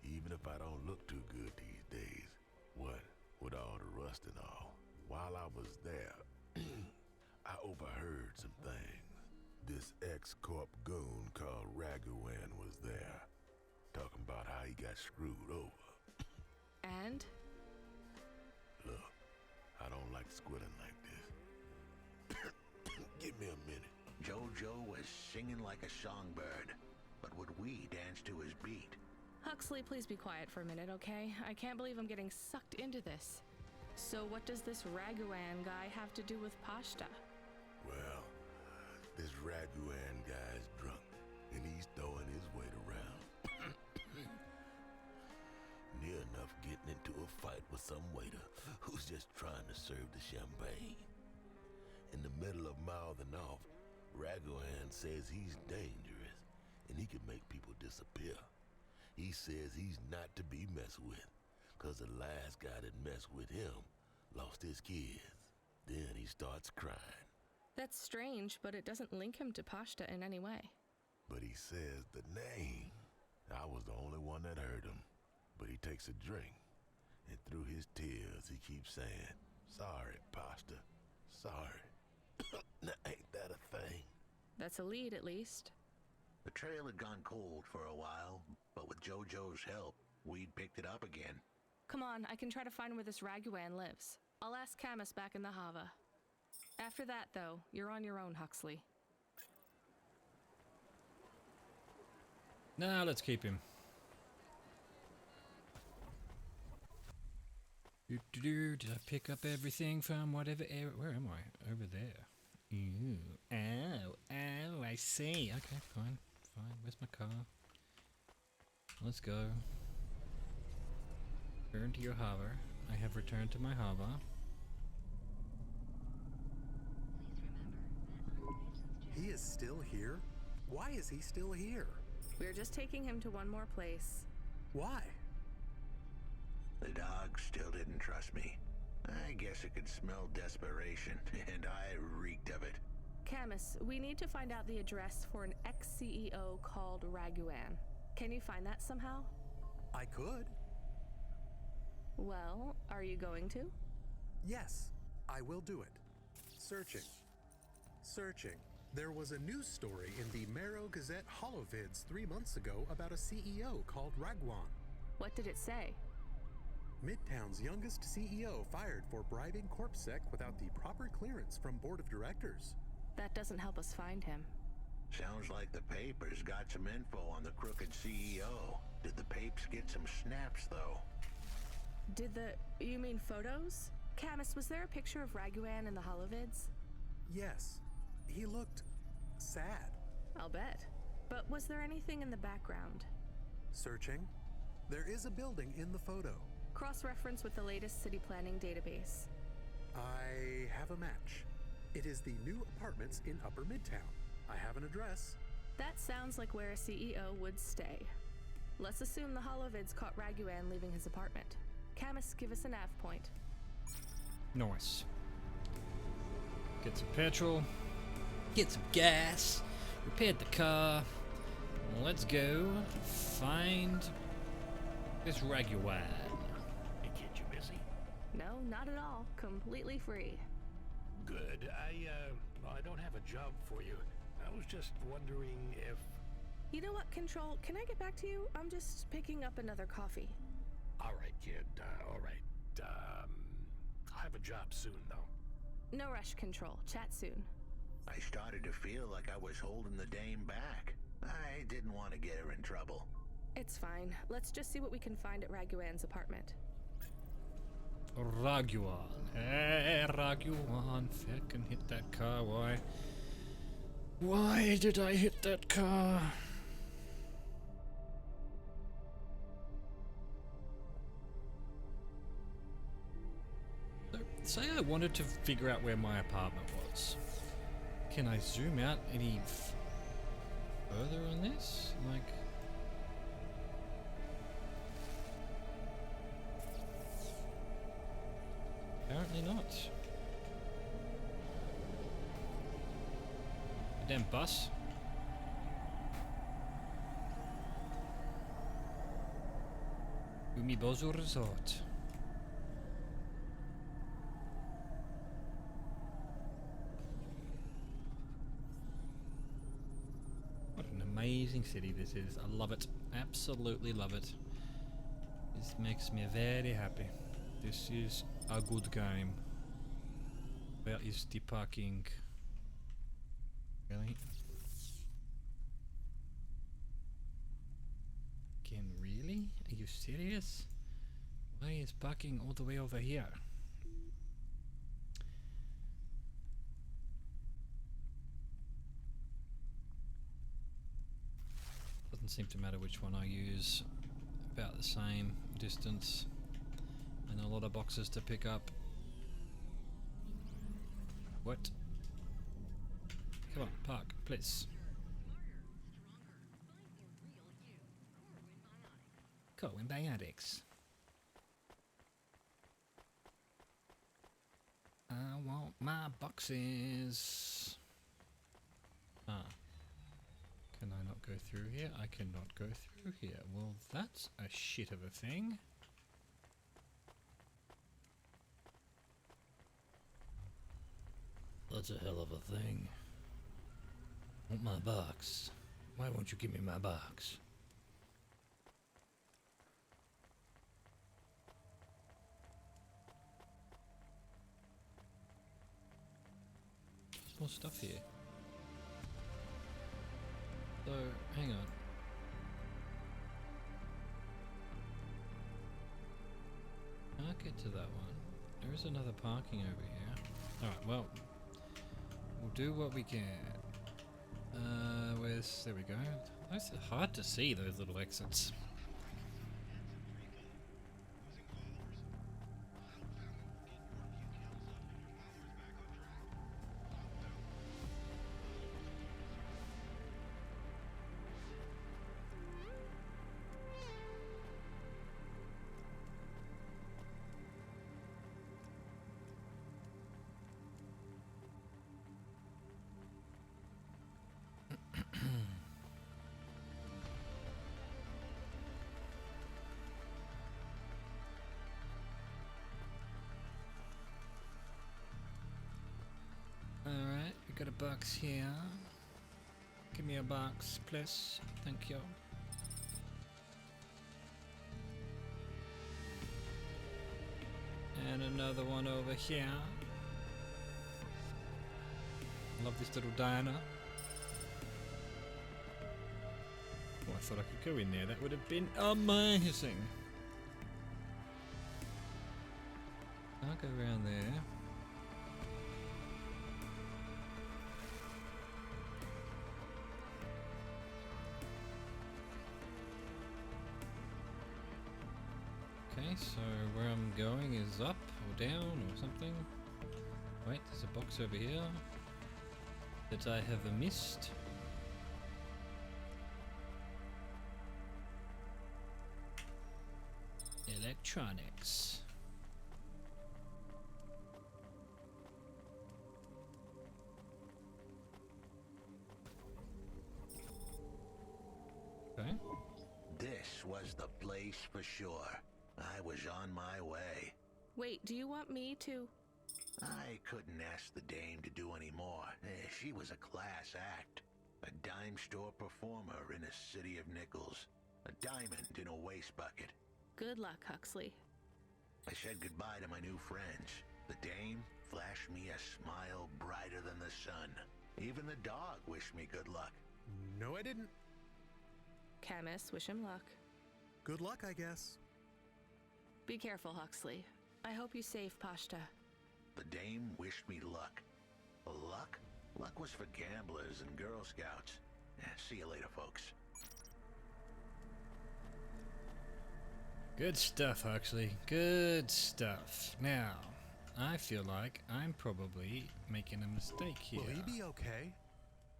Even if I don't look too good these days. What with all the rust and all. While I was there, I overheard some things. This ex-corp goon called Raguan was there, talking about how he got screwed over. And? Look, I don't like squilling like this. Give me a minute. Jojo was singing like a songbird, but would we dance to his beat? Huxley, please be quiet for a minute, okay? I can't believe I'm getting sucked into this. So what does this Raguan guy have to do with Pashta? Well, this Raguan guy's drunk, and he's throwing his weight around. Near enough getting into a fight with some waiter who's just trying to serve the champagne. In the middle of mouthing off, Raguan says he's dangerous, and he can make people disappear. He says he's not to be messed with, cause the last guy that messed with him lost his kids. Then he starts crying. That's strange, but it doesn't link him to Pashta in any way. But he says the name. I was the only one that heard him. But he takes a drink, and through his tears he keeps saying, "Sorry, Pashta, sorry." Now, ain't that a thing? That's a lead, at least. The trail had gone cold for a while, but with Jojo's help, we'd picked it up again. Come on, I can try to find where this Raguan lives. I'll ask Camus back in the Hava. After that, though, you're on your own, Huxley. Nah, let's keep him. Did I pick up everything from whatever area? Where am I? Over there. Ew. Ow, I see. Okay, fine. Where's my car? Let's go. Return to your hover. I have returned to my hover. He is still here? Why is he still here? We're just taking him to one more place. Why? The dog still didn't trust me. I guess it could smell desperation, and I reeked of it. Camus, we need to find out the address for an ex-CEO called Raguan. Can you find that somehow? I could. Well, are you going to? Yes, I will do it. Searching. There was a news story in the Marrow Gazette Holovids 3 months ago about a CEO called Raguan. What did it say? Midtown's youngest CEO fired for bribing CorpSec without the proper clearance from board of directors. That doesn't help us find him. Sounds like the papers got some info on the crooked CEO. Did the papes get some snaps, though? You mean photos? Camus, was there a picture of Raguan in the Holovids? Yes. He looked sad. I'll bet. But was there anything in the background? Searching. There is a building in the photo. Cross-reference with the latest city planning database. I have a match. It is the new apartments in Upper Midtown. I have an address. That sounds like where a CEO would stay. Let's assume the Holovids caught Raguan leaving his apartment. Camus, give us a nav point. Nice. Get some petrol. Get some gas. Repaired the car. Let's go find this Raguan. Kid, you busy? No, not at all. Completely free. Good. I don't have a job for you. I was just wondering if... You know what, Control? Can I get back to you? I'm just picking up another coffee. All right, kid. All right. I'll have a job soon, though. No rush, Control. Chat soon. I started to feel like I was holding the dame back. I didn't want to get her in trouble. It's fine. Let's just see what we can find at Raguan's apartment. Raguan. Hey, Raguan. Fucking hit that car. Why? Why did I hit that car? So, say I wanted to figure out where my apartment was. Can I zoom out any further on this? Like... apparently not. Damn bus. Umibozu Resort. What an amazing city this is. I love it. Absolutely love it. This makes me very happy. This is a good game. Where is the parking? Really? Again, really? Are you serious? Why is parking all the way over here? Doesn't seem to matter which one I use. About the same distance. And a lot of boxes to pick up. What? Come on, park, please. Cohen Biotics. I want my boxes. Ah. Can I not go through here? I cannot go through here. Well, that's a shit of a thing. That's a hell of a thing. Want my box? Why won't you give me my box? There's more stuff here. So, hang on. Can't get to that one. There is another parking over here. Alright, well. We'll do what we can. There we go. It's hard to see those little exits. Alright, we got a box here. Give me a box, please. Thank you. And another one over here. Love this little diner. Oh, I thought I could go in there. That would have been amazing. I'll go around there. Okay, so where I'm going is up or down or something. Wait, there's a box over here that I have missed. Electronics. Okay. This was the place for sure. I was on my way. Wait, do you want me to? I couldn't ask the dame to do any more. She was a class act. A dime store performer in a city of nickels. A diamond in a waste bucket. Good luck, Huxley. I said goodbye to my new friends. The dame flashed me a smile brighter than the sun. Even the dog wished me good luck. No, I didn't. Camus, wish him luck. Good luck, I guess. Be careful, Huxley. I hope you save Pashta. The dame wished me luck. Luck? Luck was for gamblers and Girl Scouts. See you later, folks. Good stuff, Huxley. Good stuff. Now, I feel like I'm probably making a mistake here. Will he be okay?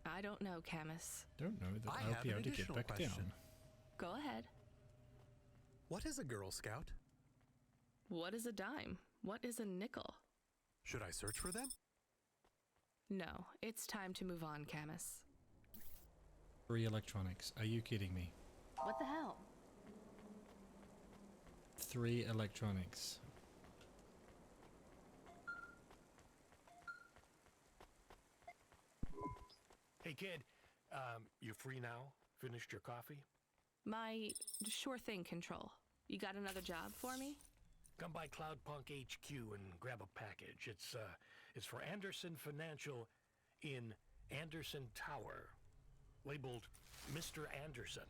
I don't know, Camus. Don't know that I I'll have be an able to get additional back question. down. Go ahead. What is a Girl Scout? What is a dime? What is a nickel? Should I search for them? No, it's time to move on, Camus. 3 electronics. Are you kidding me? What the hell? 3 electronics. Hey, kid, you free now? Finished your coffee? My sure thing control. You got another job for me? Come by Cloudpunk HQ and grab a package. It's for Anderson Financial in Anderson Tower, labeled Mr. Anderson.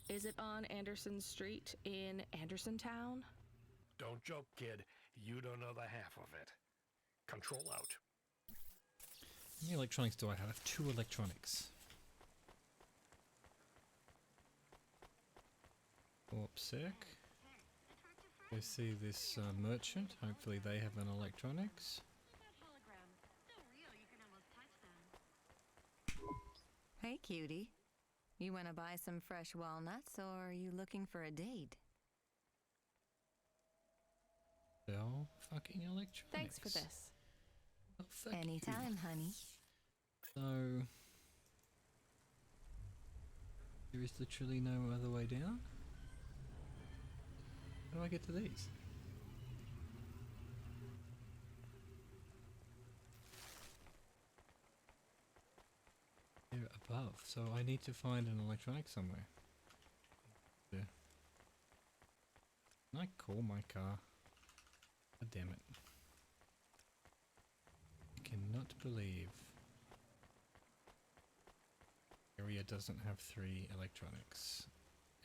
Is it on Anderson Street in Andersontown? Don't joke, kid. You don't know the half of it. Control out. How many electronics do I have? I have 2 electronics. Oh, sec. I see this merchant. Hopefully they have an electronics. Hey, cutie. You want to buy some fresh walnuts, or are you looking for a date? Sell fucking electronics. Thanks for this. Oh, fuck Anytime, honey. So there is literally no other way down. How do I get to these? They're above, so I need to find an electronic somewhere. Yeah. Can I call my car? God damn it. I cannot believe area doesn't have 3 electronics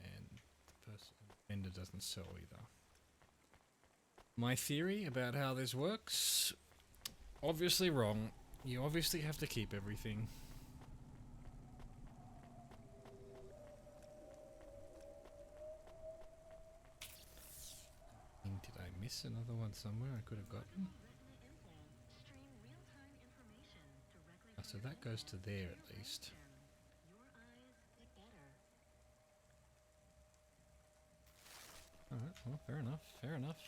and the person vendor doesn't sell either. My theory about how this works, obviously wrong. You obviously have to keep everything. Did I miss another one somewhere I could have gotten? Oh, so that goes to there at least. Alright, well, fair enough, fair enough.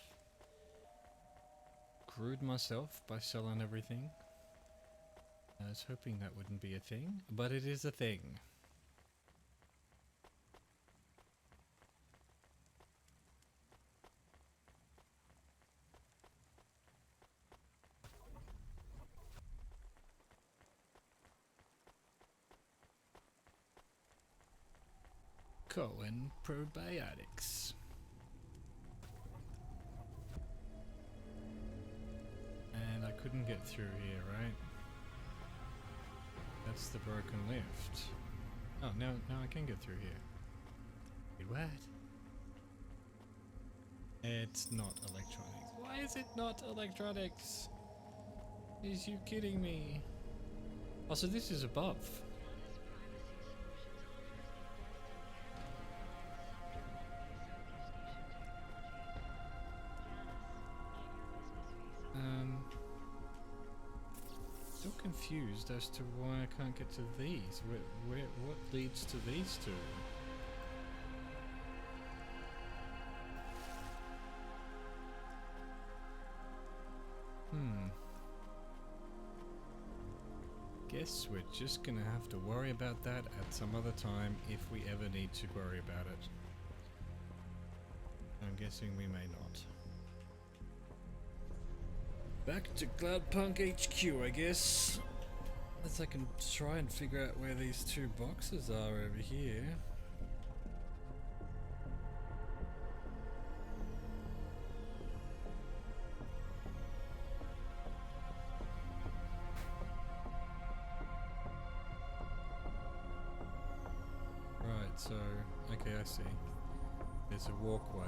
Screwed myself by selling everything. I was hoping that wouldn't be a thing, but it is a thing. Cohen Probiotics. And I couldn't get through here, right? That's the broken lift. Oh, now I can get through here. Wait, what? It's not electronics. Why is it not electronics? Is you kidding me? Oh, so this is above. Still confused as to why I can't get to these. What leads to these two? Guess we're just gonna have to worry about that at some other time if we ever need to worry about it. I'm guessing we may not. Back to Cloudpunk HQ, I guess. Unless I can try and figure out where these two boxes are over here. Right, so, okay, I see. There's a walkway.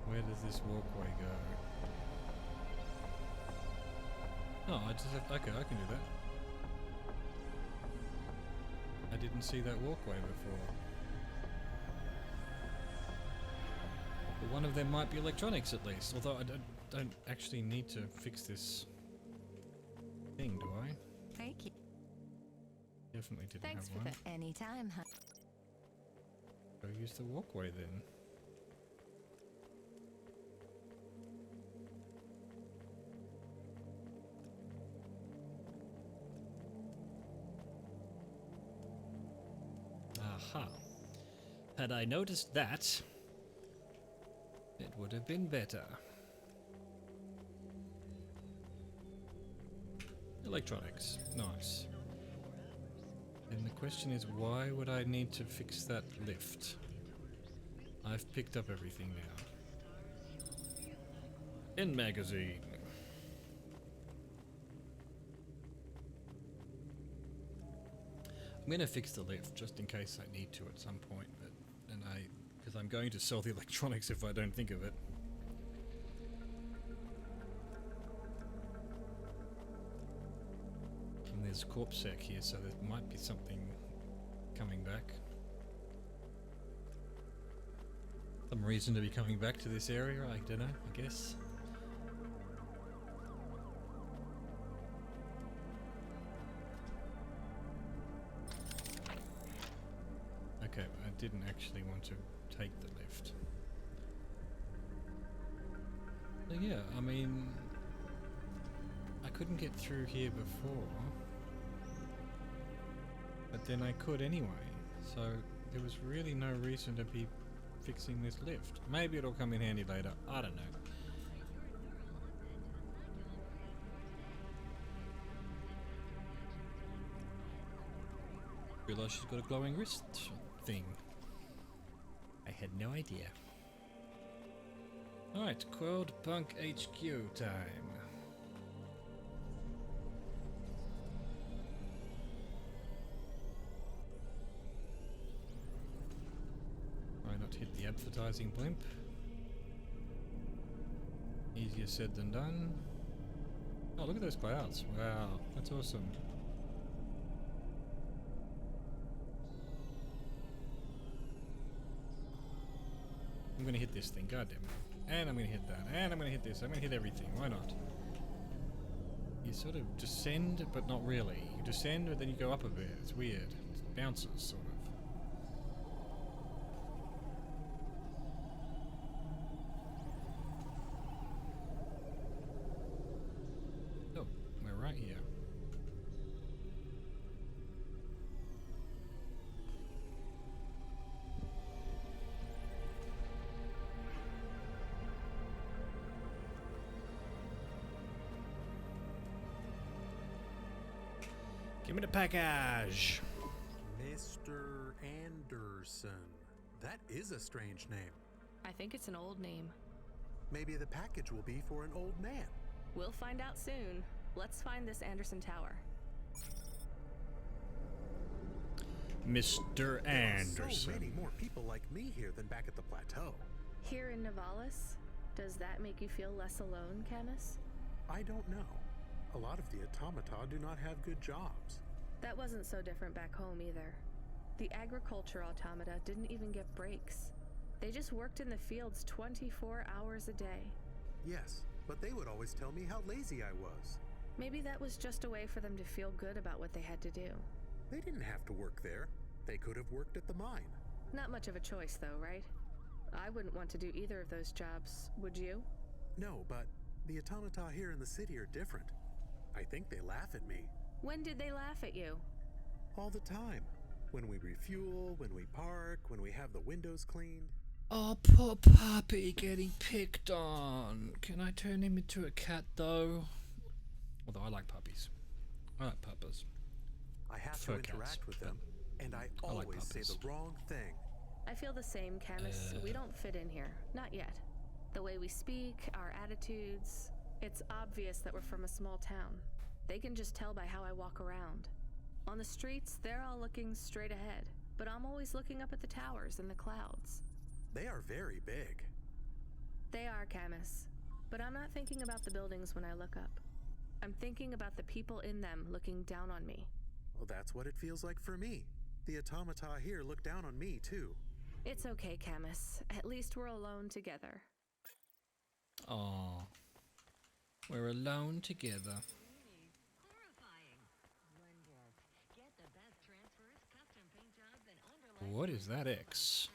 Where does this walkway go? Oh, I just have, okay, I can do that. I didn't see that walkway before. But one of them might be electronics at least, although I don't actually need to fix this thing, do I? Thank you. Definitely didn't Thanks have for one. the anytime, huh? Go use the walkway then. Aha. Had I noticed that, it would have been better. Electronics. Nice. And the question is, why would I need to fix that lift? I've picked up everything now. End magazine. I'm gonna fix the lift just in case I need to at some point, but because I'm going to sell the electronics if I don't think of it. And there's corpsec here, so there might be something coming back. Some reason to be coming back to this area, I don't know, I guess. Okay, I didn't actually want to take the lift. So yeah, I mean, I couldn't get through here before, but then I could anyway, so there was really no reason to be fixing this lift. Maybe it'll come in handy later, I don't know. Realised she's got a glowing wrist thing. I had no idea. Alright, Quelled Punk HQ time. Why not hit the advertising blimp? Easier said than done. Oh, look at those clouds. Wow, that's awesome. I'm gonna hit this thing, goddamn it. And I'm gonna hit that, and I'm gonna hit this, I'm gonna hit everything, why not? You sort of descend, but not really. You descend, but then you go up a bit, it's weird. It bounces, sort of. Oh, we're right here. Give me the package. Mr. Anderson. That is a strange name. I think it's an old name. Maybe the package will be for an old man. We'll find out soon. Let's find this Anderson Tower. Mr. Anderson. There are so many more people like me here than back at the plateau. Here in Nivalis? Does that make you feel less alone, Camus? I don't know. A lot of the automata do not have good jobs. That wasn't so different back home either. The agriculture automata didn't even get breaks. They just worked in the fields 24 hours a day. Yes, but they would always tell me how lazy I was. Maybe that was just a way for them to feel good about what they had to do. They didn't have to work there. They could have worked at the mine. Not much of a choice though, right? I wouldn't want to do either of those jobs, would you? No, but the automata here in the city are different. I think they laugh at me. When did they laugh at you? All the time. When we refuel, when we park, when we have the windows cleaned. Oh, poor puppy getting picked on. Can I turn him into a cat though? Although I like puppies. I like puppas. I have Fur to cats, interact with them, and I I like always say puppies. the wrong thing. I feel the same, Camus. We don't fit in here. Not yet. The way we speak, our attitudes, it's obvious that we're from a small town. They can just tell by how I walk around. On the streets, they're all looking straight ahead, but I'm always looking up at the towers and the clouds. They are very big. They are, Camus. But I'm not thinking about the buildings when I look up. I'm thinking about the people in them looking down on me. Well, that's what it feels like for me. The automata here look down on me, too. It's okay, Camus. At least we're alone together. Aww. We're alone together. What is that X?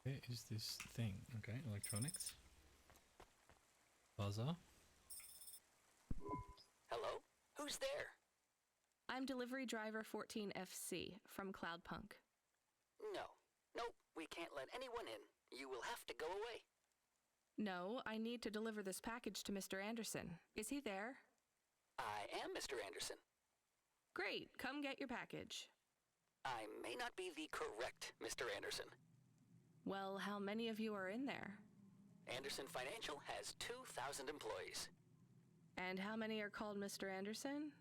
Where is this thing? Okay, electronics. Buzzer. Hello? Who's there? I'm delivery driver 14FC from Cloudpunk. No. Nope, we can't let anyone in. You will have to go away. No, I need to deliver this package to Mr. Anderson. Is he there? I am Mr. Anderson. Great, come get your package. I may not be the correct Mr. Anderson. Well, how many of you are in there? Anderson Financial has 2,000 employees. And how many are called Mr. Anderson?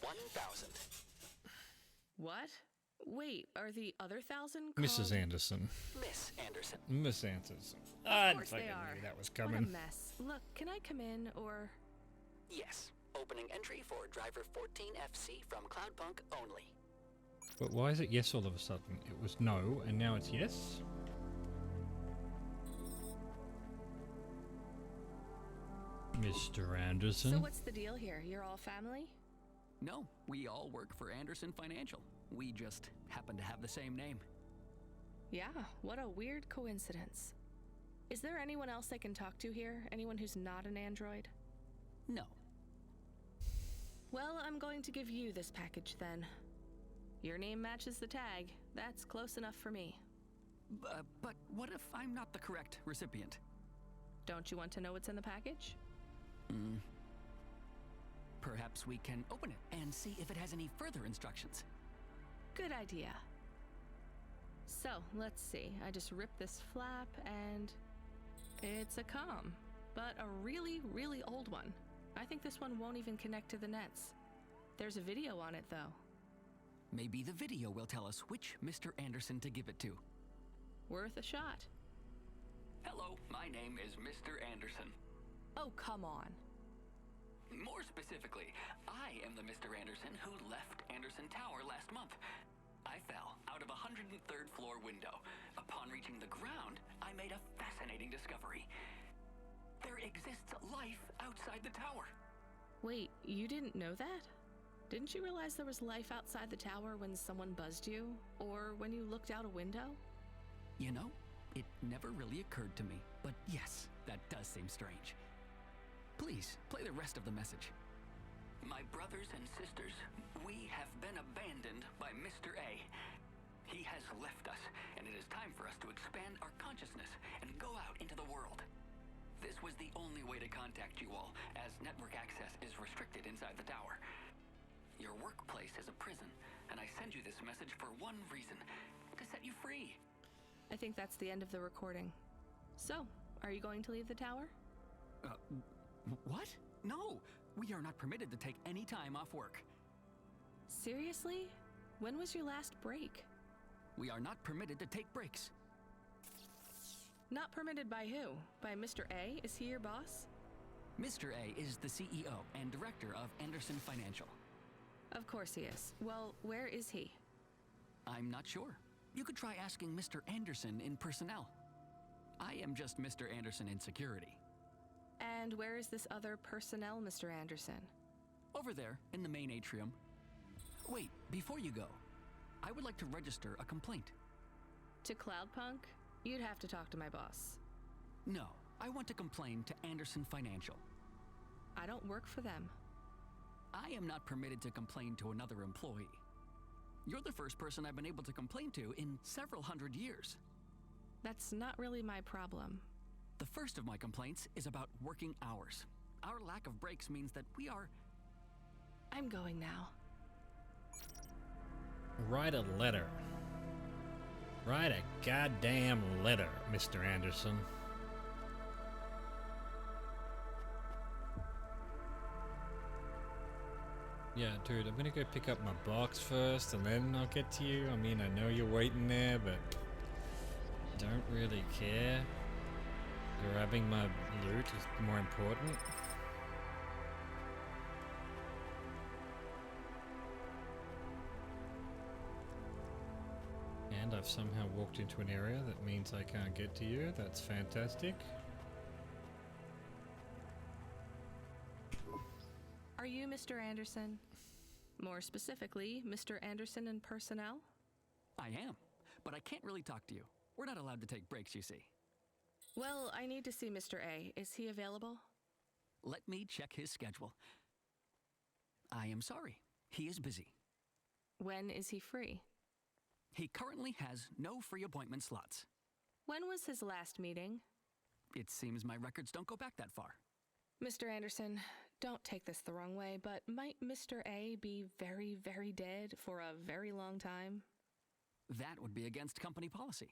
1,000. What? Wait, are the other 1,000 called... Mrs. Anderson. Miss Anderson. Miss Anderson. Of course they are. Knew that was What coming. a mess. Look, can I come in, or... Yes. Opening entry for driver 14FC from Cloudpunk only. But why is it yes all of a sudden? It was no, and now it's yes? Mr. Anderson? So what's the deal here? You're all family? No, we all work for Anderson Financial. We just happen to have the same name. Yeah, what a weird coincidence. Is there anyone else I can talk to here? Anyone who's not an android? No. Well, I'm going to give you this package then. Your name matches the tag. That's close enough for me. But what if I'm not the correct recipient? Don't you want to know what's in the package? Perhaps we can open it and see if it has any further instructions. Good idea. So, let's see. I just rip this flap and... it's a comm, but a really, really old one. I think this one won't even connect to the nets. There's a video on it, though. Maybe the video will tell us which Mr. Anderson to give it to. Worth a shot. Hello, my name is Mr. Anderson. Oh, come on. More specifically, I am the Mr. Anderson who left Anderson Tower last month. I fell out of a 103rd floor window. Upon reaching the ground, I made a fascinating discovery. There exists life outside the tower. Wait, you didn't know that? Didn't you realize there was life outside the tower when someone buzzed you? Or when you looked out a window? You know, it never really occurred to me. But yes, that does seem strange. Please, play the rest of the message. My brothers and sisters, we have been abandoned by Mr. A. He has left us, and it is time for us to expand our consciousness and go out into the world. This was the only way to contact you all, as network access is restricted inside the tower. Your workplace is a prison, and I send you this message for one reason, to set you free. I think that's the end of the recording. So, are you going to leave the tower? What? No! We are not permitted to take any time off work. Seriously? When was your last break? We are not permitted to take breaks. Not permitted by who? By Mr. A? Is he your boss? Mr. A is the CEO and director of Anderson Financial. Of course he is. Well, where is he? I'm not sure. You could try asking Mr. Anderson in personnel. I am just Mr. Anderson in security. And where is this other personnel, Mr. Anderson? Over there, in the main atrium. Wait, before you go, I would like to register a complaint. To Cloudpunk? You'd have to talk to my boss. No, I want to complain to Anderson Financial. I don't work for them. I am not permitted to complain to another employee. You're the first person I've been able to complain to in several hundred years. That's not really my problem. The first of my complaints is about working hours. Our lack of breaks means that we are... I'm going now. Write a letter. Write a goddamn letter, Mr. Anderson. Yeah, dude, I'm gonna go pick up my box first and then I'll get to you. I mean, I know you're waiting there, but don't really care. Grabbing my loot is more important. And I've somehow walked into an area that means I can't get to you. That's fantastic. Are you Mr. Anderson? More specifically, Mr. Anderson in personnel? I am, but I can't really talk to you. We're not allowed to take breaks, you see. Well, I need to see Mr. A. Is he available? Let me check his schedule. I am sorry. He is busy. When is he free? He currently has no free appointment slots. When was his last meeting? It seems my records don't go back that far. Mr. Anderson, don't take this the wrong way, but might Mr. A be very, very dead for a very long time? That would be against company policy.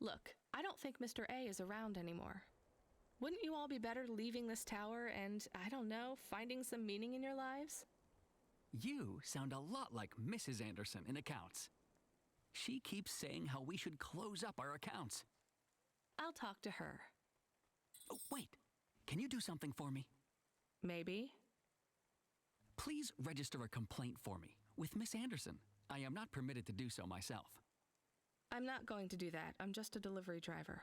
Look, I don't think Mr. A is around anymore. Wouldn't you all be better leaving this tower and, I don't know, finding some meaning in your lives? You sound a lot like Mrs. Anderson in accounts. She keeps saying how we should close up our accounts. I'll talk to her. Oh, wait. Can you do something for me? Maybe. Please register a complaint for me with Miss Anderson. I am not permitted to do so myself. I'm not going to do that. I'm just a delivery driver.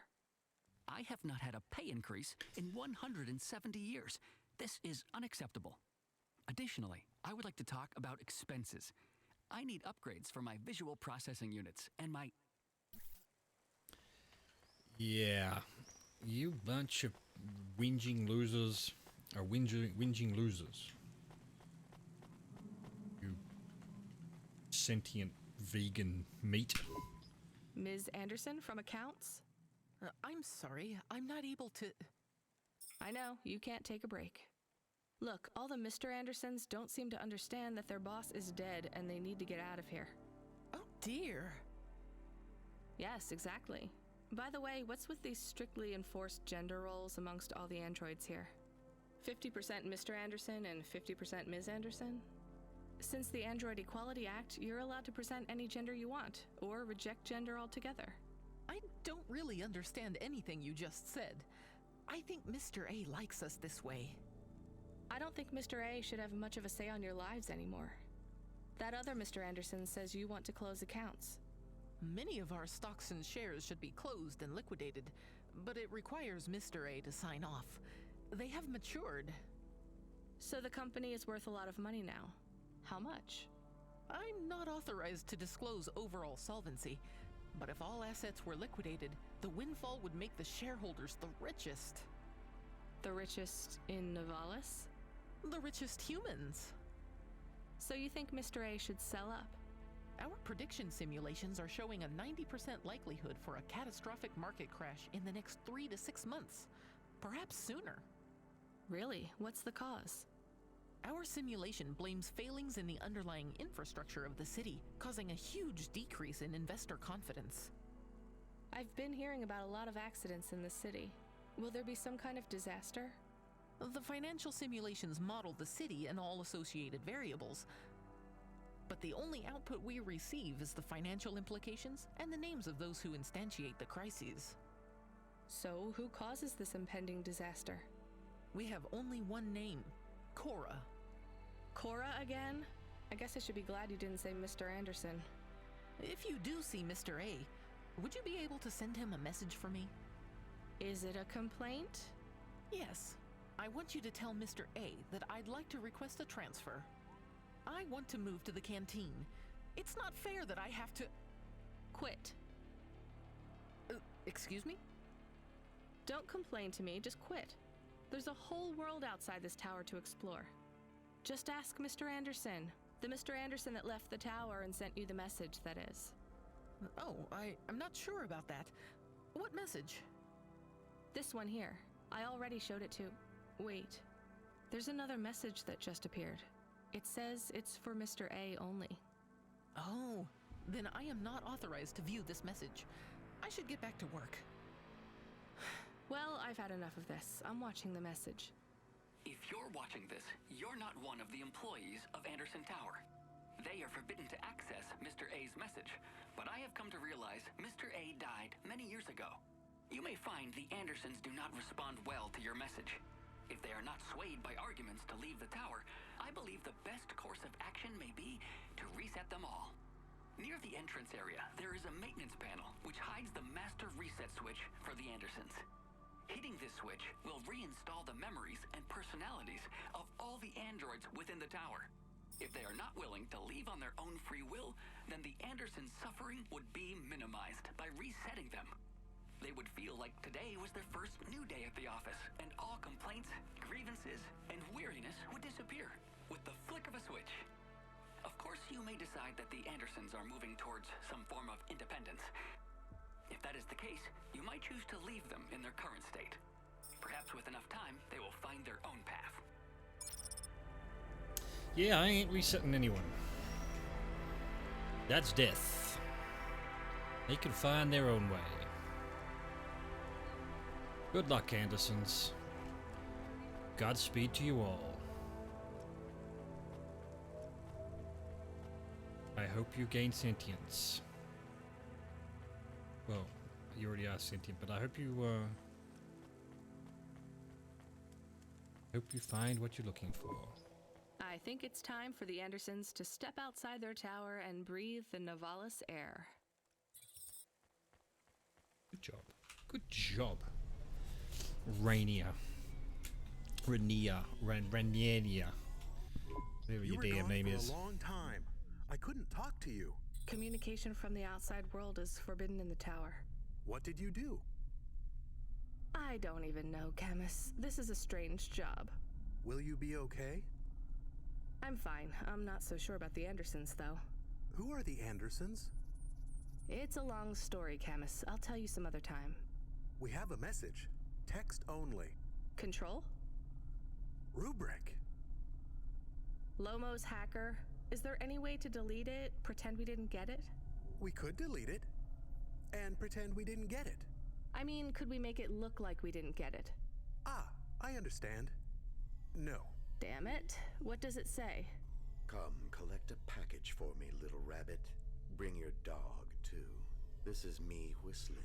I have not had a pay increase in 170 years. This is unacceptable. Additionally, I would like to talk about expenses. I need upgrades for my visual processing units and my... Yeah, you bunch of whinging losers, or whinging losers. You sentient vegan meat. Ms. Anderson from accounts? I'm sorry, I'm not able to... I know, you can't take a break. Look, all the Mr. Andersons don't seem to understand that their boss is dead and they need to get out of here. Oh dear. Yes, exactly. By the way, what's with these strictly enforced gender roles amongst all the androids here? 50% Mr. Anderson and 50% Ms. Anderson? Since the Android Equality Act, you're allowed to present any gender you want, or reject gender altogether. I don't really understand anything you just said. I think Mr. A likes us this way. I don't think Mr. A should have much of a say on your lives anymore. That other Mr. Anderson says you want to close accounts. Many of our stocks and shares should be closed and liquidated, but it requires Mr. A to sign off. They have matured. So the company is worth a lot of money now. How much? I'm not authorized to disclose overall solvency, but if all assets were liquidated, the windfall would make the shareholders the richest. The richest in Nivalis? The richest humans. So you think Mr. A should sell up? Our prediction simulations are showing a 90% likelihood for a catastrophic market crash in the next 3 to 6 months, perhaps sooner. Really? What's the cause? Our simulation blames failings in the underlying infrastructure of the city, causing a huge decrease in investor confidence. I've been hearing about a lot of accidents in the city. Will there be some kind of disaster? The financial simulations model the city and all associated variables, but the only output we receive is the financial implications and the names of those who instantiate the crises. So, who causes this impending disaster? We have only one name, Cora. Cora again? I guess I should be glad you didn't say Mr. Anderson. If you do see Mr. A, would you be able to send him a message for me? Is it a complaint? Yes. I want you to tell Mr. A that I'd like to request a transfer. I want to move to the canteen. It's not fair that I have to... Quit. Excuse me? Don't complain to me, just quit. There's a whole world outside this tower to explore. Just ask Mr. Anderson. The Mr. Anderson that left the tower and sent you the message, that is. Oh, I'm not sure about that. What message? This one here. I already showed it to... Wait. There's another message that just appeared. It says it's for Mr. A only. Oh, then I am not authorized to view this message. I should get back to work. Well, I've had enough of this. I'm watching the message. If you're watching this, you're not one of the employees of Anderson Tower. They are forbidden to access Mr. A's message, but I have come to realize Mr. A died many years ago. You may find the Andersons do not respond well to your message. If they are not swayed by arguments to leave the tower, I believe the best course of action may be to reset them all. Near the entrance area, there is a maintenance panel which hides the master reset switch for the Andersons. Hitting this switch will reinstall the memories and personalities of all the androids within the tower. If they are not willing to leave on their own free will, then the Andersons' suffering would be minimized by resetting them. They would feel like today was their first new day at the office, and all complaints, grievances, and weariness would disappear with the flick of a switch. Of course, you may decide that the Andersons are moving towards some form of independence. If that is the case, you might choose to leave them in their current state. Perhaps with enough time, they will find their own path. Yeah, I ain't resetting anyone. That's death. They can find their own way. Good luck, Andersons. Godspeed to you all. I hope you gain sentience. Well, you already are sentient, but I hope you find what you're looking for. I think it's time for the Andersons to step outside their tower and breathe the Novalis air. Good job. Good job. Rainier. Whatever your damn name is. For a long time. I couldn't talk to you. Communication from the outside world is forbidden in the tower. What did you do? I don't even know, Camus. This is a strange job. Will you be okay? I'm fine. I'm not so sure about the Andersons, though. Who are the Andersons? It's a long story, Camus. I'll tell you some other time. We have a message. Text only. Control? Rubric. Lomo's hacker. Is there any way to delete it? Pretend we didn't get it? We could delete it. And pretend we didn't get it. I mean, could we make it look like we didn't get it? Ah, I understand. No. Damn it. What does it say? Come, collect a package for me, little rabbit. Bring your dog, too. This is me whistling.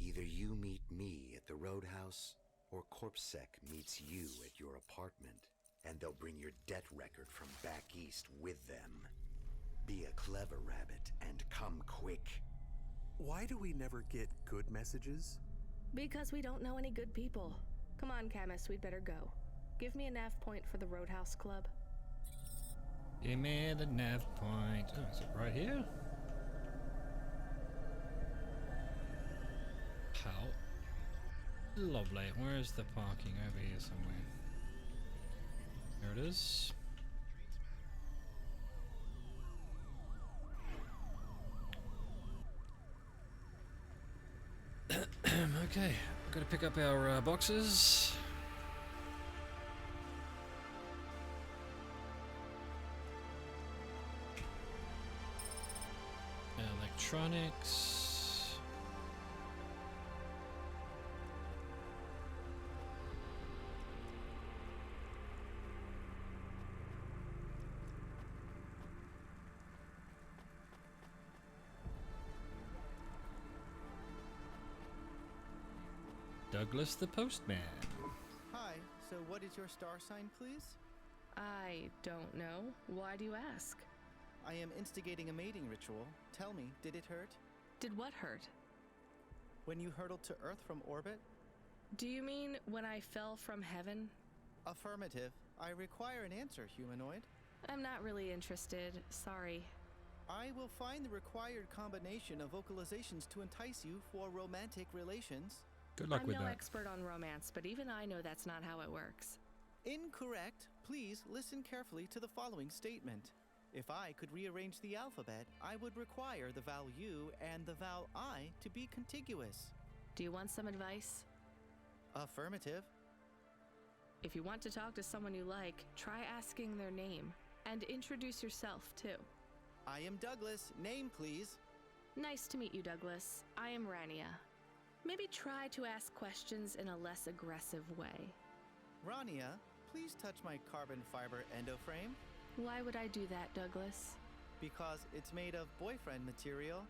Either you meet me at the roadhouse, or CorpSec meets you at your apartment, and they'll bring your debt record from back east with them. Be a clever rabbit, and come quick. Why do we never get good messages? Because we don't know any good people. Come on, Camus, we'd better go. Give me a nav point for the Roadhouse Club. Give me the nav point. Oh, is it right here? How lovely. Where's the parking? Over here somewhere. There it is. Okay, gotta pick up our boxes. Electronics. Douglas the Postman. Hi, so what is your star sign, please? I don't know. Why do you ask? I am instigating a mating ritual. Tell me, did it hurt? Did what hurt? When you hurtled to Earth from orbit? Do you mean when I fell from heaven? Affirmative. I require an answer, humanoid. I'm not really interested. Sorry. I will find the required combination of vocalizations to entice you for romantic relations. Good luck with I'm no that. expert on romance, but even I know that's not how it works. Incorrect. Please listen carefully to the following statement. If I could rearrange the alphabet, I would require the vowel U and the vowel I to be contiguous. Do you want some advice? Affirmative. If you want to talk to someone you like, try asking their name. And introduce yourself, too. I am Douglas. Name, please. Nice to meet you, Douglas. I am Rania. Maybe try to ask questions in a less aggressive way. Rania, please touch my carbon fiber endoframe. Why would I do that, Douglas? Because it's made of boyfriend material.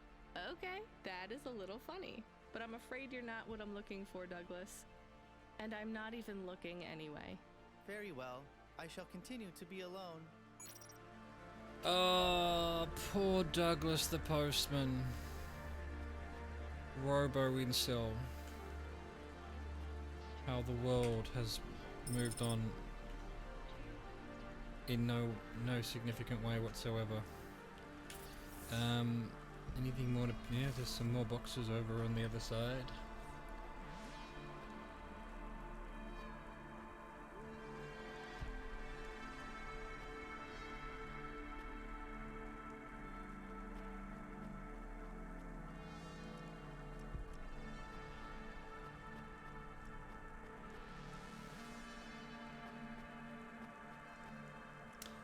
Okay, that is a little funny. But I'm afraid you're not what I'm looking for, Douglas. And I'm not even looking anyway. Very well. I shall continue to be alone. Oh, poor Douglas the postman. Robo-incel. How the world has moved on in no significant way whatsoever. Anything more to... Yeah, there's some more boxes over on the other side.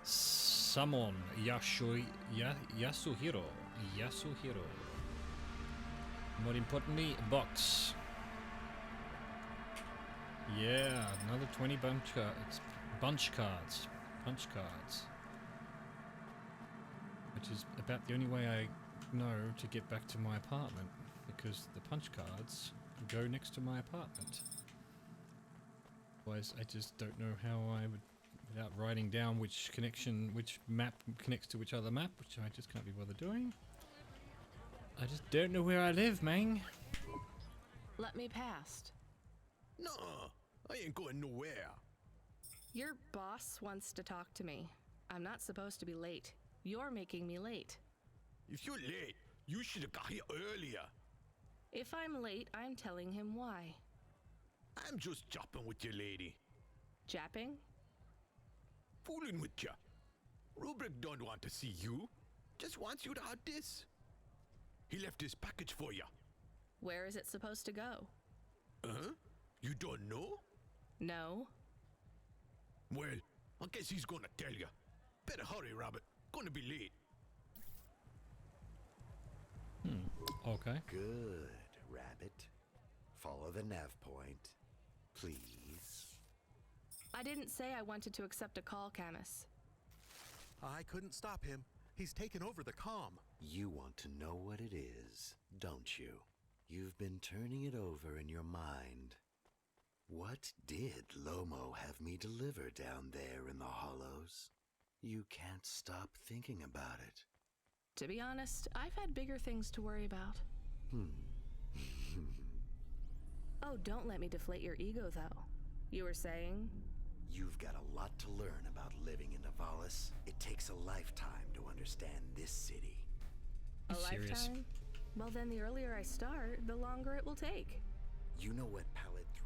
Summon Yasuhiro. More importantly, box. Yeah, another 20 bunch cards. Punch cards. Which is about the only way I know to get back to my apartment, because the punch cards go next to my apartment. Otherwise, I just don't know how I would, without writing down which map connects to which other map, which I just can't be bothered doing. I just don't know where I live, man. Let me past. No, I ain't going nowhere. Your boss wants to talk to me. I'm not supposed to be late. You're making me late. If you're late, you should have got here earlier. If I'm late, I'm telling him why. I'm just chopping with you, lady. Japping? Fooling with ya. Rubric don't want to see you. Just wants you to have this. He left his package for ya. Where is it supposed to go? Huh? You don't know? No. Well, I guess he's gonna tell ya. Better hurry, Rabbit. Gonna be late. Okay. Good, Rabbit. Follow the nav point, please. I didn't say I wanted to accept a call, Camus. I couldn't stop him. He's taken over the comm. You want to know what it is, don't you? You've been turning it over in your mind. What did Lomo have me deliver down there in the hollows? You can't stop thinking about it. To be honest, I've had bigger things to worry about. Oh, don't let me deflate your ego, though. You were saying? You've got a lot to learn about living in Nivalis. It takes a lifetime to understand this city. A lifetime? Well, then the earlier I start, the longer it will take. You know what Palette 3...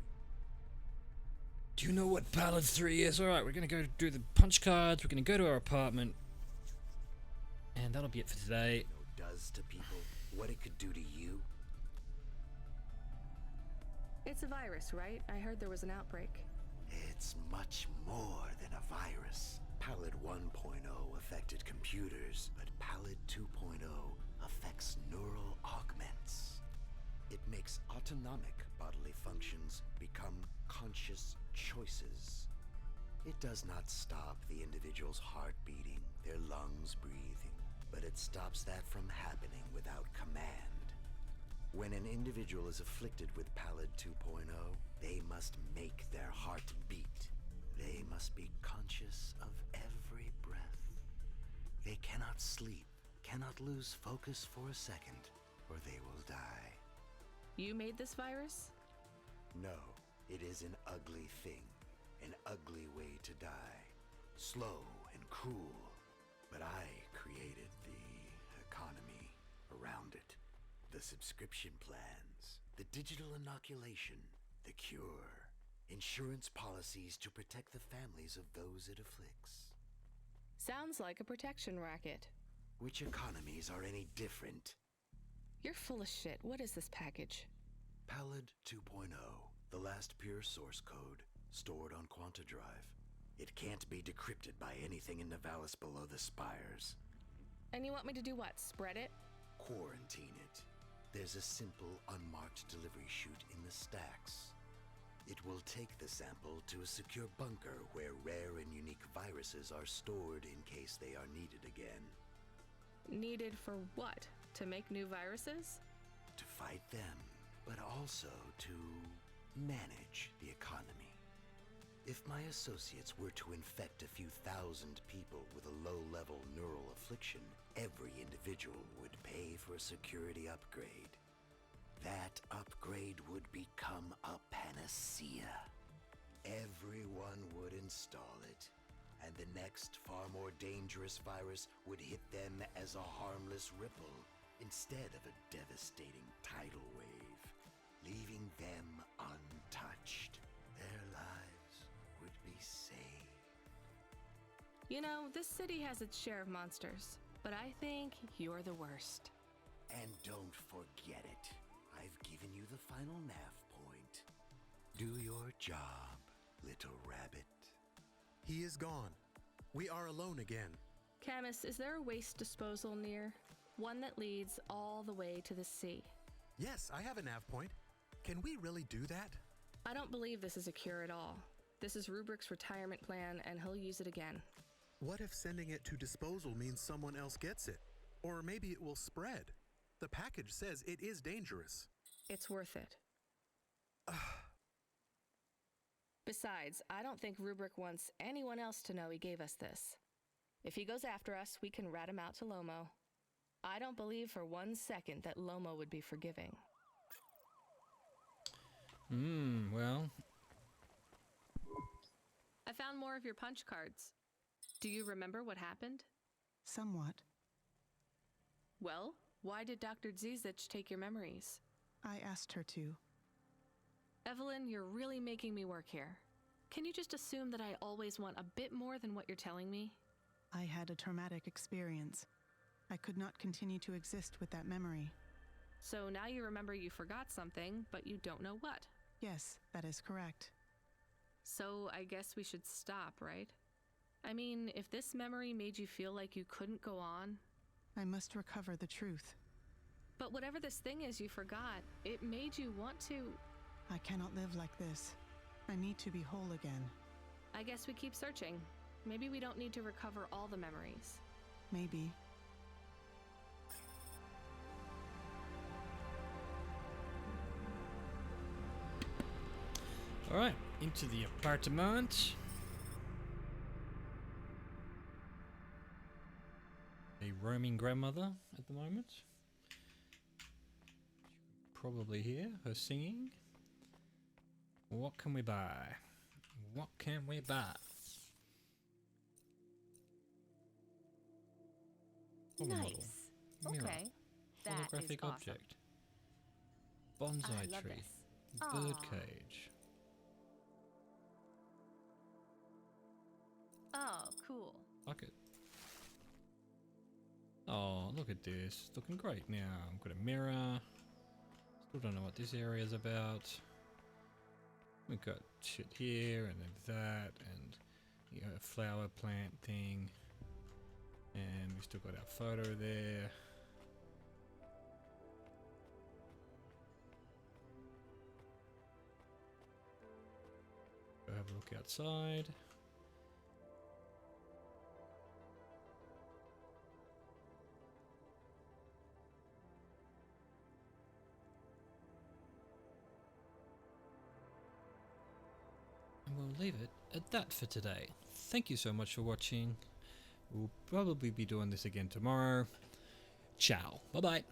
Do you know what Palette 3 is? Alright, we're gonna go do the punch cards, we're gonna go to our apartment. And that'll be it for today. Does to people what it could do to you? It's a virus, right? I heard there was an outbreak. It's much more than a virus. Palette 1.0 affected computers, but Palette 2.0 affects neural augments. It makes autonomic bodily functions become conscious choices. It does not stop the individual's heart beating, their lungs breathing, but it stops that from happening without command. When an individual is afflicted with Palette 2.0, they must make their heart beat. They must be conscious of every breath. They cannot sleep, cannot lose focus for a second, or they will die. You made this virus? No, it is an ugly thing, an ugly way to die. Slow and cruel, but I created the economy around it. The subscription plans, the digital inoculation, the cure, insurance policies to protect the families of those it afflicts. Sounds like a protection racket. Which economies are any different? You're full of shit. What is this package? Pallid 2.0, the last pure source code, stored on Quanta Drive. It can't be decrypted by anything in Nivalis below the spires. And you want me to do what? Spread it? Quarantine it. There's a simple, unmarked delivery chute in the stacks. It will take the sample to a secure bunker where rare and unique viruses are stored in case they are needed again. Needed for what? To make new viruses? To fight them, but also to manage the economy. If my associates were to infect a few thousand people with a low-level neural affliction, every individual would pay for a security upgrade. That upgrade would become a panacea. Everyone would install it, and the next far more dangerous virus would hit them as a harmless ripple instead of a devastating tidal wave, leaving them untouched. Their lives would be saved. You know, this city has its share of monsters, but I think you're the worst. And don't forget it. I've given you the final nav point. Do your job, little rabbit. He is gone. We are alone again. Camus, is there a waste disposal near? One that leads all the way to the sea. Yes, I have a nav point. Can we really do that? I don't believe this is a cure at all. This is Rubrick's retirement plan, and he'll use it again. What if sending it to disposal means someone else gets it? Or maybe it will spread. The package says it is dangerous. It's worth it. Besides, I don't think Rubrick wants anyone else to know he gave us this. If he goes after us, we can rat him out to Lomo. I don't believe for 1 second that Lomo would be forgiving. Well. I found more of your punch cards. Do you remember what happened? Somewhat. Well, why did Dr. Zizich take your memories? I asked her to. Evelyn, you're really making me work here. Can you just assume that I always want a bit more than what you're telling me? I had a traumatic experience. I could not continue to exist with that memory. So now you remember you forgot something, but you don't know what. Yes, that is correct. So I guess we should stop, right? I mean, if this memory made you feel like you couldn't go on... I must recover the truth. But whatever this thing is you forgot, it made you want to... I cannot live like this. I need to be whole again. I guess we keep searching. Maybe we don't need to recover all the memories. Maybe. Alright, into the apartment. A roaming grandmother at the moment. Probably hear her singing. What can we buy? What can we buy? Nice. Mirror. Okay. That is Holographic awesome. object. Bonsai I love tree. this. Bird Aw. cage. Oh, cool. Like it. Oh, look at this. Looking great now. I've got a mirror. Still don't know what this area is about. We've got shit here and then that and you know, a flower plant thing. And we still got our photo there. Go have a look outside. And we'll leave it at that for today. Thank you so much for watching. We'll probably be doing this again tomorrow. Ciao. Bye-bye.